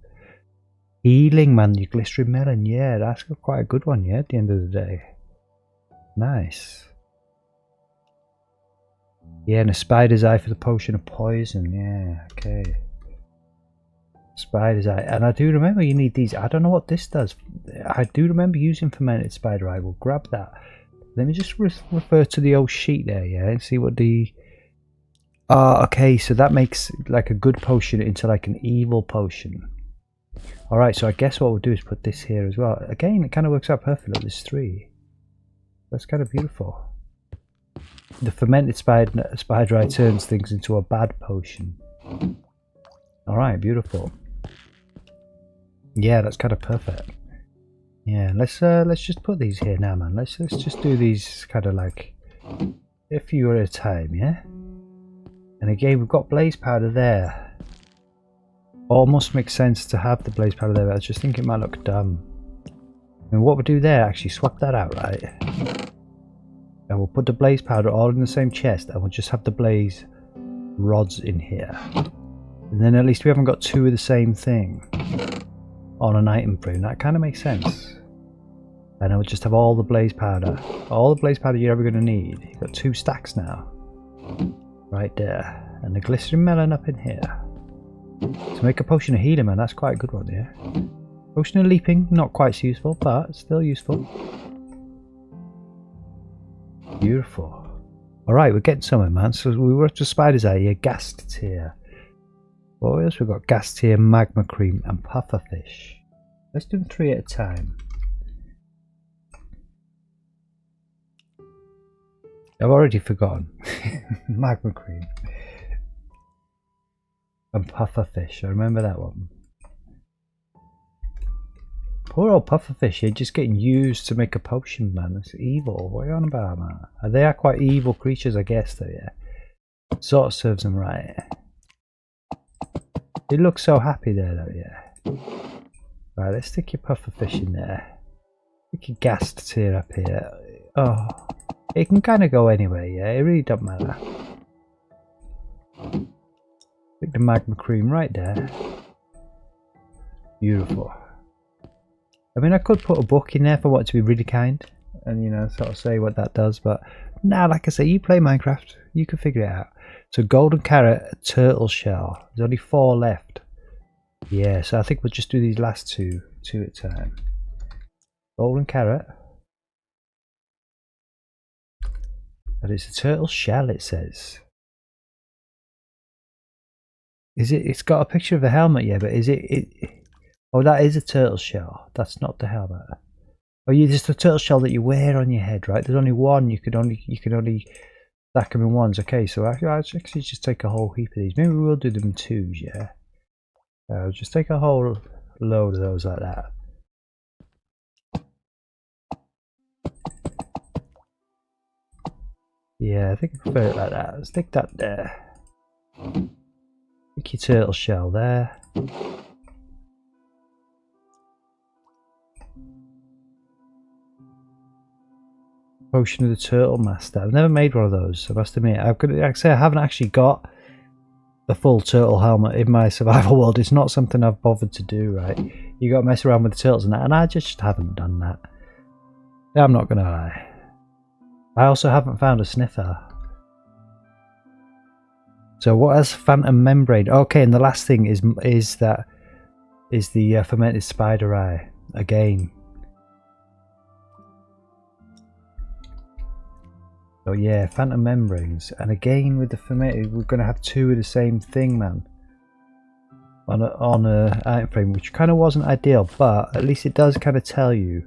healing, man. Your glistering melon, yeah, that's quite a good one, yeah, at the end of the day. Nice. Yeah, and a spider's eye for the potion of poison, yeah, okay. Spider's eye, and I do remember you need these. I don't know what this does. I do remember using fermented spider eye. We'll grab that. Let me just refer to the old sheet there, yeah, and see what the... okay, so that makes like a good potion into like an evil potion. Alright, so I guess what we'll do is put this here as well. Again, it kind of works out perfectly. There's 3. That's kind of beautiful. The fermented spider eye turns things into a bad potion. Alright, beautiful. Yeah, that's kind of perfect. Yeah, let's just put these here now, man. Let's just do these kind of like a few at a time, yeah? And again, we've got blaze powder there. Almost makes sense to have the blaze powder there, but I just think it might look dumb. And what we'll do there, actually swap that out, right? And we'll put the blaze powder all in the same chest, and we'll just have the blaze rods in here. And then at least we haven't got 2 of the same thing on an item frame. That kind of makes sense. And we'll just have all the blaze powder. All the blaze powder you're ever going to need. You've got 2 stacks now. Right there. And the glistering melon up in here. To make a potion of healing, man, that's quite a good one, yeah? Potion of leaping, not quite so useful, but still useful. Beautiful. Alright, we're getting somewhere, man. So we were up to spider's eye, yeah, ghast tier. What else? We've got gas tier, magma cream, and pufferfish. Let's do them 3 at a time. I've already forgotten. Magma cream. And pufferfish. I remember that one. Poor old pufferfish, you're just getting used to make a potion, man. That's evil. What are you on about, man? They are quite evil creatures, I guess, though, yeah. Sort of serves them right. It looks so happy there though, yeah. Right, let's stick your puffer fish in there. Stick your gas tier up here. Oh, it can kind of go anywhere, yeah, it really doesn't matter. Stick the magma cream right there. Beautiful. I mean, I could put a book in there if I want to be really kind and, you know, sort of say what that does, but nah, like I say, you play Minecraft, you can figure it out. So golden carrot, a turtle shell. There's only 4 left. Yeah, so I think we'll just do these last two at a time. Golden carrot. And it's a turtle shell, it says. Is it? It's got a picture of a helmet, yeah, but is it? Oh, that is a turtle shell. That's not the helmet. Oh, yeah, just a turtle shell that you wear on your head, right? There's only one. You can only stack them in ones. Okay, so I'll actually just take a whole heap of these. Maybe we'll do them in 2s, yeah. Just take a whole load of those like that. Yeah, I think I prefer it like that. Let's stick that there. Stick your turtle shell there. Potion of the Turtle Master. I've never made one of those, I must admit. I haven't actually got the full turtle helmet in my survival world. It's not something I've bothered to do, right? You got to mess around with the turtles and that, and I just haven't done that. Yeah, I'm not gonna lie. I also haven't found a sniffer. So what has phantom membrane? Okay, and the last thing is the fermented spider eye again. Oh yeah, phantom membranes, and again with the fermented, we're gonna have 2 of the same thing, man. On a item frame, which kind of wasn't ideal, but at least it does kind of tell you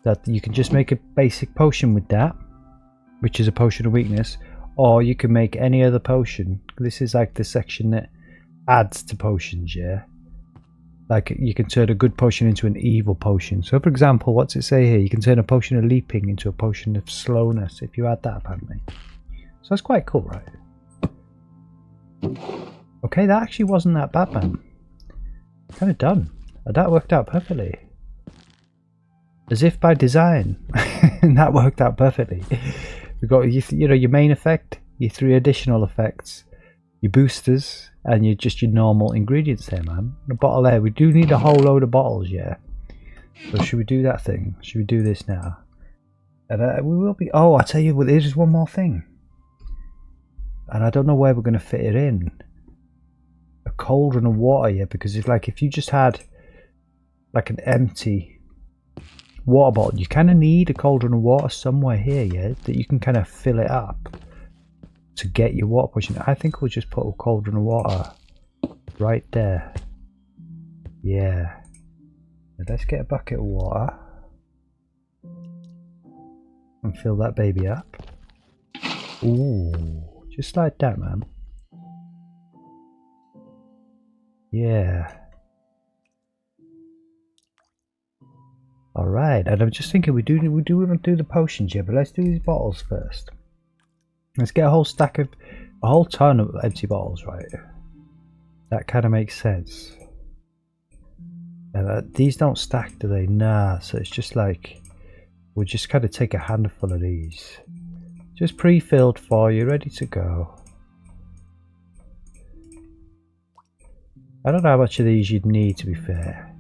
that you can just make a basic potion with that, which is a potion of weakness, or you can make any other potion. This is like the section that adds to potions, yeah. Like you can turn a good potion into an evil potion. So for example, what's it say here? You can turn a potion of leaping into a potion of slowness if you add that, apparently. So that's quite cool, right? Okay, that actually wasn't that bad, man. Kind of done. That worked out perfectly. As if by design. And that worked out perfectly. We've got you know, your main effect, your 3 additional effects, your boosters, and your normal ingredients there, man. A bottle there. We do need a whole load of bottles, yeah. So should we do that thing? Should we do this now? And we will be. Oh, I tell you what, there's just one more thing, and I don't know where we're going to fit it in. A cauldron of water, yeah, because it's like if you just had like an empty water bottle, you kind of need a cauldron of water somewhere here, yeah, that you can kind of fill it up to get your water potion. I think we'll just put a cauldron of water right there. Yeah. Now let's get a bucket of water and fill that baby up. Ooh, just like that, man. Yeah. Alright, and I'm just thinking we do want to do the potions here, but let's do these bottles first. Let's get a whole ton of empty bottles, right? That kind of makes sense. And these don't stack, do they? Nah, so it's just like, we'll just kind of take a handful of these. Just pre-filled for you, ready to go. I don't know how much of these you'd need, to be fair.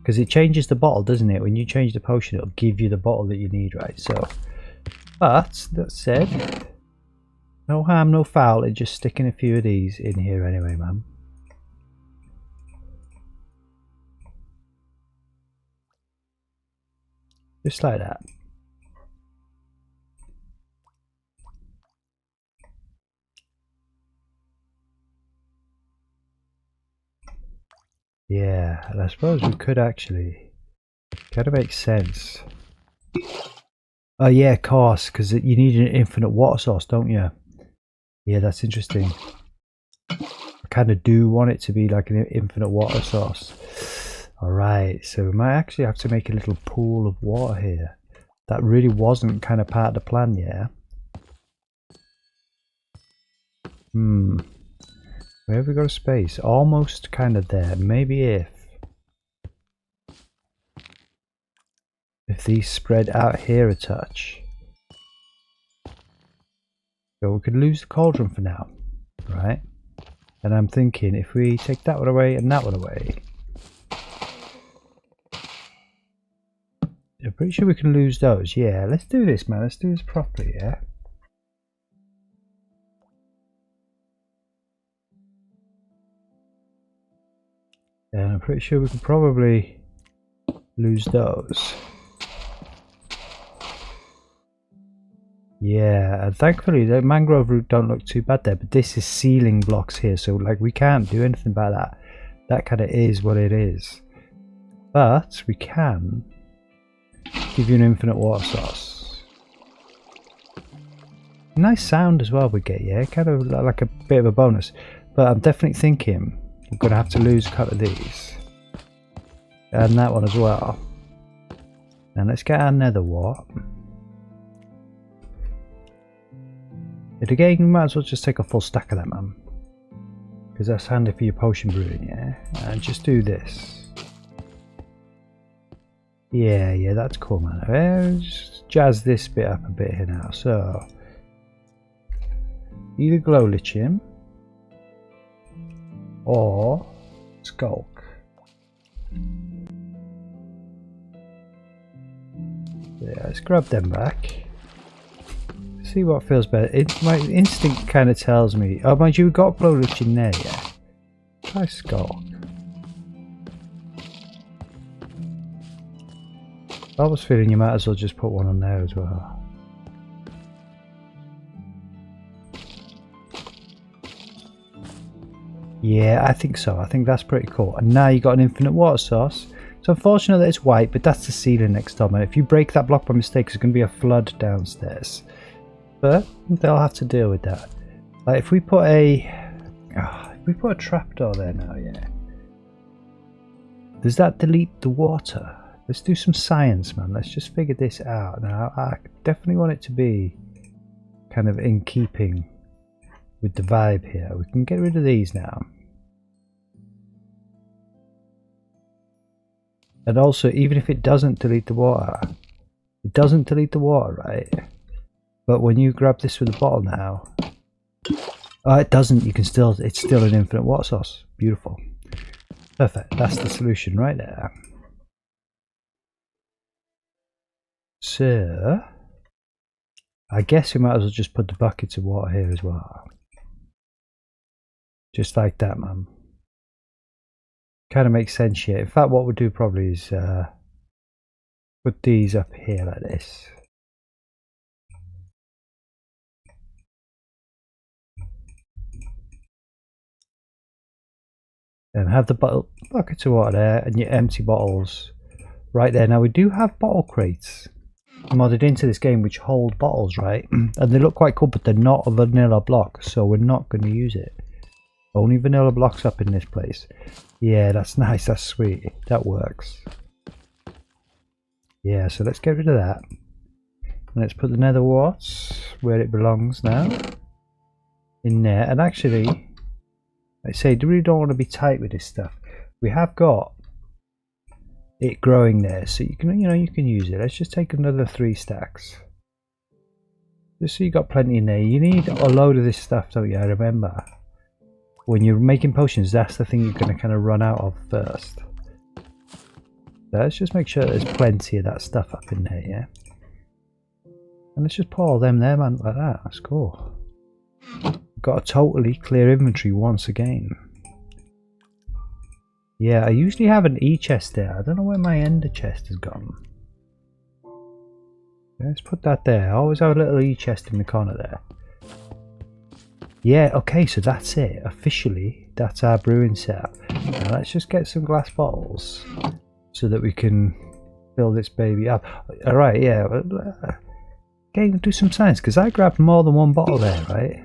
Because it changes the bottle, doesn't it? When you change the potion, it'll give you the bottle that you need, right? So, but, that said, no harm, no foul in just sticking a few of these in here anyway, man. Just like that. Yeah, and I suppose we could actually, kind of makes sense. Oh yeah, of course, because you need an infinite water source, don't you? Yeah, that's interesting. I kind of do want it to be like an infinite water source. Alright, so we might actually have to make a little pool of water here. That really wasn't kind of part of the plan, yeah? Where have we got a space? Almost kind of there. Maybe if these spread out here a touch. So we could lose the cauldron for now, right? And I'm thinking if we take that one away and that one away, I'm pretty sure we can lose those. Yeah, let's do this, man. Let's do this properly, yeah? And I'm pretty sure we can probably lose those. Yeah, and thankfully the mangrove root don't look too bad there, but this is ceiling blocks here, so like we can't do anything about that. That kind of is what it is. But we can give you an infinite water source. Nice sound as well we get, yeah, kind of like a bit of a bonus. But I'm definitely thinking we're going to have to lose a couple of these. And that one as well. And let's get our nether wart. And again, you might as well just take a full stack of that, man. Because that's handy for your potion brewing, yeah? And just do this. Yeah, that's cool, man. Just jazz this bit up a bit here now. So, either glow lichen or skulk. Yeah, let's grab them back. See what feels better. My instinct kind of tells me. Oh, mind you, we've got glow lichen there, yeah. Try skulk. I was feeling you might as well just put one on there as well. Yeah, I think so. I think that's pretty cool. And now you got an infinite water source. It's unfortunate that it's white, but that's the ceiling next door, man. If you break that block by mistake, there's going to be a flood downstairs. But they'll have to deal with that. Like if we put a trapdoor there now, yeah. Does that delete the water? Let's do some science, man. Let's just figure this out. Now, I definitely want it to be kind of in keeping with the vibe here. We can get rid of these now. And also, even if it doesn't delete the water, right? But when you grab this with a bottle now, oh, it doesn't. You can still, it's still an infinite water source. Beautiful. Perfect. That's the solution right there. So, I guess we might as well just put the buckets of water here as well. Just like that, man. Kind of makes sense here. In fact, what we'll do probably is put these up here like this. And have the buckets of water there and your empty bottles right there. Now we do have bottle crates modded into this game which hold bottles, right? And they look quite cool, but they're not a vanilla block, so we're not going to use it. Only vanilla blocks up in this place. Yeah, that's nice, that's sweet. That works. Yeah, so let's get rid of that. And let's put the nether warts where it belongs now. In there. And actually, like I say, I really don't want to be tight with this stuff. We have got it growing there, so you can, you can use it. Let's just take another 3 stacks. Just so you got plenty in there. You need a load of this stuff, don't you? I remember. When you're making potions, that's the thing you're going to kind of run out of first. So let's just make sure there's plenty of that stuff up in there, yeah? And let's just put all them there, man, like that. That's cool. Got a totally clear inventory once again. Yeah, I usually have an E-chest there. I don't know where my ender chest has gone. Let's put that there. I always have a little E-chest in the corner there. Yeah, okay, so that's it. Officially, that's our brewing setup. Now let's just get some glass bottles so that we can fill this baby up. Alright, yeah. Okay, do some science, because I grabbed more than one bottle there, right?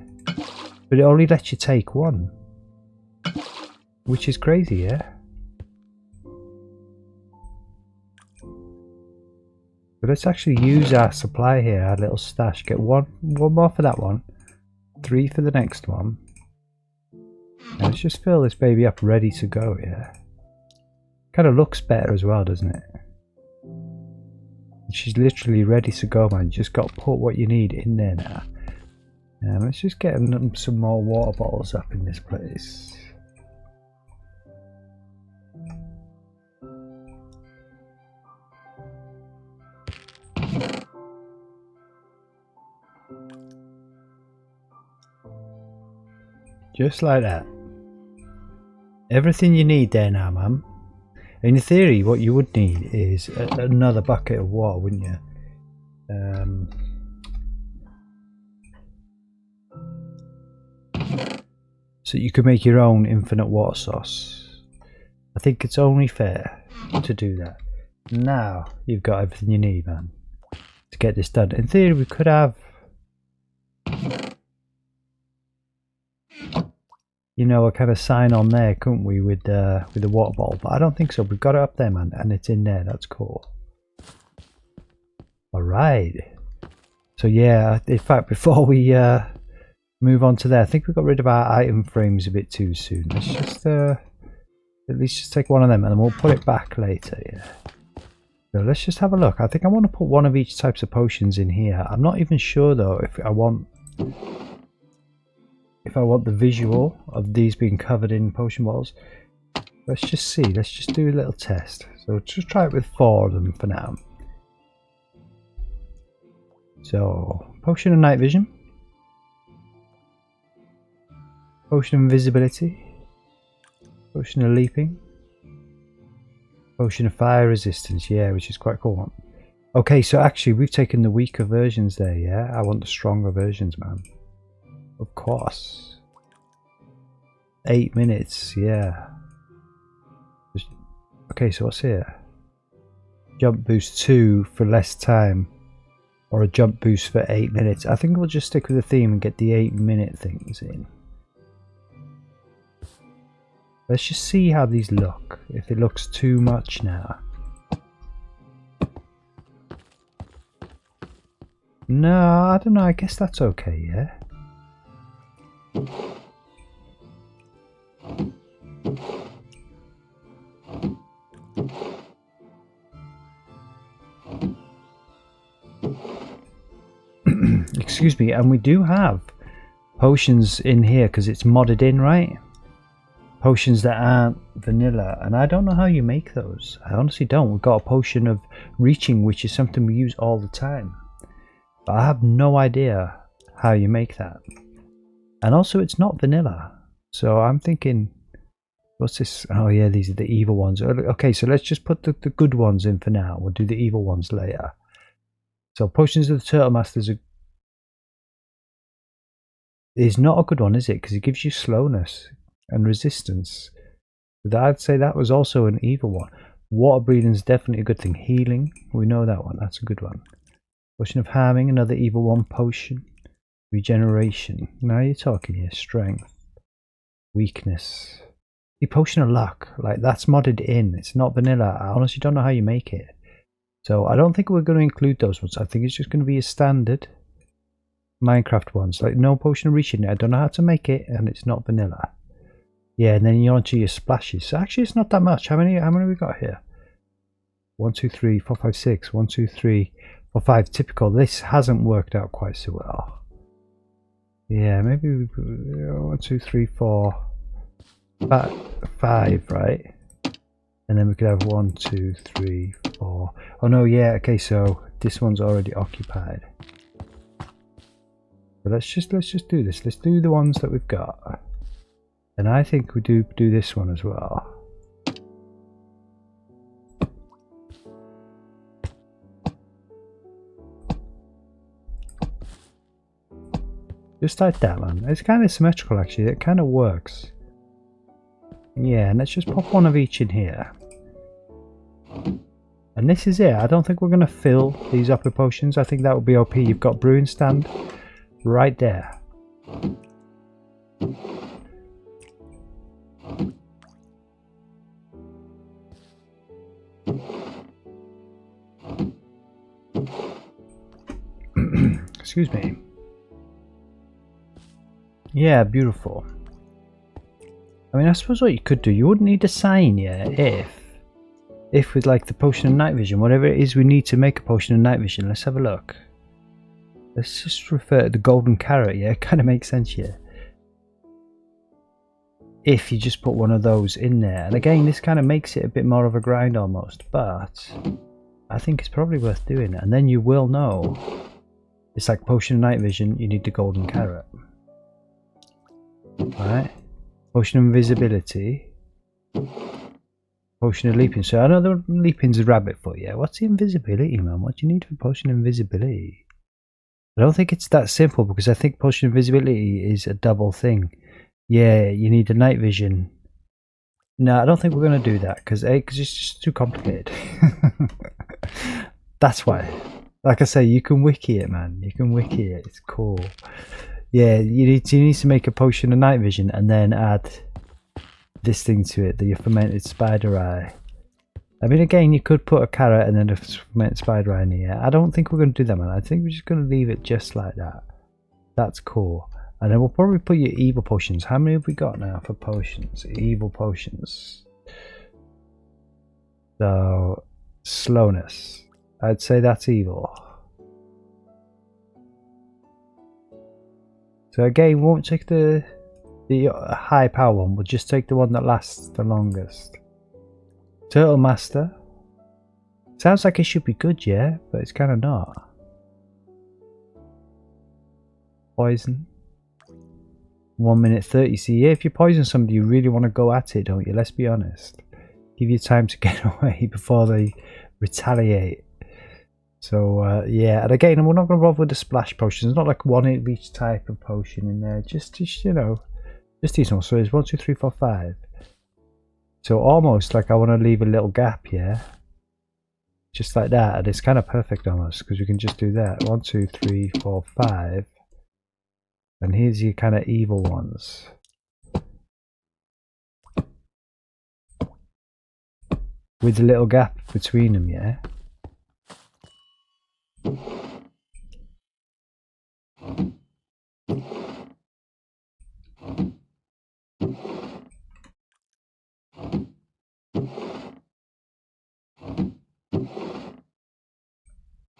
But it only lets you take one. Which is crazy, yeah? But let's actually use our supply here, our little stash. Get one more for that one. 3 for the next one. Now let's just fill this baby up ready to go, yeah. Kind of looks better as well, doesn't it? She's literally ready to go, man. You just got to put what you need in there now. Let's just get some more water bottles up in this place. Just like that. Everything you need there now, man. In theory, what you would need is another bucket of water, wouldn't you? So you could make your own infinite water source. I think it's only fair to do that. Now you've got everything you need, man, to get this done. In theory, we could have, you know, a kind of sign on there, couldn't we, with the water bottle? But I don't think so. We've got it up there, man, and it's in there. That's cool. All right. So yeah, in fact, before we move on to there, I think we got rid of our item frames a bit too soon. Let's just at least just take one of them, and then we'll put it back later. Yeah. So let's just have a look. I think I want to put one of each types of potions in here. I'm not even sure though if I want the visual of these being covered in potion bottles. Let's just see. Let's just do a little test. So just try it with 4 of them for now. So potion of night vision, potion of invisibility, potion of leaping, potion of fire resistance, yeah, which is quite cool. Okay, so actually we've taken the weaker versions there, yeah? I want the stronger versions, man. Of course. 8 minutes, yeah. Okay, so what's here? Jump boost 2 for less time, or a jump boost for 8 minutes. I think we'll just stick with the theme and get the 8-minute things in. Let's just see how these look, if it looks too much now. No, I don't know, I guess that's okay, yeah? Excuse me, and we do have potions in here because it's modded in, right? Potions that aren't vanilla, and I don't know how you make those. I honestly don't. We've got a potion of reaching, which is something we use all the time, but I have no idea how you make that. And also it's not vanilla, so I'm thinking, what's this? Oh yeah, these are the evil ones. Okay, so let's just put the good ones in for now. We'll do the evil ones later. So potions of the Turtle Masters is not a good one, is it? Because it gives you slowness and resistance. I'd say that was also an evil one. Water breathing is definitely a good thing. Healing, we know that one. That's a good one. Potion of harming, another evil one. Potion. Regeneration. Now you're talking here. Strength. Weakness. The potion of luck. Like, that's modded in. It's not vanilla. I honestly don't know how you make it. So I don't think we're going to include those ones. I think it's just going to be a standard Minecraft ones. Like, no potion of reaching. I don't know how to make it, and it's not vanilla. Yeah, and then you're onto your splashes. So actually, it's not that much. How many we got here? 1, 2, 3, 4, 5, 6. 1, 2, 3, 4, 5. Typical. This hasn't worked out quite so well. Yeah, maybe 1, 2, 3, 4, 5, right? And then we could have 1, 2, 3, 4. Oh no, yeah. Okay, so this one's already occupied. But let's just do this. Let's do the ones that we've got. And I think we do this one as well. Just like that, man. It's kind of symmetrical, actually. It kind of works. Yeah, and let's just pop one of each in here. And this is it. I don't think we're going to fill these up with potions. I think that would be OP. You've got brewing stand right there. Excuse me. Yeah, beautiful. I mean, I suppose what you could do, you wouldn't need a sign, yeah, if with like the potion of night vision, whatever it is we need to make a potion of night vision, let's have a look. Let's just refer to the golden carrot, yeah, it kind of makes sense here. If you just put one of those in there, and again, this kind of makes it a bit more of a grind almost, but I think it's probably worth doing it, and then you will know. It's like potion of night vision, you need the golden carrot. Right? Potion of invisibility. Potion of leaping. So I know the leaping's a rabbit foot, yeah. What's the invisibility, man? What do you need for potion of invisibility? I don't think it's that simple, because I think potion of invisibility is a double thing. Yeah, you need the night vision. No, I don't think we're going to do that, because it's just too complicated. That's why. Like I say, you can wiki it, man. You can wiki it. It's cool. Yeah, you need to make a potion of night vision and then add this thing to it, the fermented spider eye. I mean, again, you could put a carrot and then a fermented spider eye in here. I don't think we're going to do that, man. I think we're just going to leave it just like that. That's cool. And then we'll probably put your evil potions. How many have we got now for potions? Evil potions. So, slowness. I'd say that's evil. So again, we won't take the high power one, we'll just take the one that lasts the longest. Turtle Master. Sounds like it should be good, yeah, but it's kind of not. Poison. 1 minute 30. See, yeah, if you poison somebody, you really want to go at it, don't you? Let's be honest. Give you time to get away before they retaliate. So yeah, and again, we're not going to bother with the splash potions. It's not like one of each type of potion in there. Just you know, just these ones. So it's 1, 2, 3, 4, 5. So almost like I want to leave a little gap here, just like that, and it's kind of perfect almost, because we can just do that. 1, 2, 3, 4, 5, and here's your kind of evil ones. With a little gap between them, yeah.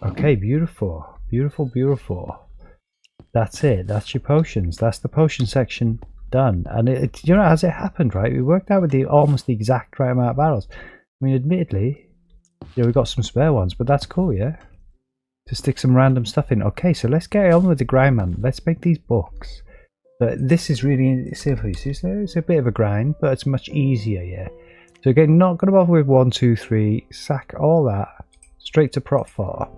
Okay, beautiful, beautiful, beautiful. That's it. That's your potions. That's the potion section done. And it, you know, as it happened, right? We worked out with the almost the exact right amount of barrels. I mean, admittedly, yeah, we got some spare ones, but that's cool, yeah. To stick some random stuff in. Okay, so let's get on with the grind, man. Let's make these books. But this is really simple. It's a bit of a grind, but it's much easier, yeah. So again, not going to bother with 1, 2, 3. Sack all that straight to prop 4.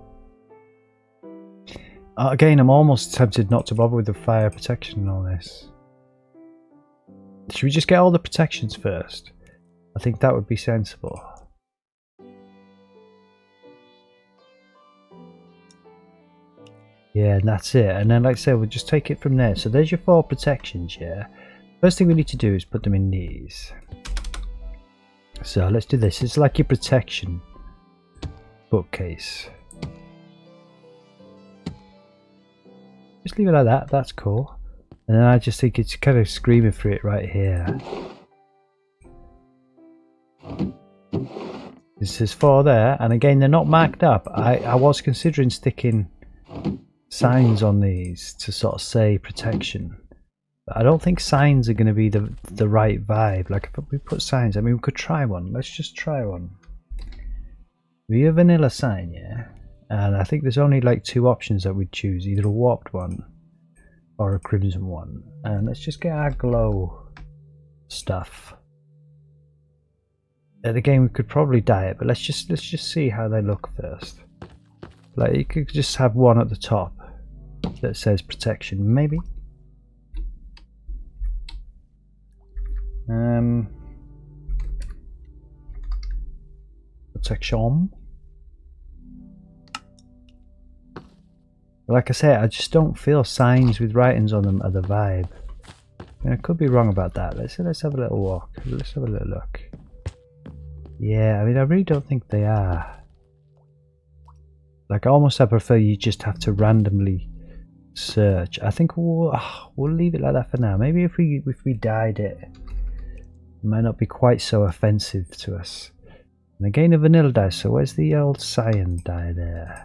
Again, I'm almost tempted not to bother with the fire protection and all this. Should we just get all the protections first? I think that would be sensible. Yeah, and that's it. And then, like I said, we'll just take it from there. So there's your 4 protections, yeah. First thing we need to do is put them in these. So let's do this. It's like your protection bookcase. Just leave it like that. That's cool. And then I just think it's kind of screaming for it right here. This is 4 there. And again, they're not marked up. I was considering sticking signs on these to sort of say protection, but I don't think signs are going to be the right vibe. Like if we put signs, I mean, we could try one. Let's just try one. We have a vanilla sign, yeah, and I think there's only like 2 options that we'd choose, either a warped one or a crimson one. And let's just get our glow stuff. And again, we could probably dye it, but let's just see how they look first. Like you could just have one at the top that says protection, maybe. Protection. Like I say, I just don't feel signs with writings on them are the vibe. And I could be wrong about that. Let's have a little walk. Let's have a little look. Yeah, I mean, I really don't think they are. Like, almost I prefer you just have to randomly search. I think we'll leave it like that for now. Maybe if we dyed it Might not be quite so offensive to us. And again a vanilla dye, so where's the old cyan dye there?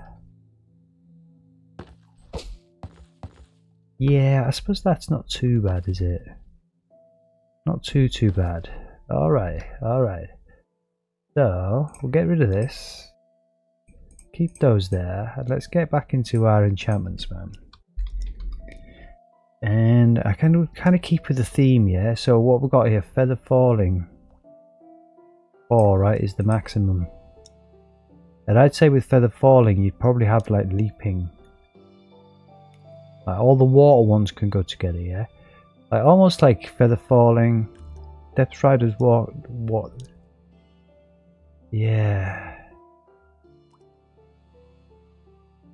Yeah, I suppose that's not too bad, is it? Not too bad. Alright, alright. So, we'll get rid of this. Keep those there, and let's get back into our enchantments, man. And I kind of keep with the theme, yeah? So what we've got here, feather falling. 4, right, is the maximum. And I'd say with feather falling, you'd probably have like leaping. Like all the water ones can go together, yeah? Like almost like feather falling. Depth Strider's what? Yeah.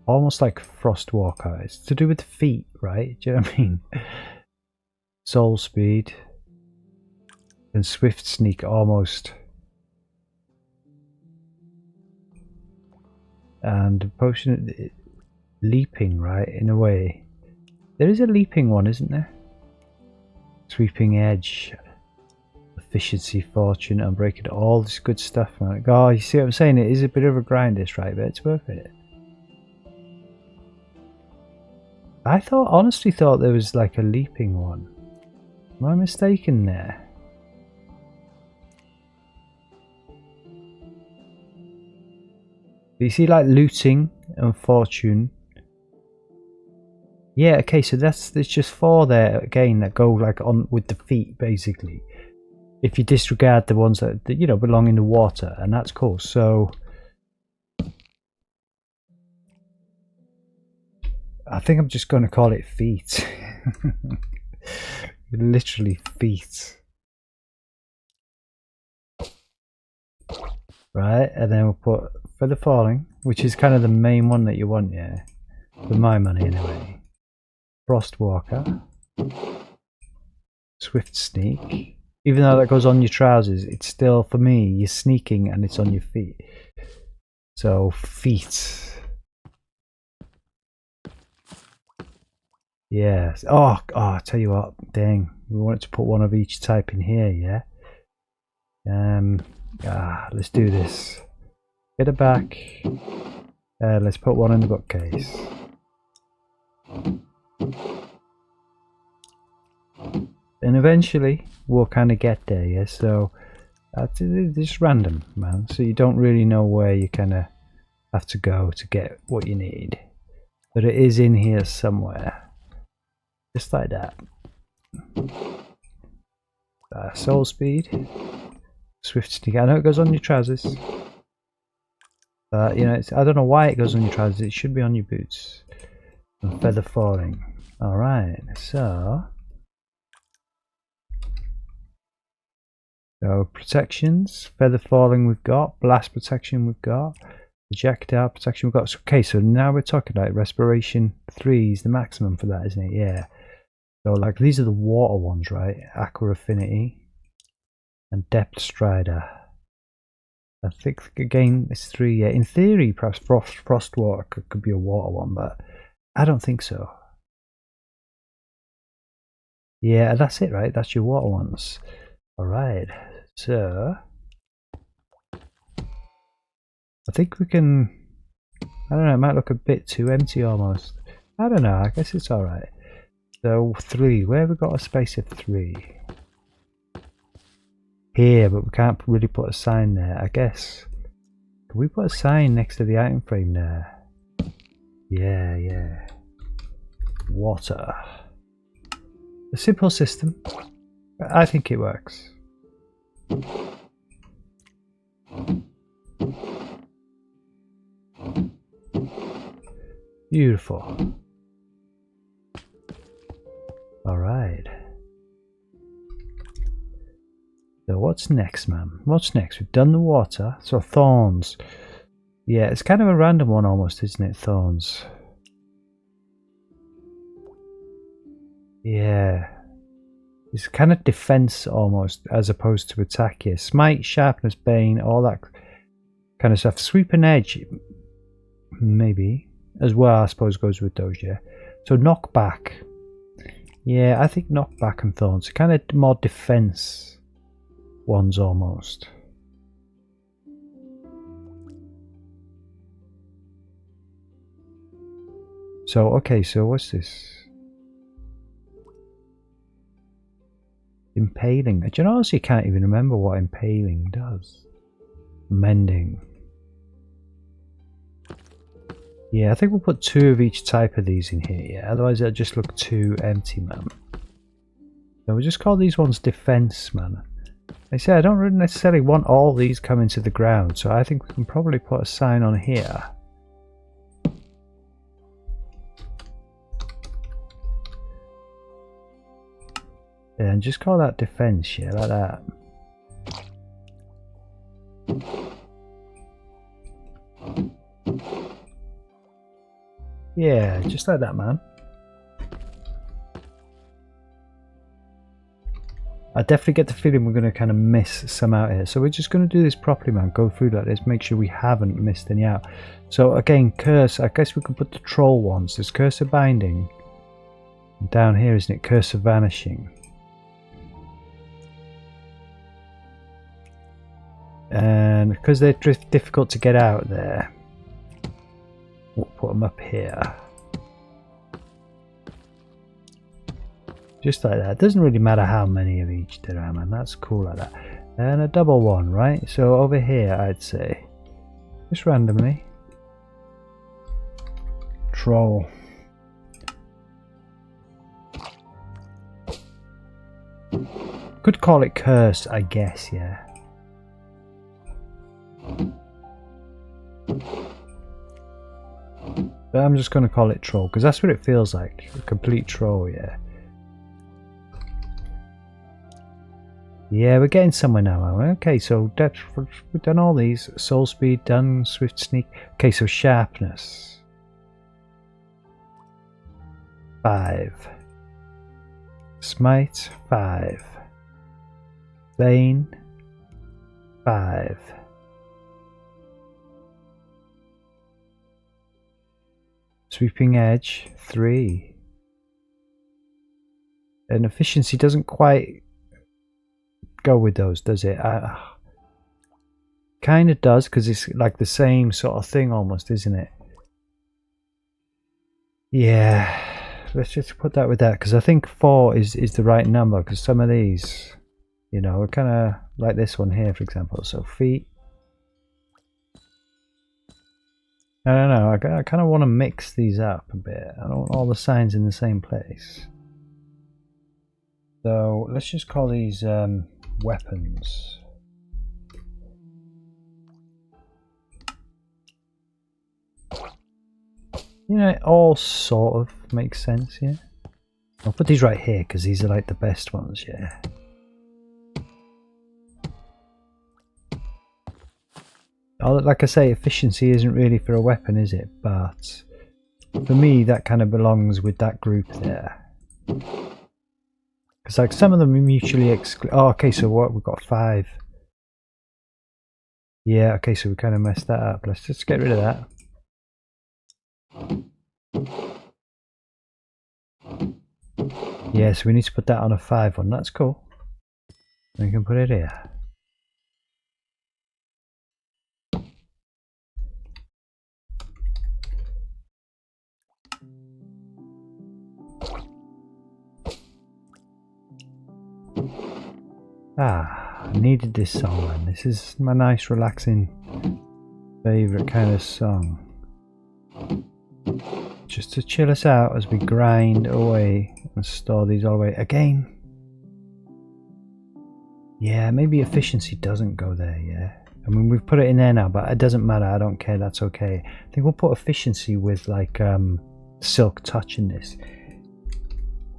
Almost like Frostwalker. It's to do with the feet, right? Do you know what I mean? Soul Speed. And Swift Sneak almost. And Potion leaping, right? In a way. There is a leaping one, isn't there? Sweeping Edge. Efficiency, Fortune, Unbreaking. All this good stuff, man. Oh, you see what I'm saying? It is a bit of a grind, this, right? But it's worth it. I honestly thought there was like a leaping one. Am I mistaken there? You see like looting and fortune. Yeah, okay, so there's just 4 there again that go like on with the feet basically. If you disregard the ones that you know belong in the water, and that's cool. So I think I'm just going to call it feet. Literally feet. Right, and then we'll put feather falling, which is kind of the main one that you want, yeah. For my money anyway. Frostwalker. Swift Sneak. Even though that goes on your trousers, it's still, for me, you're sneaking and it's on your feet. So, feet. Yes. Oh, I tell you what, dang. We wanted to put one of each type in here, yeah? Let's do this. Get it back. Let's put one in the bookcase. And eventually, we'll kind of get there, yeah? So, it's just random, man. So you don't really know where you kind of have to go to get what you need. But it is in here somewhere. Just like that. Soul Speed. Swift Sneak. I know it goes on your trousers. You know, I don't know why it goes on your trousers. It should be on your boots. And feather falling. Alright, so protections. Feather falling we've got. Blast protection we've got. Projectile protection we've got. Okay, so now we're talking about respiration 3 is the maximum for that, isn't it? Yeah. So like these are the water ones, right? Aqua Affinity and Depth Strider. I think again it's 3. Yeah, in theory, perhaps Frostwalker could be a water one, but I don't think so. Yeah, that's it, right? That's your water ones. All right. So I think we can. I don't know. It might look a bit too empty almost. I don't know. I guess it's all right. So 3. Where have we got a space of 3? Here, but we can't really put a sign there. I guess. Can we put a sign next to the item frame there? Yeah, yeah. Water. A simple system. But I think it works. Beautiful. Alright. So what's next, man? What's next? We've done the water. So thorns. Yeah, it's kind of a random one almost, isn't it? Thorns. Yeah. It's kind of defense almost, as opposed to attack here. Smite, sharpness, bane, all that kind of stuff. Sweep and edge, maybe, as well, I suppose, goes with those, yeah. So knockback. Yeah, I think knockback and thorns are kind of more defense. ones almost. So, okay, so what's this? Impaling. Do you know, honestly, can't even remember what impaling does. Mending. Yeah, I think we'll put 2 of each type of these in here, yeah? Otherwise it'll just look too empty, man. So we'll just call these ones defense, man. I say I don't really necessarily want all these coming to the ground, so I think we can probably put a sign on here. Yeah, and just call that defense, yeah, like that. Yeah, just like that, man. I definitely get the feeling we're going to kind of miss some out here. So we're just going to do this properly, man. Go through that. Let's make sure we haven't missed any out. So again, curse. I guess we can put the troll ones. There's curse of binding. And down here, isn't it? Curse of vanishing. And because they're difficult to get out there, we'll put them up here. Just like that. It doesn't really matter how many of each there are, man. That's cool like that. And a double one, right? So over here, I'd say, just randomly, troll. Could call it curse, I guess, yeah. But I'm just going to call it troll, because that's what it feels like. A complete troll, yeah. Yeah, we're getting somewhere now, aren't we? Okay, so depth, we've done all these. Soul speed, done. Swift sneak. Okay, so sharpness. 5. Smite, 5. Bane, 5. Sweeping edge, 3. And efficiency doesn't quite go with those, does it? Kind of does, because it's like the same sort of thing almost, isn't it? Yeah, let's just put that with that, because I think 4 is the right number, because some of these, you know, are kind of like this one here, for example. So feet. I don't know, I kind of want to mix these up a bit. I don't want all the signs in the same place. So let's just call these weapons. You know, it all sort of makes sense, yeah. I'll put these right here because these are like the best ones, yeah. Like I say, efficiency isn't really for a weapon, is it? But for me, that kind of belongs with that group there. Because like some of them are mutually exclusive. Oh, okay, so what? We've got 5. Yeah, okay, so we kind of messed that up. Let's just get rid of that. Yeah, so we need to put that on a 5 one. That's cool. We can put it here. I needed this song, man. This is my nice, relaxing, favourite kind of song. Just to chill us out as we grind away and store these all away. Again. Yeah, maybe efficiency doesn't go there, yeah. I mean, we've put it in there now, but it doesn't matter. I don't care. That's okay. I think we'll put efficiency with, like, silk touch in this.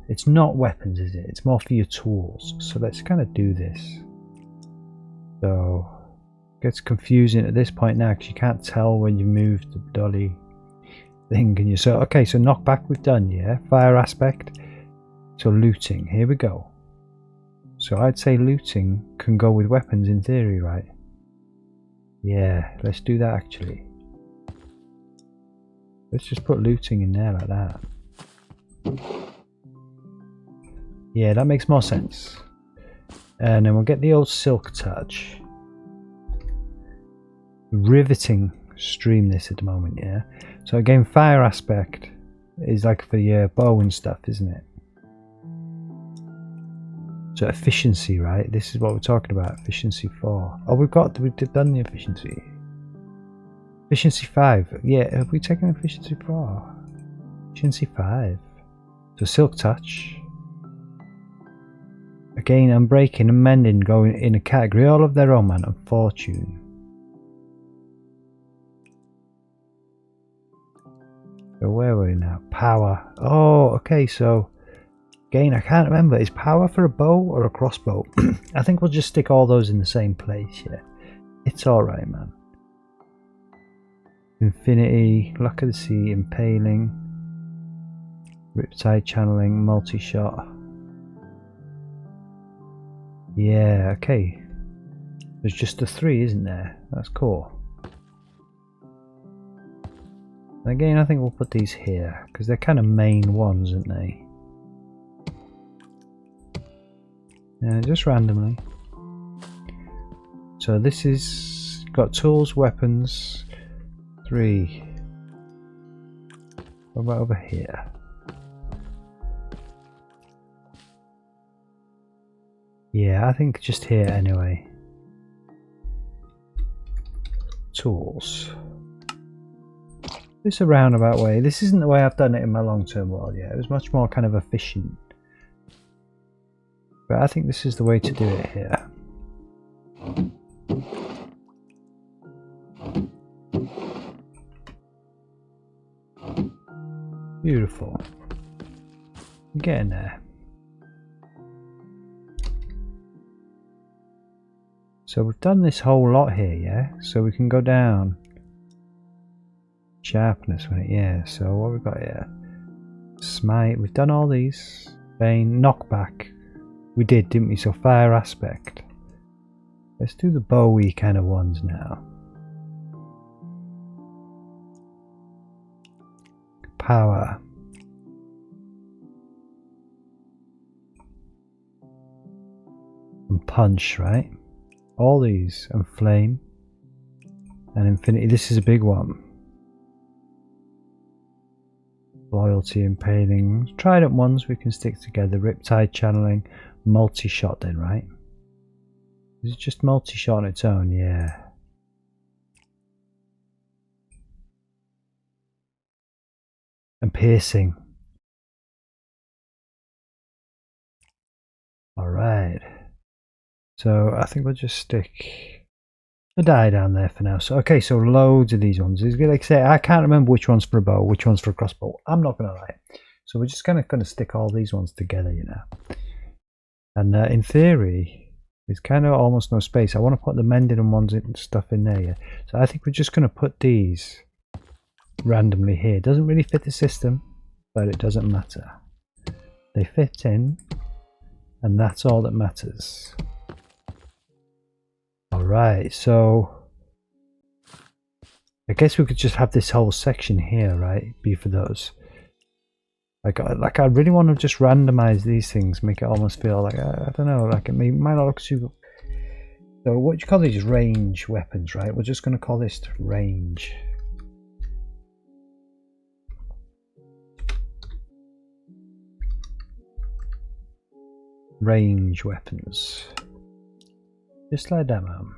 It's not weapons, is it? It's more for your tools. So let's kind of do this. So it gets confusing at this point now because you can't tell when you move the dolly thing, can you? So okay, so knockback we've done, yeah. Fire aspect. So looting, here we go. So I'd say looting can go with weapons in theory, right? Yeah, let's do that actually. Let's just put looting in there like that. Yeah, that makes more sense. And then we'll get the old silk touch. Riveting stream this at the moment, yeah. So again, fire aspect is like for your bow and stuff, isn't it? So efficiency, right? This is what we're talking about. Efficiency 4. Oh, we've done the efficiency. Efficiency 5. Yeah, have we taken efficiency 4? Efficiency 5. So silk touch. Again, unbreaking and mending going in a category all of their own, man, and fortune. So where are we now? Power. Oh, okay, so again, I can't remember. Is power for a bow or a crossbow? I think we'll just stick all those in the same place, yeah. It's alright, man. Infinity, Luck of the Sea, Impaling, Riptide Channeling, Multi-Shot. Yeah, okay. There's just the 3, isn't there? That's cool. Again, I think we'll put these here, because they're kind of main ones, aren't they? Yeah, just randomly. So this is got tools, weapons, 3. What about over here? Yeah, I think just here anyway. Tools. This is a roundabout way. This isn't the way I've done it in my long-term world yet. It was much more kind of efficient. But I think this is the way to do it here. Beautiful. I'm getting there. So we've done this whole lot here, yeah? So we can go down. Sharpness, yeah. So what we've got here? Smite, we've done all these. Bane, knockback. We did, didn't we? So fire aspect. Let's do the bowy kind of ones now. Power. And punch, right? All these. And flame. And infinity. This is a big one. Loyalty, impaling. Trident ones we can stick together. Riptide channeling. Multi-shot then, right? Is it just multi-shot on its own? Yeah. And piercing. Alright. So I think we'll just stick the die down there for now. So okay, so loads of these ones. Like I say, I can't remember which one's for a bow, which one's for a crossbow. I'm not gonna lie. So we're just gonna stick all these ones together, you know. And in theory, there's kind of almost no space. I want to put the mending and ones and stuff in there, yeah. So I think we're just gonna put these randomly here. It doesn't really fit the system, but it doesn't matter. They fit in, and that's all that matters. Alright, so I guess we could just have this whole section here, right, be for those. Like I really want to just randomize these things, make it almost feel like, I don't know, like it might not look too... So what do you call these? Range weapons, right? We're just going to call this range. Range weapons. Just like that, man.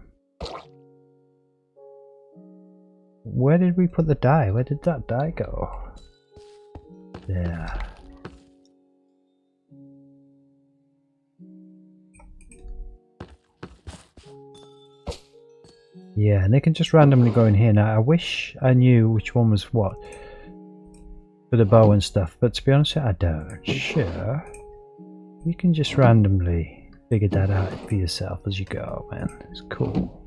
Where did we put the die? Where did that die go? There. Yeah, and they can just randomly go in here. Now, I wish I knew which one was what for the bow and stuff, but to be honest, I don't. Sure. You can just randomly figure that out for yourself as you go, man. It's cool.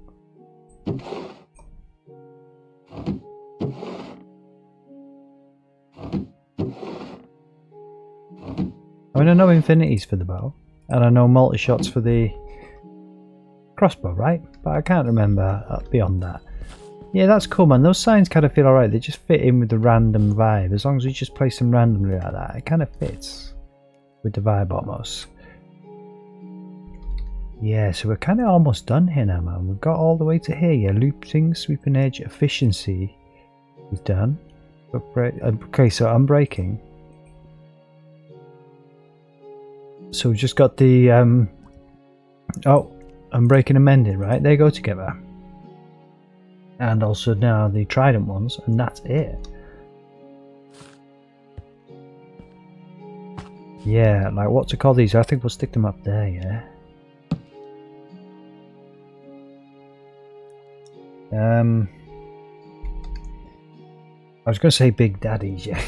I mean, I know infinities for the bow, and I know multi-shots for the crossbow, right? But I can't remember beyond that. Yeah, that's cool, man. Those signs kind of feel alright. They just fit in with the random vibe. As long as we just place them randomly like that, it kind of fits with the vibe almost. Yeah, so we're kind of almost done here now, man. We've got all the way to here. Yeah, looping, sweeping edge, efficiency. We've done. Okay, so unbreaking. So we've just got the oh, unbreaking and mending, right? They go together. And also now the trident ones, and that's it. Yeah, like what to call these? I think we'll stick them up there, yeah. I was going to say Big Daddies, yeah.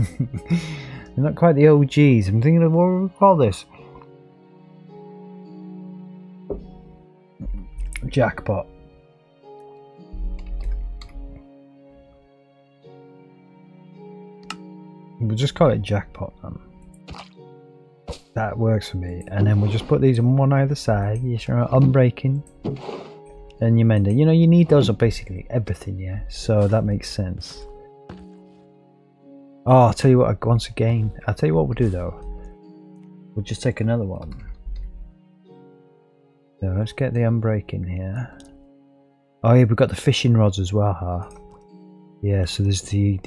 They're not quite the OGs. I'm thinking of what do we call this? Jackpot. We'll just call it Jackpot then. That works for me. And then we'll just put these on one either side. You're sure unbreaking. Then you mend it. You know, you need those on basically everything, yeah. So that makes sense. Oh, I'll tell you what, once again, I'll tell you what we'll do though. We'll just take another one. So let's get the unbreaking here. Oh yeah, we've got the fishing rods as well, huh? Yeah, so there's the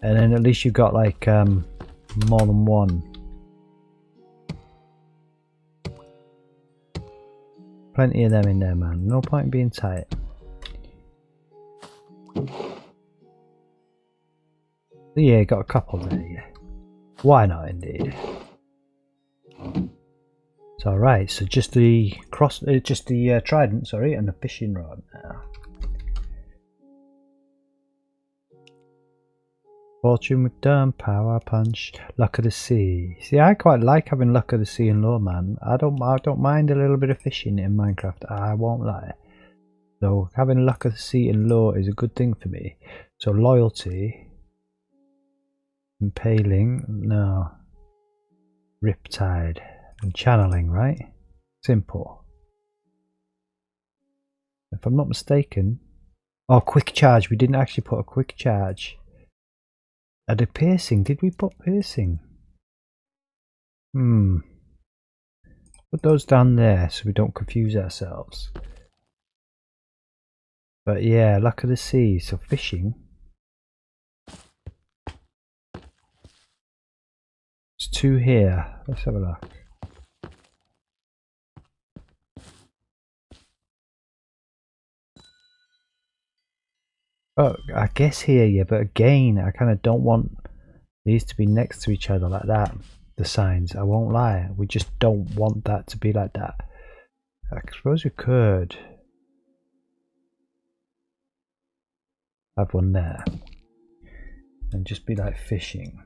and then at least you've got like more than one. Plenty of them in there, man. No point in being tight. Yeah, got a couple there, yeah. Why not, indeed? It's alright, so just the trident, sorry, and the fishing rod now. Fortune with done, power punch, luck of the sea. See, I quite like having luck of the sea and lore, man. I don't mind a little bit of fishing in Minecraft, I won't lie. So having luck of the sea and lore is a good thing for me. So loyalty, impaling, no, riptide, and channeling, right? Simple. If I'm not mistaken. Oh, quick charge. We didn't actually put a quick charge. And a piercing. Did we put piercing? Put those down there so we don't confuse ourselves. But yeah, luck of the sea. So fishing. It's 2 here. Let's have a look. Oh, I guess here, yeah, but again, I kind of don't want these to be next to each other like that. The signs, I won't lie. We just don't want that to be like that. I suppose we could have one there and just be like fishing.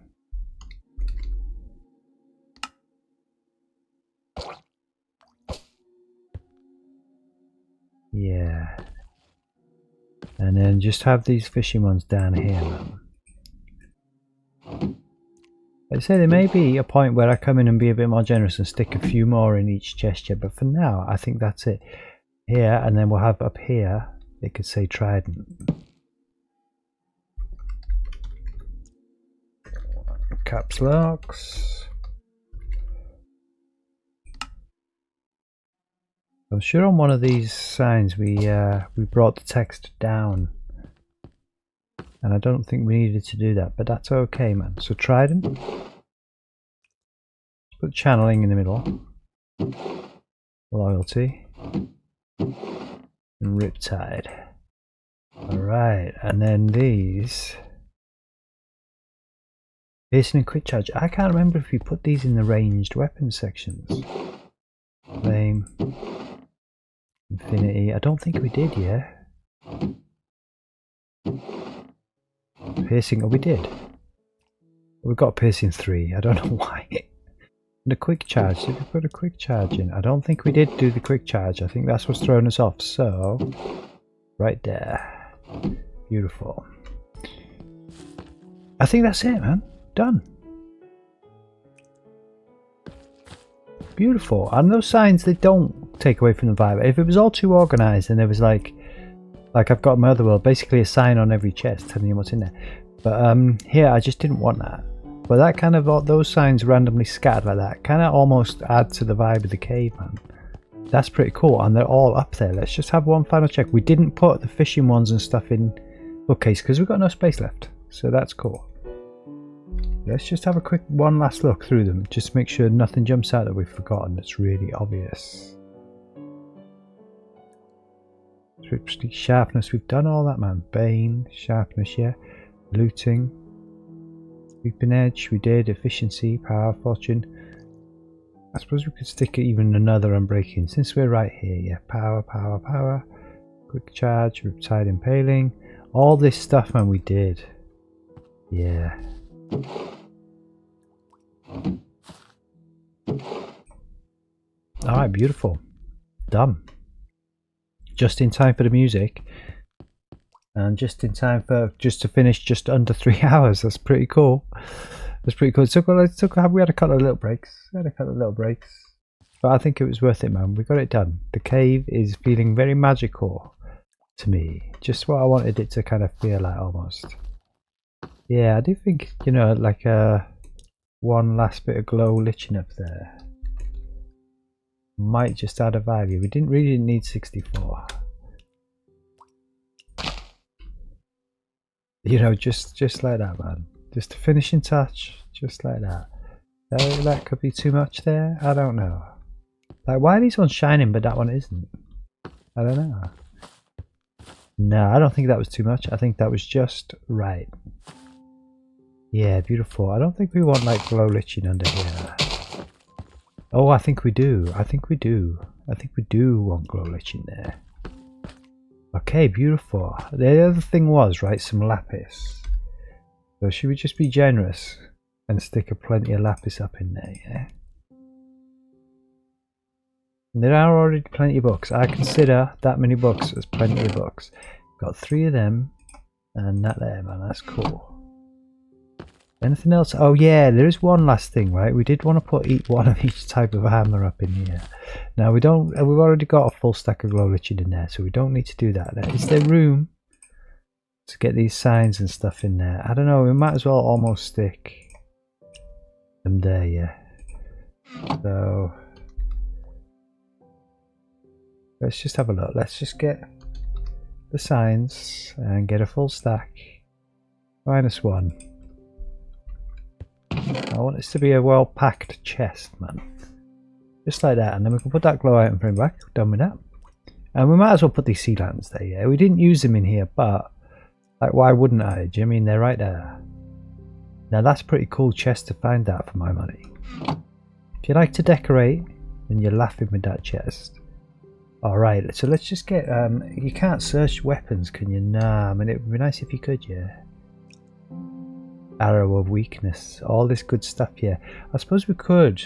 Yeah. And then just have these fishing ones down here, man. Like I say, there may be a point where I come in and be a bit more generous and stick a few more in each chest, but for now, I think that's it. Here, and then we'll have up here, it could say trident. Caps locks. I'm sure on one of these signs we brought the text down, and I don't think we needed to do that, but that's okay, man. So trident, let's put channeling in the middle, loyalty, and riptide. All right, and then these piercing and quick charge. I can't remember if we put these in the ranged weapons sections. Flame. Infinity. I don't think we did, yeah. Piercing. Oh, we did. We've got piercing 3. I don't know why. The quick charge. Did we put a quick charge in? I don't think we did do the quick charge. I think that's what's thrown us off. So, right there. Beautiful. I think that's it, man. Done. Beautiful. And those signs, they don't take away from the vibe. If it was all too organized and there was like I've got my other world, basically a sign on every chest telling you what's in there. But here I just didn't want that. But that kind of, those signs randomly scattered like that, kind of almost add to the vibe of the cave, man. That's pretty cool, and they're all up there. Let's just have one final check. We didn't put the fishing ones and stuff in bookcase because we've got no space left, so that's cool. Let's just have a quick one last look through them, just to make sure nothing jumps out that we've forgotten. It's really obvious. Sharpness, we've done all that, man. Bane, sharpness, yeah. Looting, sweeping edge, we did. Efficiency, power, fortune. I suppose we could stick even another unbreaking since we're right here. Yeah, power, power, power. Quick charge, riptide impaling. All this stuff, man, we did. Yeah. Alright, beautiful. Done. Just in time for the music. And just in time for to finish just under 3 hours. That's pretty cool. That's pretty cool. We had a couple of little breaks. But I think it was worth it, man. We got it done. The cave is feeling very magical to me. Just what I wanted it to kind of feel like almost. Yeah, I do think, you know, like one last bit of glow liching up there might just add a value. We didn't really need 64. You know, just like that, man. Just a finishing touch, just like that. That could be too much there. I don't know. Like, why are these ones shining but that one isn't? I don't know. No, I don't think that was too much. I think that was just right. Yeah, beautiful. I don't think we want like glow liching under here. Oh, I think we do. I think we do want glow liching there. Okay, beautiful. The other thing was, right, some lapis. So should we just be generous and stick a plenty of lapis up in there, yeah? And there are already plenty of books. I consider that many books as plenty of books. Got 3 of them and that there, man. That's cool. Anything else? Oh yeah, there is one last thing, right? We did want to put one of each type of hammer up in here. Now we don't. We've already got a full stack of glow liching in there, so we don't need to do that. Now, is there room to get these signs and stuff in there? I don't know. We might as well almost stick them there, yeah. So let's just have a look. Let's just get the signs and get a full stack. -1. I want this to be a well packed chest, man. Just like that, and then we can put that glow item frame back. Done with that. And we might as well put these sea lanterns there, yeah. We didn't use them in here, but like, why wouldn't I? Do you mean they're right there? Now that's a pretty cool chest to find that for my money. If you like to decorate, then you're laughing with that chest. Alright, so let's just get you can't search weapons, can you? Nah, I mean it would be nice if you could, yeah. Arrow of weakness, all this good stuff, yeah. I suppose we could,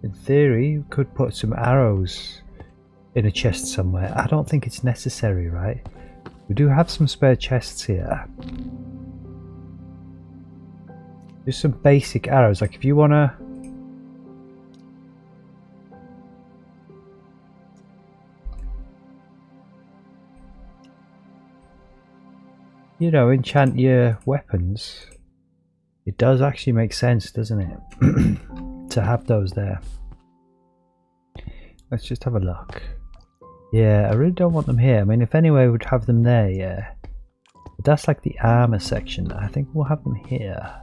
in theory, we could put some arrows in a chest somewhere. I don't think it's necessary, right? We do have some spare chests here. Just some basic arrows, like if you wanna you know, enchant your weapons, it does actually make sense, doesn't it? To have those there. Let's just have a look. Yeah, I really don't want them here. I mean, if anyway, we'd have them there, yeah. But that's like the armor section. I think we'll have them here.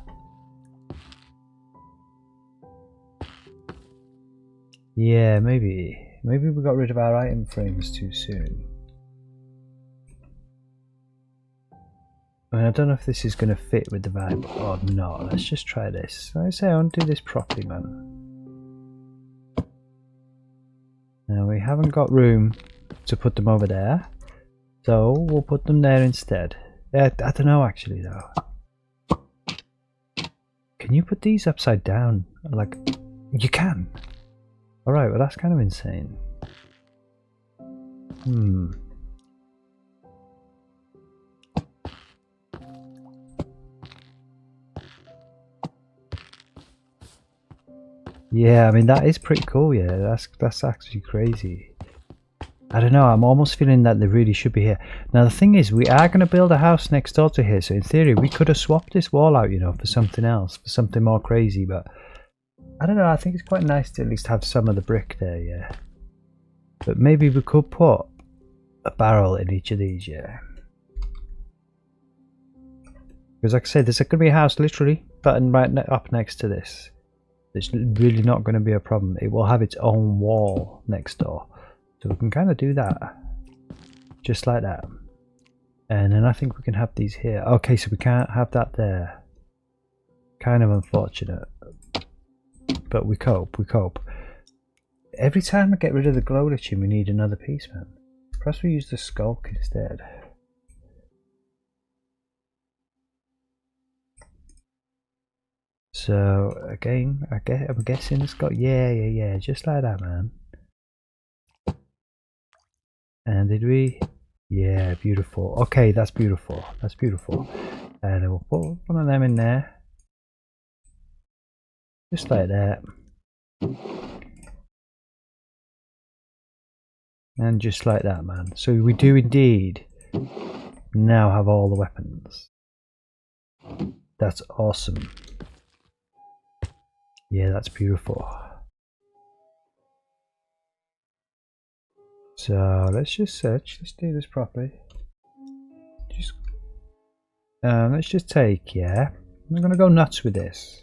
Yeah, maybe we got rid of our item frames too soon. I mean, I don't know if this is going to fit with the vibe or not. Let's just try this. Like I say, I want to do this properly, man. Now, we haven't got room to put them over there, so we'll put them there instead. I don't know, actually, though. Can you put these upside down? Like, you can. Alright, well, that's kind of insane. Yeah, I mean that is pretty cool. Yeah, that's actually crazy. I don't know, I'm almost feeling that they really should be here. Now the thing is, we are going to build a house next door to here, so in theory we could have swapped this wall out, you know, for something else, for something more crazy, but I don't know, I think it's quite nice to at least have some of the brick there, yeah. But maybe we could put a barrel in each of these, yeah. Because like I said, there's going to be a house literally button right up next to this. It's really not going to be a problem. It will have its own wall next door. So we can kind of do that. Just like that. And then I think we can have these here. Okay, so we can't have that there. Kind of unfortunate. But we cope, we cope. Every time I get rid of the glow lichen, we need another piece, man. Perhaps we use the skulk instead. So again, I'm guessing it's got yeah, just like that, man. And did we? Yeah, beautiful. Okay, that's beautiful. That's beautiful. And we'll put one of them in there, just like that, and just like that, man. So we do indeed now have all the weapons. That's awesome. Yeah, that's beautiful. So let's just search. Let's do this properly. Just let's just take, yeah. I'm gonna go nuts with this.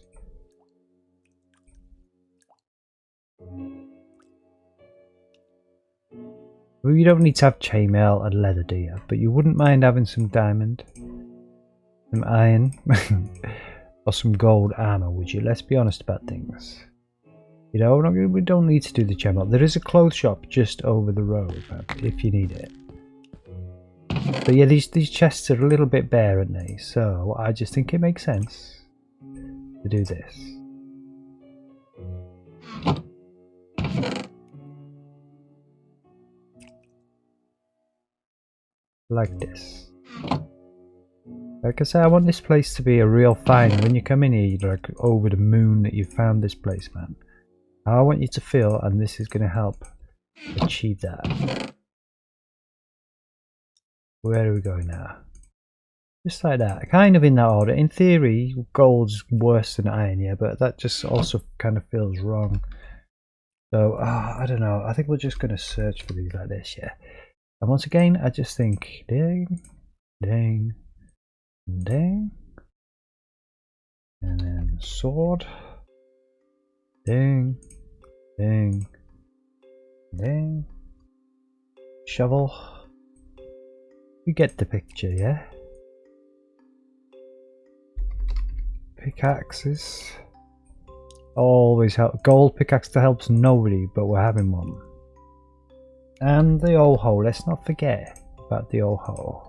Well, you don't need to have chainmail and leather, do you? But you wouldn't mind having some diamond, some iron, or some gold armor, would you? Let's be honest about things. You know, we don't need to do the chainmail. There is a clothes shop just over the road, if you need it. But yeah, these chests are a little bit bare, aren't they? So I just think it makes sense to do this. Like this. Like I say, I want this place to be a real find. When you come in here, you're like over the moon that you found this place, man. I want you to feel, and this is going to help achieve that. Where are we going now? Just like that, kind of in that order. In theory, gold's worse than iron, yeah, but that just also kind of feels wrong. So, I don't know. I think we're just going to search for these like this, yeah. And once again, I just think, ding, ding, ding, and then sword, ding, ding, ding, shovel. You get the picture, yeah? Pickaxes always help. Gold pickaxe that helps nobody, but we're having one. And the old hole, let's not forget about the old hole.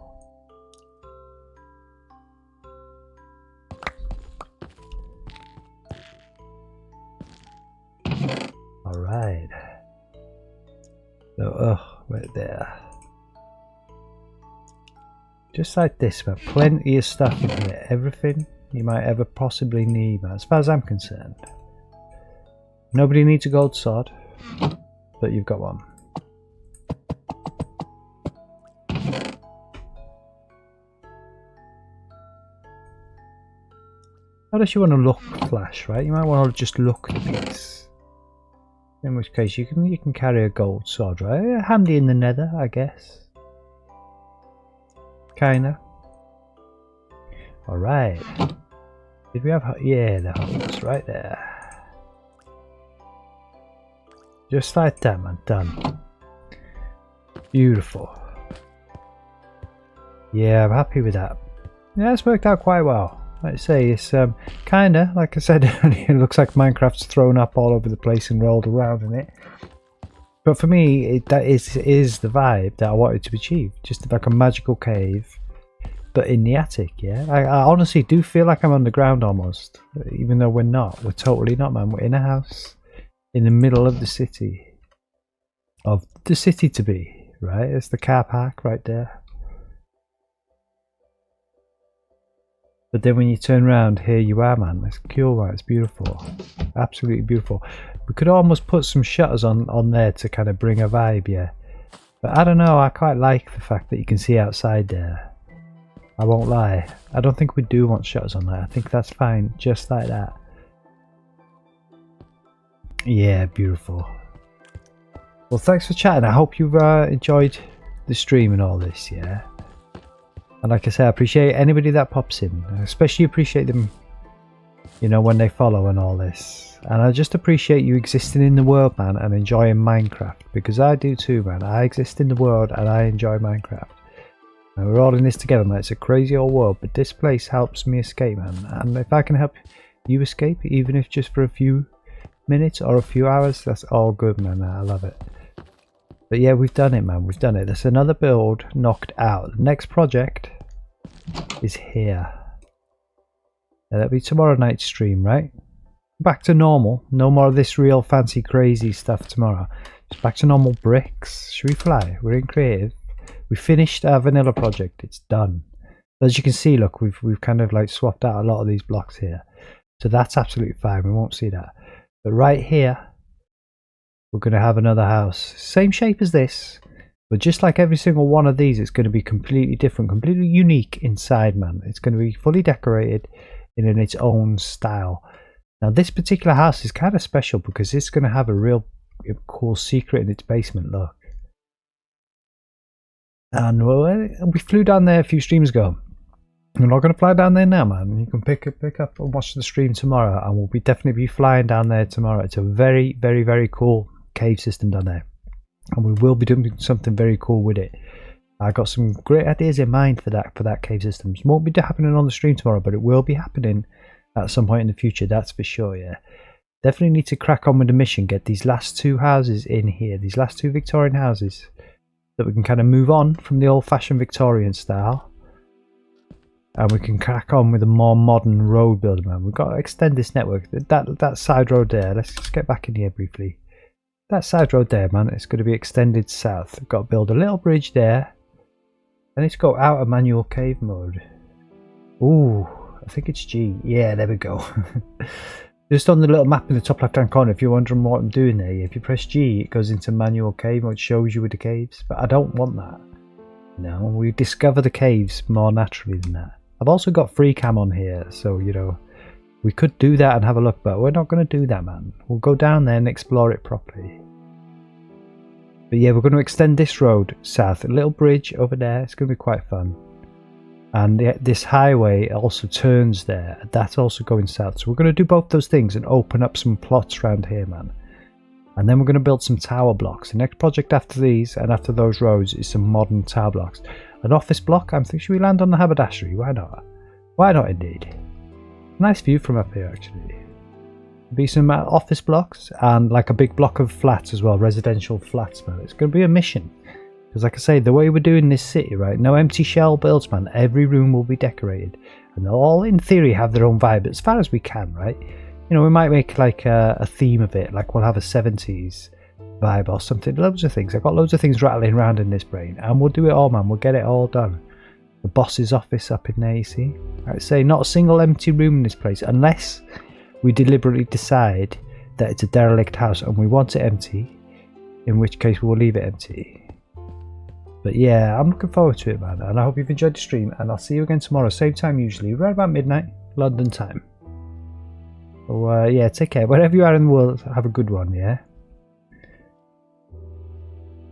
Alright. So, right there. Just like this, man. Plenty of stuff in here. Everything you might ever possibly need, man. As far as I'm concerned. Nobody needs a gold sword, but you've got one. How does you want to look, Flash, right? You might want to just look the piece. In which case you can carry a gold sword, right? Handy in the nether, I guess. Kinda. Alright. Did we have... yeah, the holes right there. Just like that, man. Done. Beautiful. Yeah, I'm happy with that. Yeah, it's worked out quite well. Like I say, it's kinda, like I said earlier, it looks like Minecraft's thrown up all over the place and rolled around in it. But for me, that is the vibe that I wanted to achieve. Just like a magical cave, but in the attic, yeah? I honestly do feel like I'm underground almost, even though we're not. We're totally not, man. We're in a house in the middle of the city. Of the city to be, right? It's the car park right there. But then when you turn around, here you are, man. It's cool, man. It's beautiful. Absolutely beautiful. We could almost put some shutters on there to kind of bring a vibe, yeah. But I don't know, I quite like the fact that you can see outside there. I won't lie. I don't think we do want shutters on that. I think that's fine, just like that. Yeah, beautiful. Well, thanks for chatting. I hope you've enjoyed the stream and all this, yeah? And like I say, I appreciate anybody that pops in. I especially appreciate them, you know, when they follow and all this. And I just appreciate you existing in the world, man, and enjoying Minecraft. Because I do too, man. I exist in the world and I enjoy Minecraft. And we're all in this together, man. It's a crazy old world, but this place helps me escape, man. And if I can help you escape, even if just for a few minutes or a few hours, that's all good, man. I love it. But yeah, we've done it, man. We've done it. There's another build knocked out. The next project is here. That'll be tomorrow night's stream, right? Back to normal. No more of this real fancy crazy stuff tomorrow. Just back to normal bricks. Should we fly? We're in creative. We finished our vanilla project. It's done. As you can see, look, we've kind of like swapped out a lot of these blocks here. So that's absolutely fine. We won't see that. But right here, we're going to have another house. Same shape as this. But just like every single one of these, it's going to be completely different, completely unique inside, man. It's going to be fully decorated in its own style. Now, this particular house is kind of special because it's going to have a real cool secret in its basement, look. And we flew down there a few streams ago. We're not going to fly down there now, man. You can pick up and watch the stream tomorrow, and we'll definitely be flying down there tomorrow. It's a very, very, very cool cave system down there, and we will be doing something very cool with it. I got some great ideas in mind for that cave system. It won't be happening on the stream tomorrow, but it will be happening at some point in the future. That's for sure. Yeah, definitely need to crack on with the mission. Get these last two houses in here. These last two Victorian houses, that we can kind of move on from the old-fashioned Victorian style, and we can crack on with a more modern road builder, man. We've got to extend this network. That side road there. Let's just get back in here briefly. That side road there, man, it's going to be extended south. We've got to build a little bridge there. And let's go out of manual cave mode. Ooh, I think it's G. Yeah, there we go. Just on the little map in the top left hand corner, if you're wondering what I'm doing there, if you press G, it goes into manual cave mode, shows you with the caves. But I don't want that. No, we discover the caves more naturally than that. I've also got free cam on here, so, you know, we could do that and have a look, but we're not going to do that, man. We'll go down there and explore it properly. But yeah, we're going to extend this road south. A little bridge over there. It's going to be quite fun. And this highway also turns there. That's also going south. So we're going to do both those things and open up some plots around here, man. And then we're going to build some tower blocks. The next project after these and after those roads is some modern tower blocks. An office block. I'm thinking, should we land on the haberdashery? Why not? Why not, indeed? Nice view from up here, actually. Be some office blocks and like a big block of flats as well, residential flats, man. It's going to be a mission. Because like I say, the way we're doing this city, right, no empty shell builds, man. Every room will be decorated. And they'll all, in theory, have their own vibe as far as we can, right? You know, we might make like a theme of it. Like we'll have a 70s vibe or something. Loads of things. I've got loads of things rattling around in this brain. And we'll do it all, man. We'll get it all done. The boss's office up in there, you see. I'd say not a single empty room in this place. Unless we deliberately decide that it's a derelict house and we want it empty. In which case we'll leave it empty. But yeah, I'm looking forward to it, man. And I hope you've enjoyed the stream. And I'll see you again tomorrow. Same time usually. Right about midnight. London time. So yeah, take care. Wherever you are in the world, have a good one, yeah?